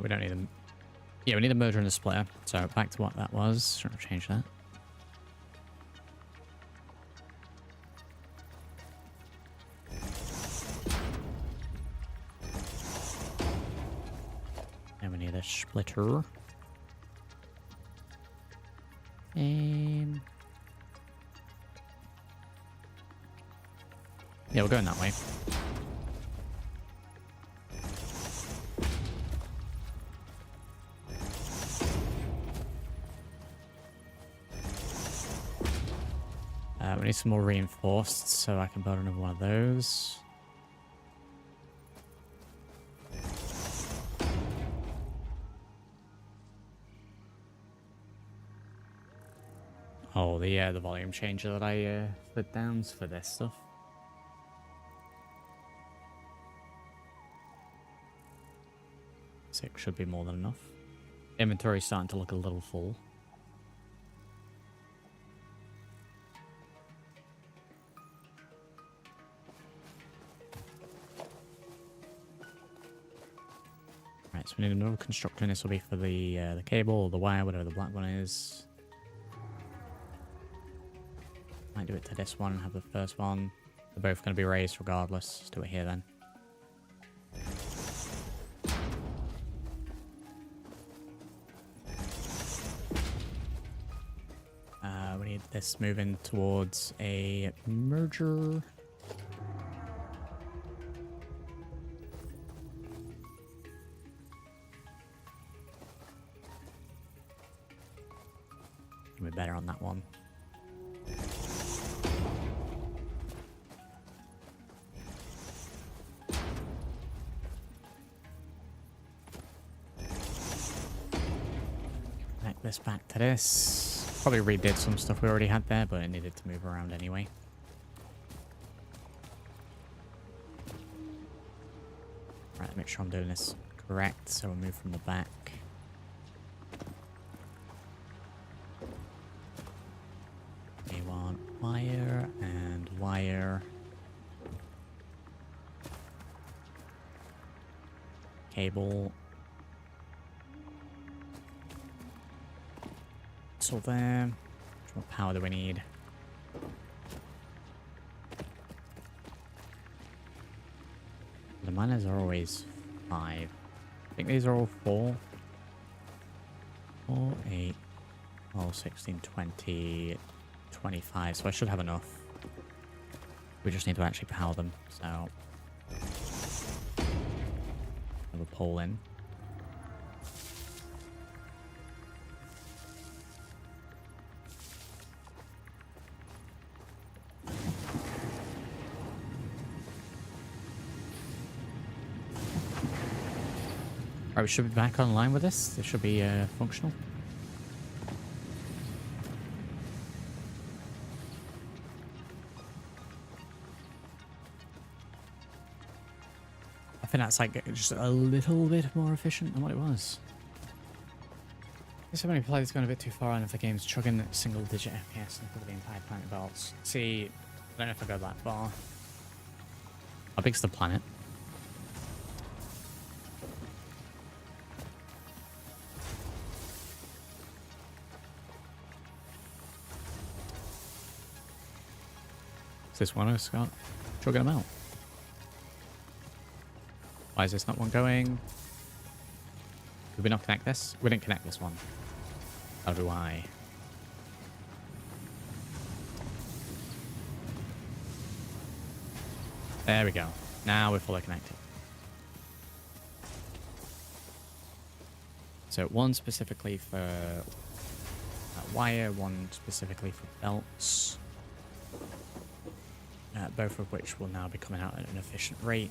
We don't need them. Yeah, we need a merger and a splitter. So back to what that was. Shouldn't have changed that. And we need a splitter. Yeah, we're going that way. We need some more reinforced, so I can build another one of those. Oh, the volume changer that I slid down for this stuff. 6 should be more than enough. Inventory's starting to look a little full. Right, so we need another constructor, and this will be for the cable or the wire, whatever the black one is. Might do it to this one and have the first one. They're both going to be raised regardless. Let's do it here then. We need this moving towards a merger. We're better on that one. Connect this back to this. Probably redid some stuff we already had there, but it needed to move around anyway. Right, make sure I'm doing this correct. So we'll move from the back. We want wire and wire. Cable. So there. How much power do we need? The miners are always 5. I think these are all 4. 4, 8, 12, 16, 20, 25. So I should have enough. We just need to actually power them. So have a pole in. Right, we should be back online with this. This should be functional. I think that's like just a little bit more efficient than what it was. I guess I've only played this going a bit too far, and if the game's chugging at single-digit FPS and cover the entire planet belts. See, I don't know if I go that far. How big's the planet? This one has got chugging them out. Why is this not one going? Did we not connect this? We didn't connect this one. How do I? There we go. Now we're fully connected. So one specifically for wire, one specifically for belts. Both of which will now be coming out at an efficient rate.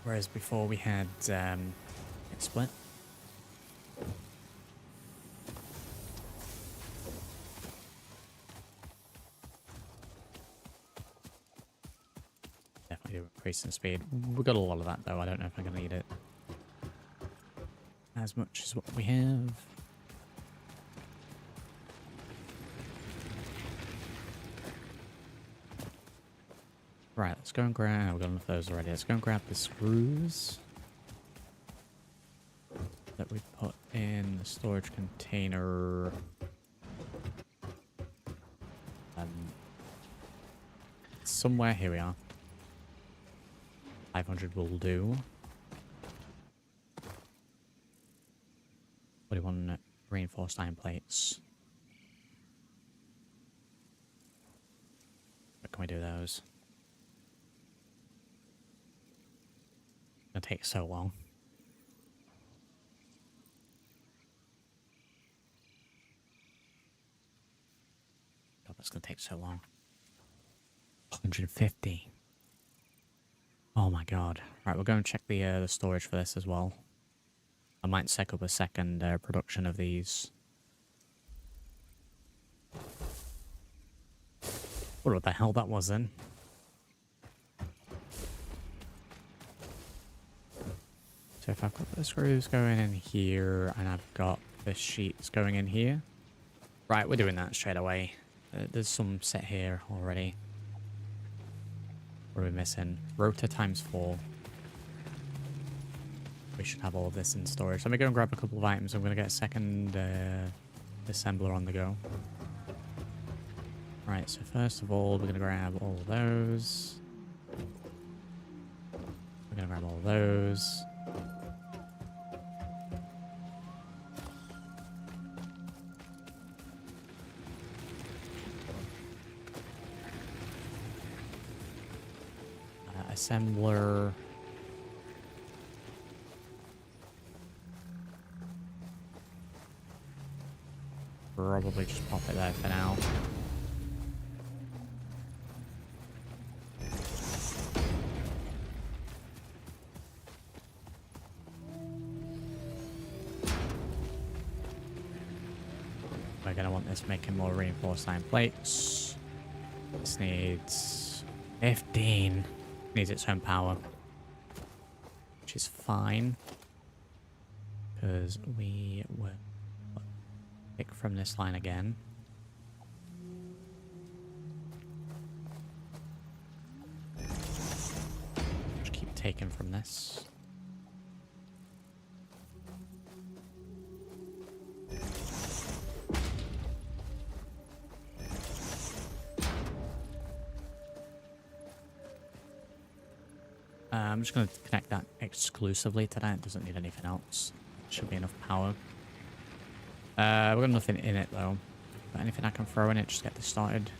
Whereas before we had it split. increase in speed. We've got a lot of that though. I don't know if I'm going to need it as much as what we have. Right, let's go and grab... We've got enough of those already. Let's go and grab the screws that we put in the storage container. Somewhere, here we are. 500 will do. 41 reinforced iron plates. Where can we do those? It's gonna take so long. God, that's gonna take so long. 150. Oh my god. Right, we'll go and check the storage for this as well. I might set up a second production of these. What the hell that was then? So if I've got the screws going in here and I've got the sheets going in here. Right, we're doing that straight away. There's some set here already. What are we missing? Rotor ×4. We should have all of this in storage. Let me go and grab a couple of items. I'm going to get a second assembler on the go. Right, so first of all, we're going to grab all of those. We're going to grab all of those. Assembler. Probably just pop it there for now. We're gonna want this making more reinforced iron plates. This needs 15. Needs its own power, which is fine because we will pick from this line again. Just keep taking from this. I'm just going to connect that exclusively to that. It doesn't need anything else. Should be enough power. We've got nothing in it though. But anything I can throw in it, just get this started.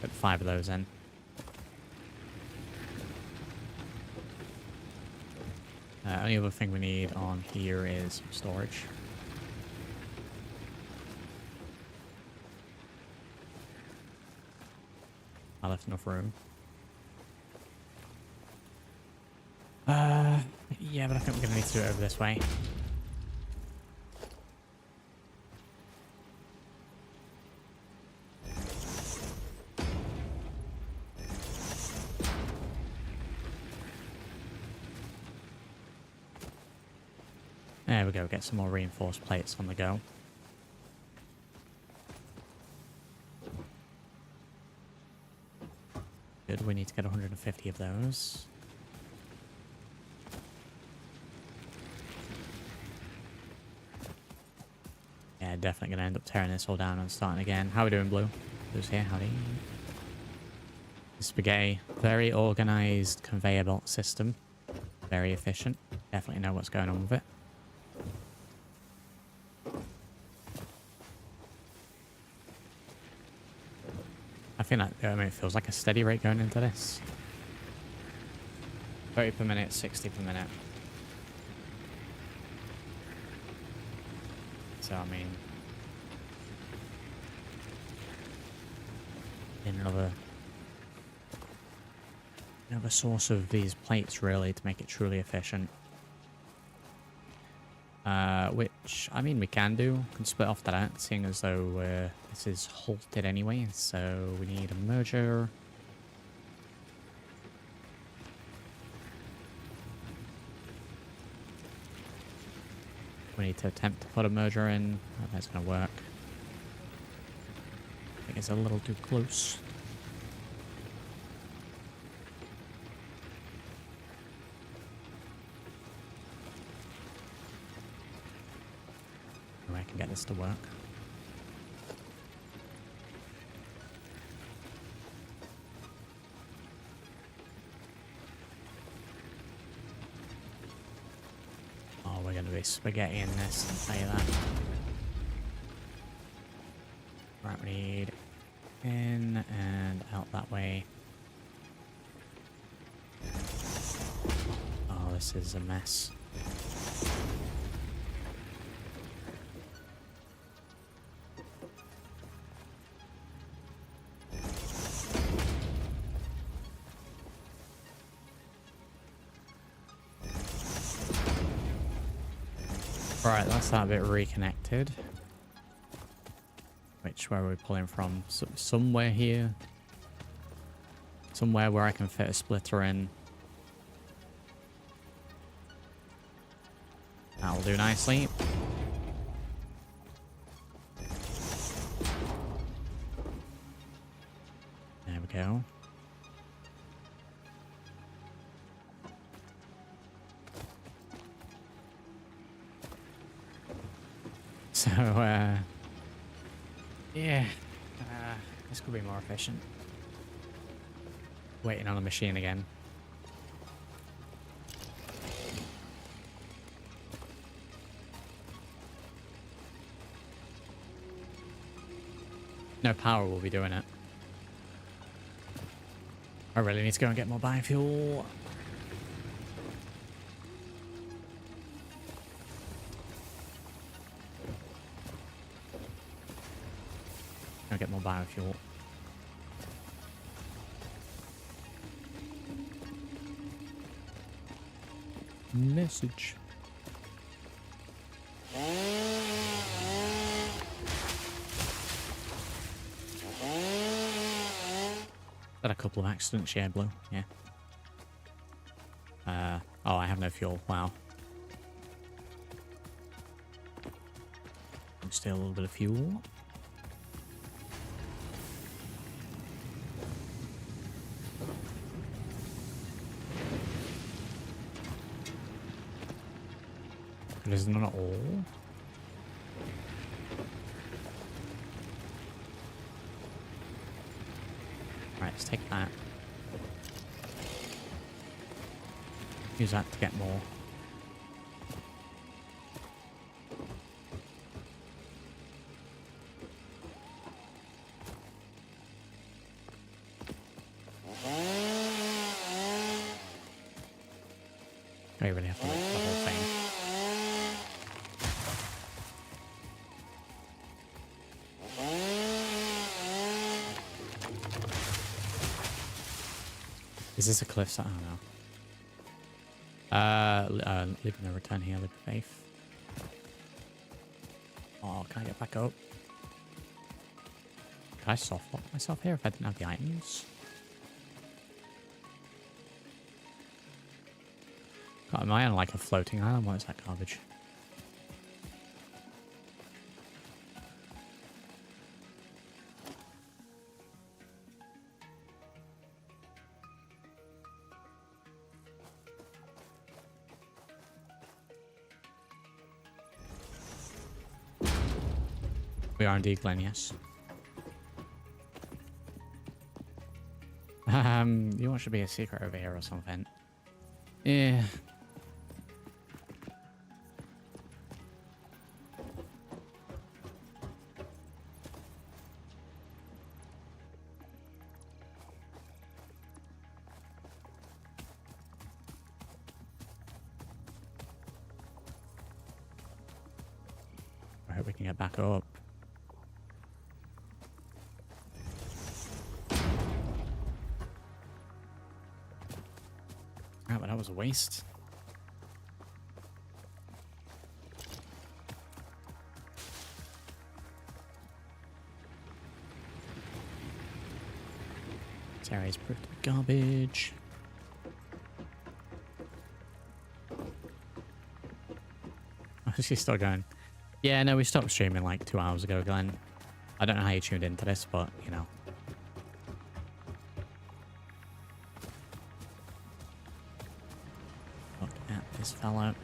Put 5 of those in. Only other thing we need on here is storage. I left enough room. Yeah, but I think we're gonna need to do it over this way. There we go, get some more reinforced plates on the go. Good, we need to get 150 of those. Yeah, definitely gonna end up tearing this all down and starting again. How are we doing, Blue? Blue's here, howdy. Spaghetti, very organized conveyor belt system. Very efficient. Definitely know what's going on with it. I think that, it feels like a steady rate going into this. 30 per minute, 60 per minute. So, I mean... another source of these plates, really, to make it truly efficient. Which, I mean, we can do. We can split off that out, seeing as though this is halted anyway. So we need a merger. We need to attempt to put a merger in. I don't know if that's going to work. I think it's a little too close. I can get this to work. Oh, we're going to be spaghetti in this, I'll tell you that. Right, we need in and out that way. Oh, this is a mess. Right, that's that bit reconnected. Where are we pulling from? Somewhere here. Somewhere where I can fit a splitter in. That'll do nicely. There we go. So, yeah, this could be more efficient. Waiting on the machine again. No power will be doing it. I really need to go and get more biofuel. Get more biofuel. Message. Had a couple of accidents, yeah, Blue. Yeah. Oh, I have no fuel. Wow. Still a little bit of fuel. It is not all. Right, let's take that. Use that to get more. I really have to look at the whole thing. Is this a cliff? I don't know. Leaving the return here, live faith. Oh, can I get back up? Could I soft lock myself here if I didn't have the items? God, am I on like a floating island? What is that garbage? We are indeed, Glenn, yes. You want should be a secret over here or something. Yeah. I hope we can get back up. But that was a waste. area is proved to be garbage. Oh, she's still going. Yeah, no, we stopped streaming like 2 hours ago, Glenn. I don't know how you tuned into this, but, you know. Look at this fellow.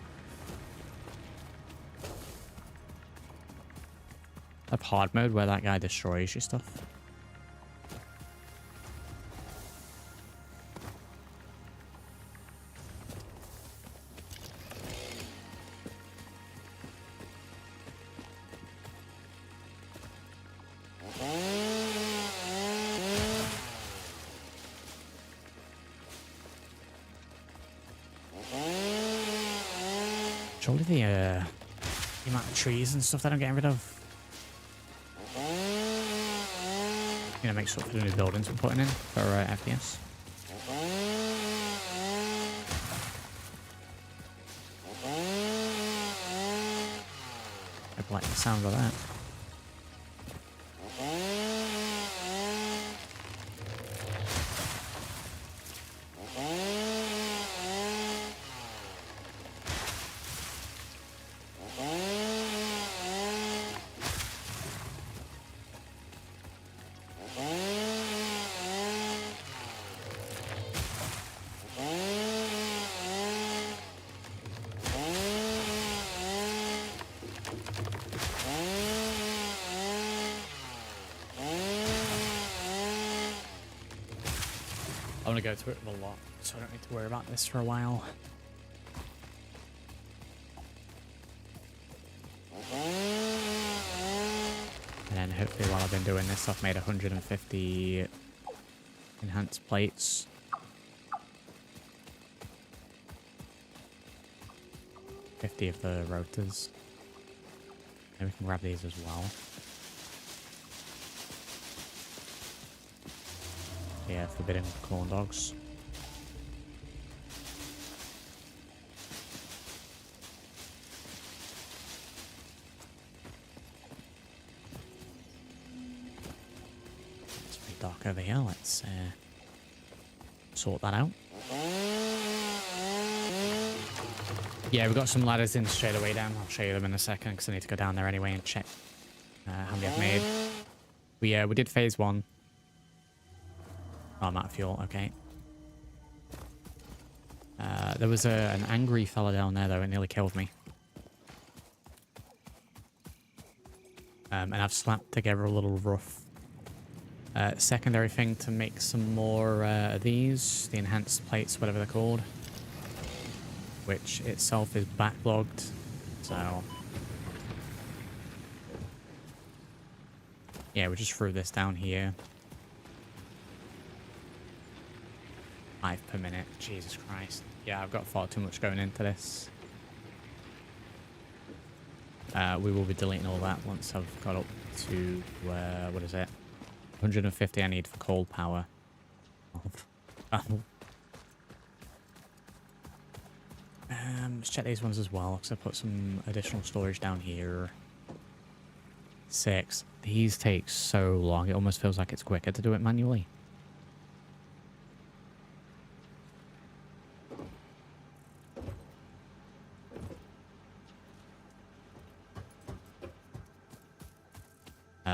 Have hard mode where that guy destroys your stuff. Surely the amount of trees and stuff that I'm getting rid of, you know, makes up for the new buildings we're putting in for FPS. I like the sound of that. I want to go to it with a lot, so I don't need to worry about this for a while. And then hopefully while I've been doing this, I've made 150 enhanced plates. $50 of the rotors. And we can grab these as well. Yeah, forbidden corn dogs. It's pretty dark over here. Let's sort that out. Yeah, we've got some ladders in straight away down. I'll show you them in a second because I need to go down there anyway and check how many I've made. We did phase 1. Oh, I'm out of fuel. Okay. There was an angry fella down there, though. It nearly killed me. And I've slapped together a little rough secondary thing to make some more of these. The enhanced plates, whatever they're called. Which itself is backlogged. So... yeah, we just threw this down here. 5 per minute. Jesus Christ. Yeah, I've got far too much going into this. We will be deleting all that once I've got up to, what is it? 150 I need for cold power. Let's check these ones as well, because I put some additional storage down here. 6. These take so long. It almost feels like it's quicker to do it manually.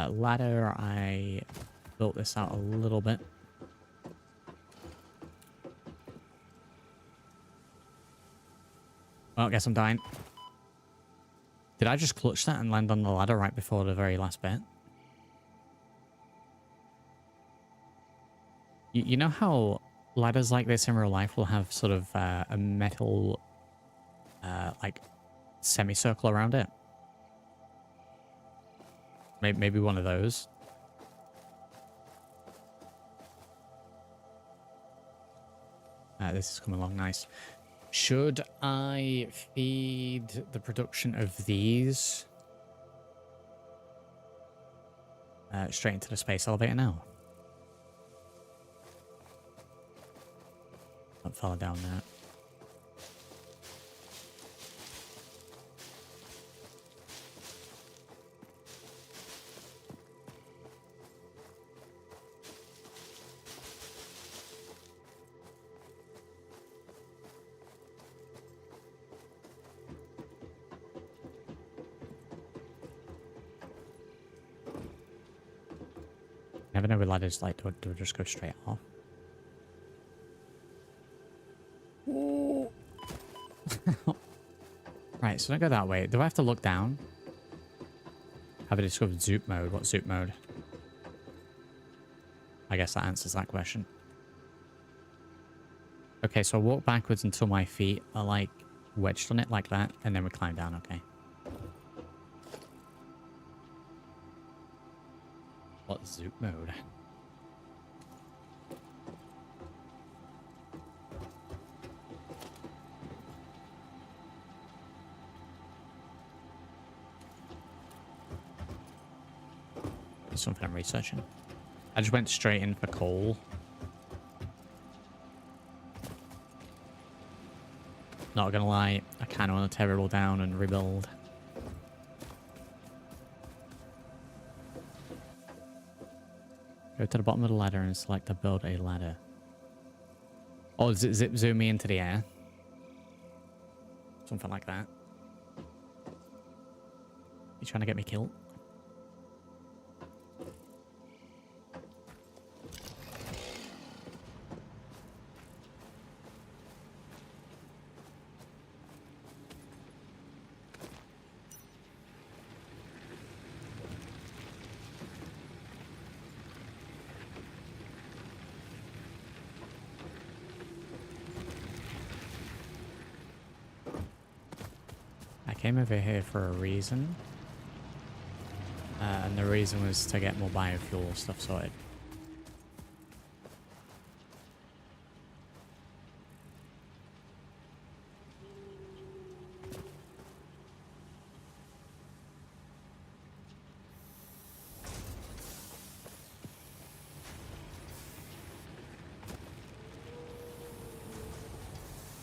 Ladder, I built this out a little bit. Well, I guess I'm dying. Did I just clutch that and land on the ladder right before the very last bit? You know how ladders like this in real life will have sort of a metal, like, semicircle around it? Maybe one of those. This is coming along nice. Should I feed the production of these straight into the space elevator now? That fella down there. never know with ladders, like, do just go straight off. Ooh. Right, so don't go that way. Do I have to look down? Have I discovered zoop mode? What's zoop mode? I guess that answers that question. Okay, so I walk backwards until my feet are, like, wedged on it like that, and then we climb down, okay. What's zoop mode? It's something I'm researching. I just went straight in for coal. Not gonna lie, I kind of want to tear it all down and rebuild. Go to the bottom of the ladder and select to build a ladder. Oh, does it zip zoom me into the air? Something like that. You trying to get me killed? Came over here for a reason, and the reason was to get more biofuel stuff sorted.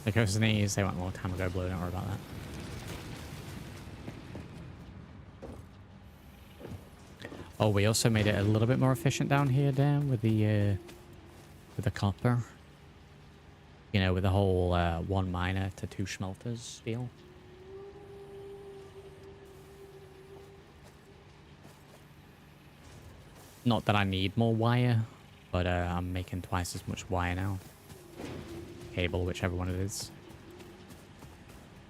There goes the knees. They went a long time ago, Blue. Don't worry about that. Oh, we also made it a little bit more efficient down here, Dan, with the copper. You know, with the whole 1 miner to 2 smelters deal. Not that I need more wire, but I'm making twice as much wire now. Cable, whichever one it is.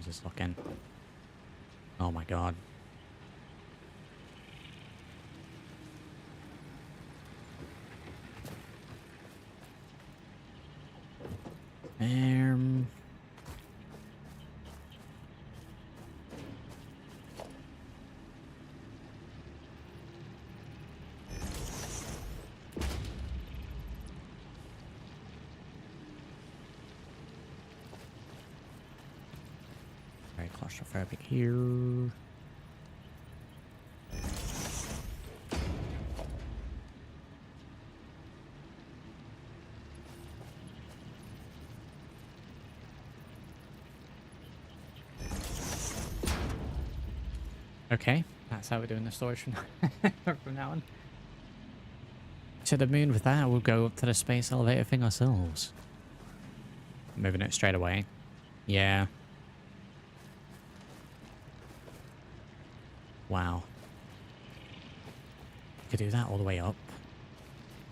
Just looking. Oh my god. Very claustrophobic here. Okay, that's how we're doing the storage from now on. To the moon with that, we'll go up to the space elevator thing ourselves. Moving it straight away. Yeah. Wow. Could do that all the way up.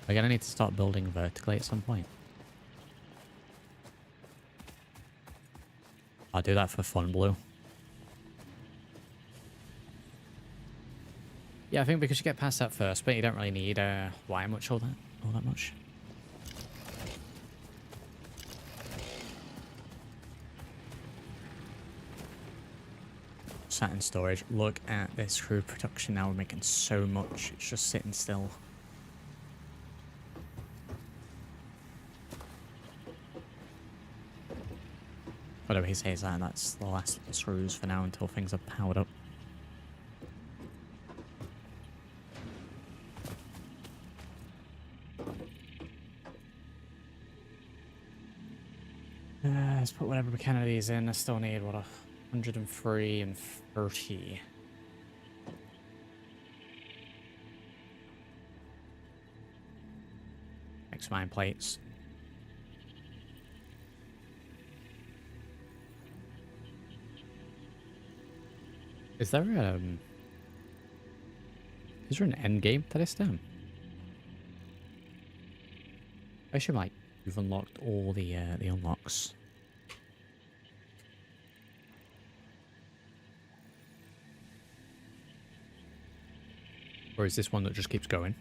We're gonna need to start building vertically at some point. I'll do that for fun, Blue. Yeah, I think because you get past that first, but you don't really need wire much all that much. Sat in storage. Look at this crude production now. We're making so much. It's just sitting still. Whatever he says that, that's the last of the screws for now until things are powered up. Let's put whatever we can of these in. I still need, what, 103 and 30. Next mine plates. Is there an end game to this then? I should like you've unlocked all the unlocks. Or is this one that just keeps going?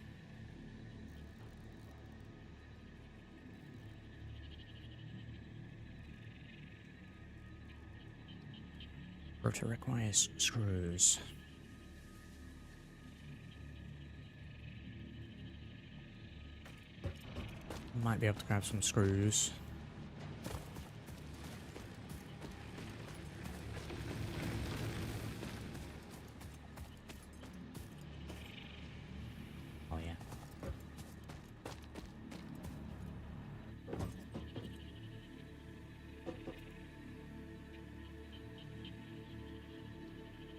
Rotor requires screws. Might be able to grab some screws. Oh yeah.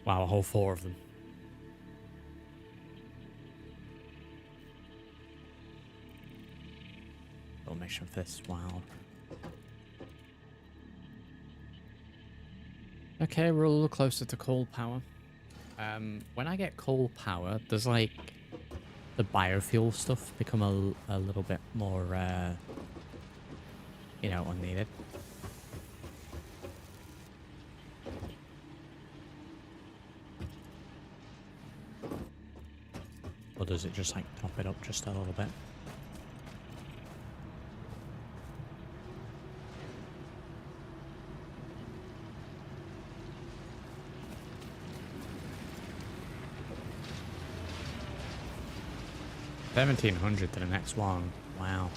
Wow, a whole 4 of them. Little mission for this, wow. Okay, we're a little closer to coal power. When I get coal power, does like the biofuel stuff become a little bit more, you know, unneeded? Or does it just like top it up just a little bit? $1,700 to the next one. Wow.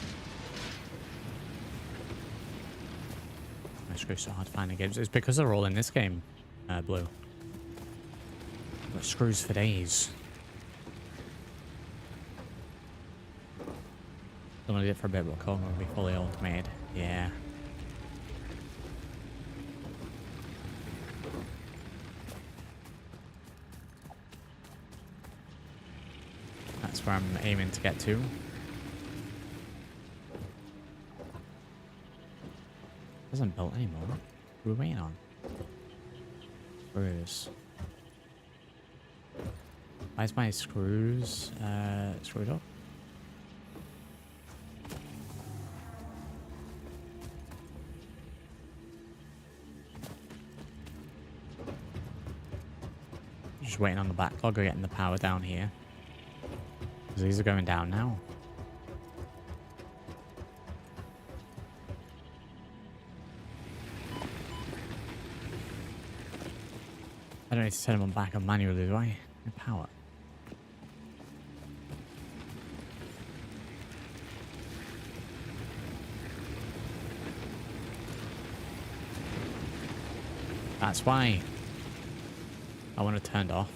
My screws so hard to find in games. It's because they're all in this game, Blue. Got screws for days. Don't need it for a bit, but Coma will be fully automated. Yeah. That's where I'm aiming to get to. Isn't built anymore. What are we waiting on? Screws. Why is my screws screwed up? Just waiting on the backlog of getting the power down here. Because these are going down now. I don't need to turn them on back on manually, do I? No power. That's why I want it turned off.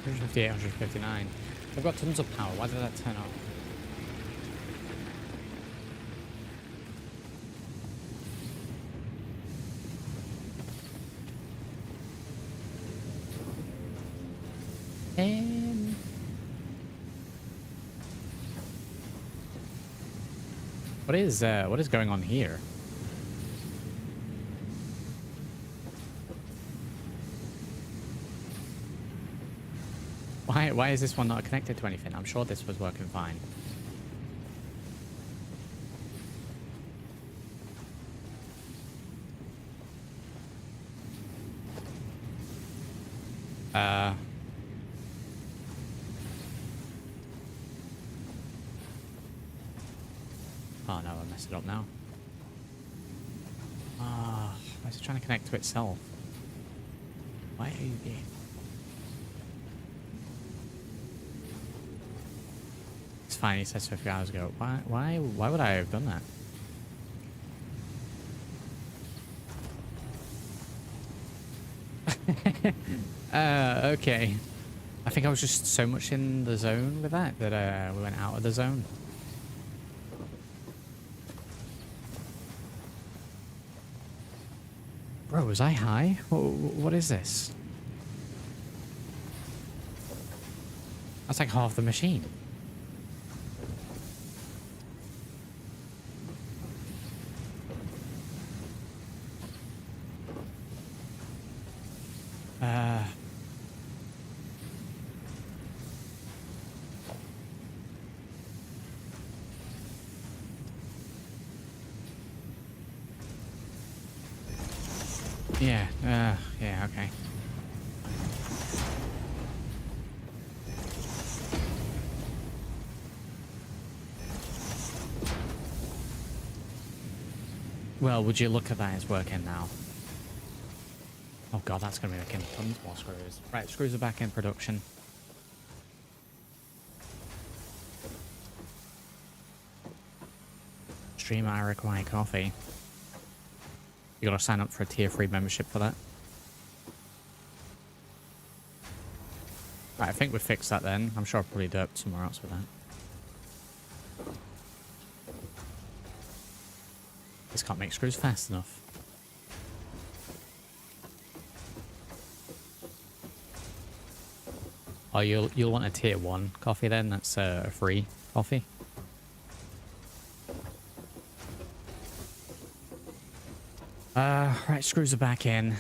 $158, $159. I've got tons of power. Why did that turn off? What is going on here? Why is this one not connected to anything? I'm sure this was working fine. Oh no, I messed it up now. Ah, why is it trying to connect to itself? Why are you being... It's fine, he says 50 hours ago. Why would I have done that? Okay. I think I was just so much in the zone with that we went out of the zone. Bro, was I high? What is this? That's like half the machine. Uh, yeah, yeah, okay. Well, would you look at that? It's working now. Oh god, that's going to be making tons more screws. Right, screws are back in production. Stream I require coffee. You got to sign up for a tier 3 membership for that. Right, I think we fixed that then. I'm sure I'll probably do it somewhere else with that. This can't make screws fast enough. Oh, you'll want a tier 1 coffee then? That's a free coffee. Right, screws are back in.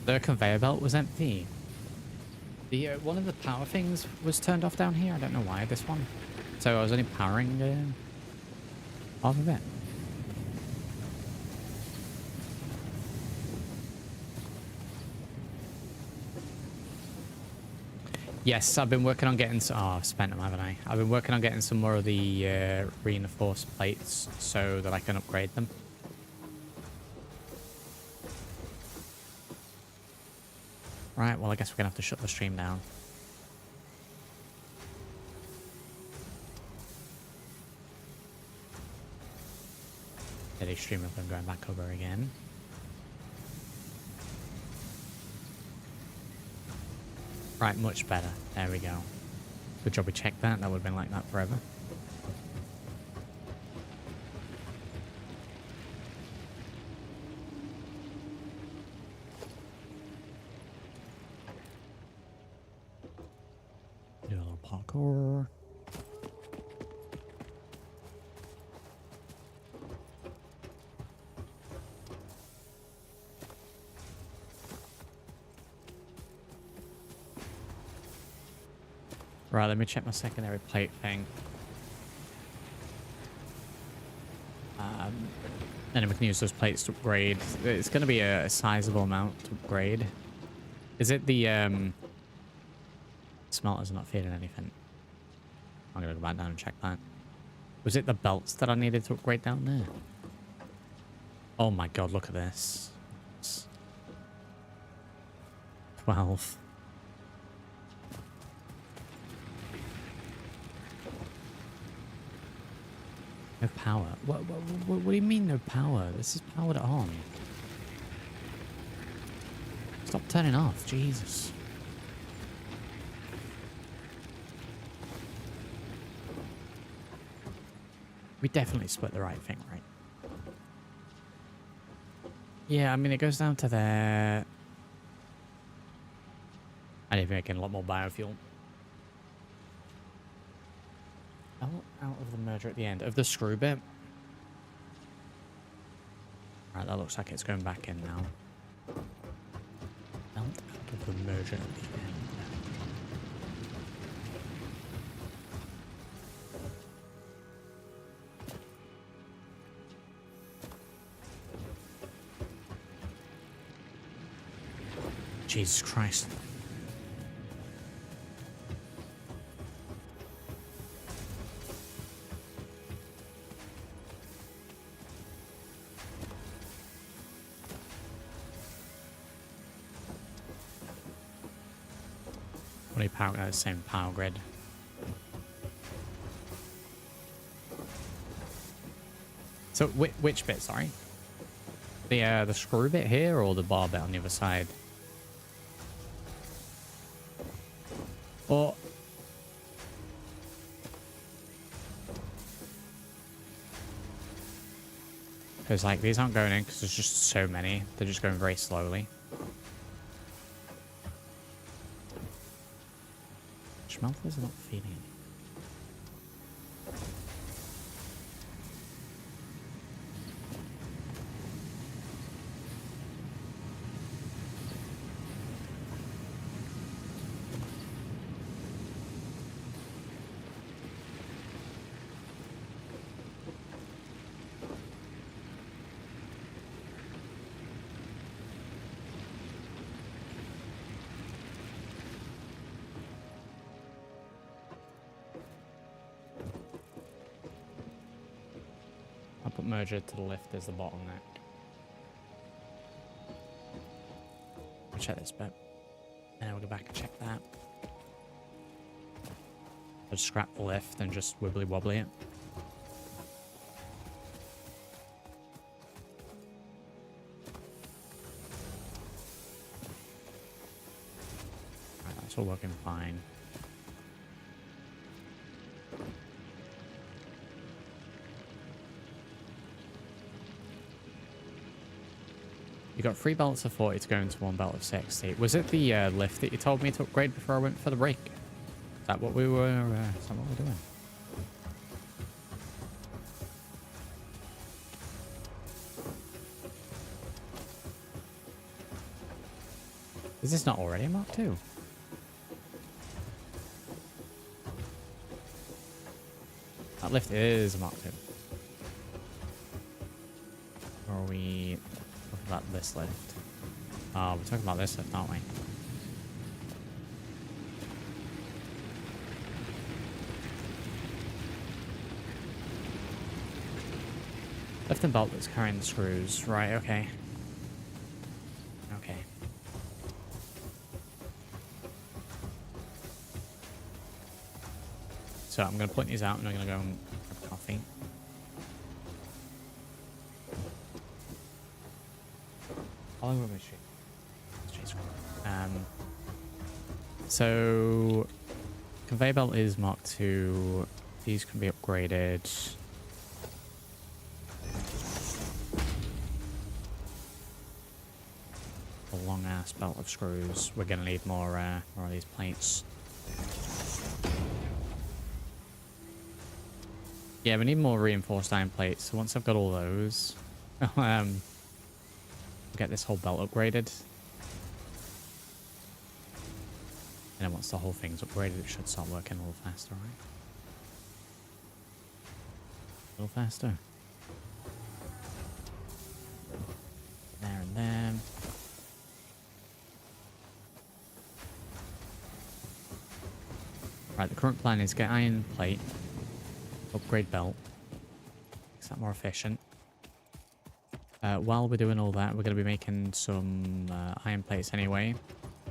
The conveyor belt was empty. The one of the power things was turned off down here. I don't know why, this one. So I was only powering half of it. Yes, I've been working on getting some... Oh, I've spent them, haven't I? I've been working on getting some more of the reinforced plates so that I can upgrade them. Right, well, I guess we're going to have to shut the stream down. Steady stream of them going back over again. Right, much better. There we go. Good job we checked that. That would have been like that forever. Do a little parkour. Right, let me check my secondary plate thing. And then we can use those plates to upgrade. It's going to be a sizable amount to upgrade. Is it the... Smelters are not feeding anything. I'm going to go back down and check that. Was it the belts that I needed to upgrade down there? Oh my god, look at this. 12. No power. What do you mean no power? This is powered on. Stop turning off. Jesus. We definitely split the right thing, right? Yeah, I mean, it goes down to there. I need to be making a lot more biofuel. Out of the merger at the end of the screw bit. Right, that looks like it's going back in now. Out of the merger at the end. Jesus Christ. Power, same power grid. So which bit? Sorry, the screw bit here or the bar bit on the other side? Or because like these aren't going in because there's just so many. They're just going very slowly. Smelters are not feeding. I'll put merger to the left as the bottleneck. We'll check this bit. And then we'll go back and check that. I'll just scrap the lift and just wibbly wobbly it. Right, that's all working fine. You got 3 belts of 40 to go into 1 belt of 60. Was it the lift that you told me to upgrade before I went for the break? Is that what we were? Is that what we're doing? Is this not already a Mark II? That lift is a Mark II. Or are we talking about this lift? Oh, we're talking about this lift, aren't we? Lift and belt that's carrying the screws. Right, okay. Okay. So I'm going to point these out and I'm going to go and have coffee. How long will we shoot? So conveyor belt is Mark II. These can be upgraded. A long ass belt of screws. We're gonna need more of these plates. Yeah, we need more reinforced iron plates. So once I've got all those, get this whole belt upgraded. And then once the whole thing's upgraded, it should start working a little faster, right? A little faster. There and there. Right, the current plan is get iron plate, upgrade belt, makes that more efficient. While we're doing all that, we're going to be making some iron plates anyway,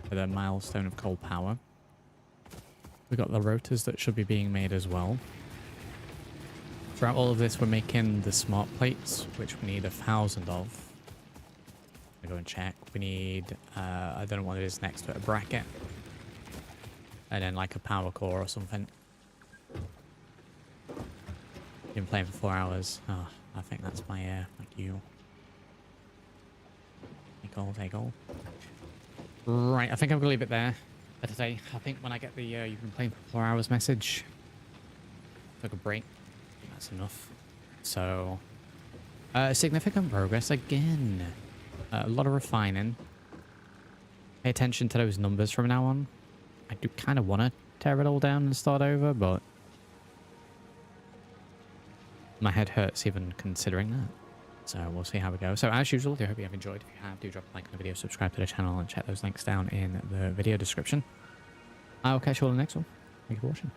for the milestone of coal power. We've got the rotors that should be being made as well. Throughout all of this, we're making the smart plates, which we need 1,000 of. I'll go and check. We need, I don't know what it is next to it, a bracket. And then like a power core or something. Been playing for 4 hours. Oh, I think that's my queue. Take all. Right, I think I'm gonna leave it there for today. I think when I get the you've been playing for 4 hours message, took a break. I think that's enough. So, significant progress again. A lot of refining. Pay attention to those numbers from now on. I do kind of want to tear it all down and start over, but my head hurts even considering that. So we'll see how we go. So as usual, I hope you have enjoyed. If you have, do drop a like on the video, subscribe to the channel, and check those links down in the video description. I'll catch you all in the next one. Thank you for watching.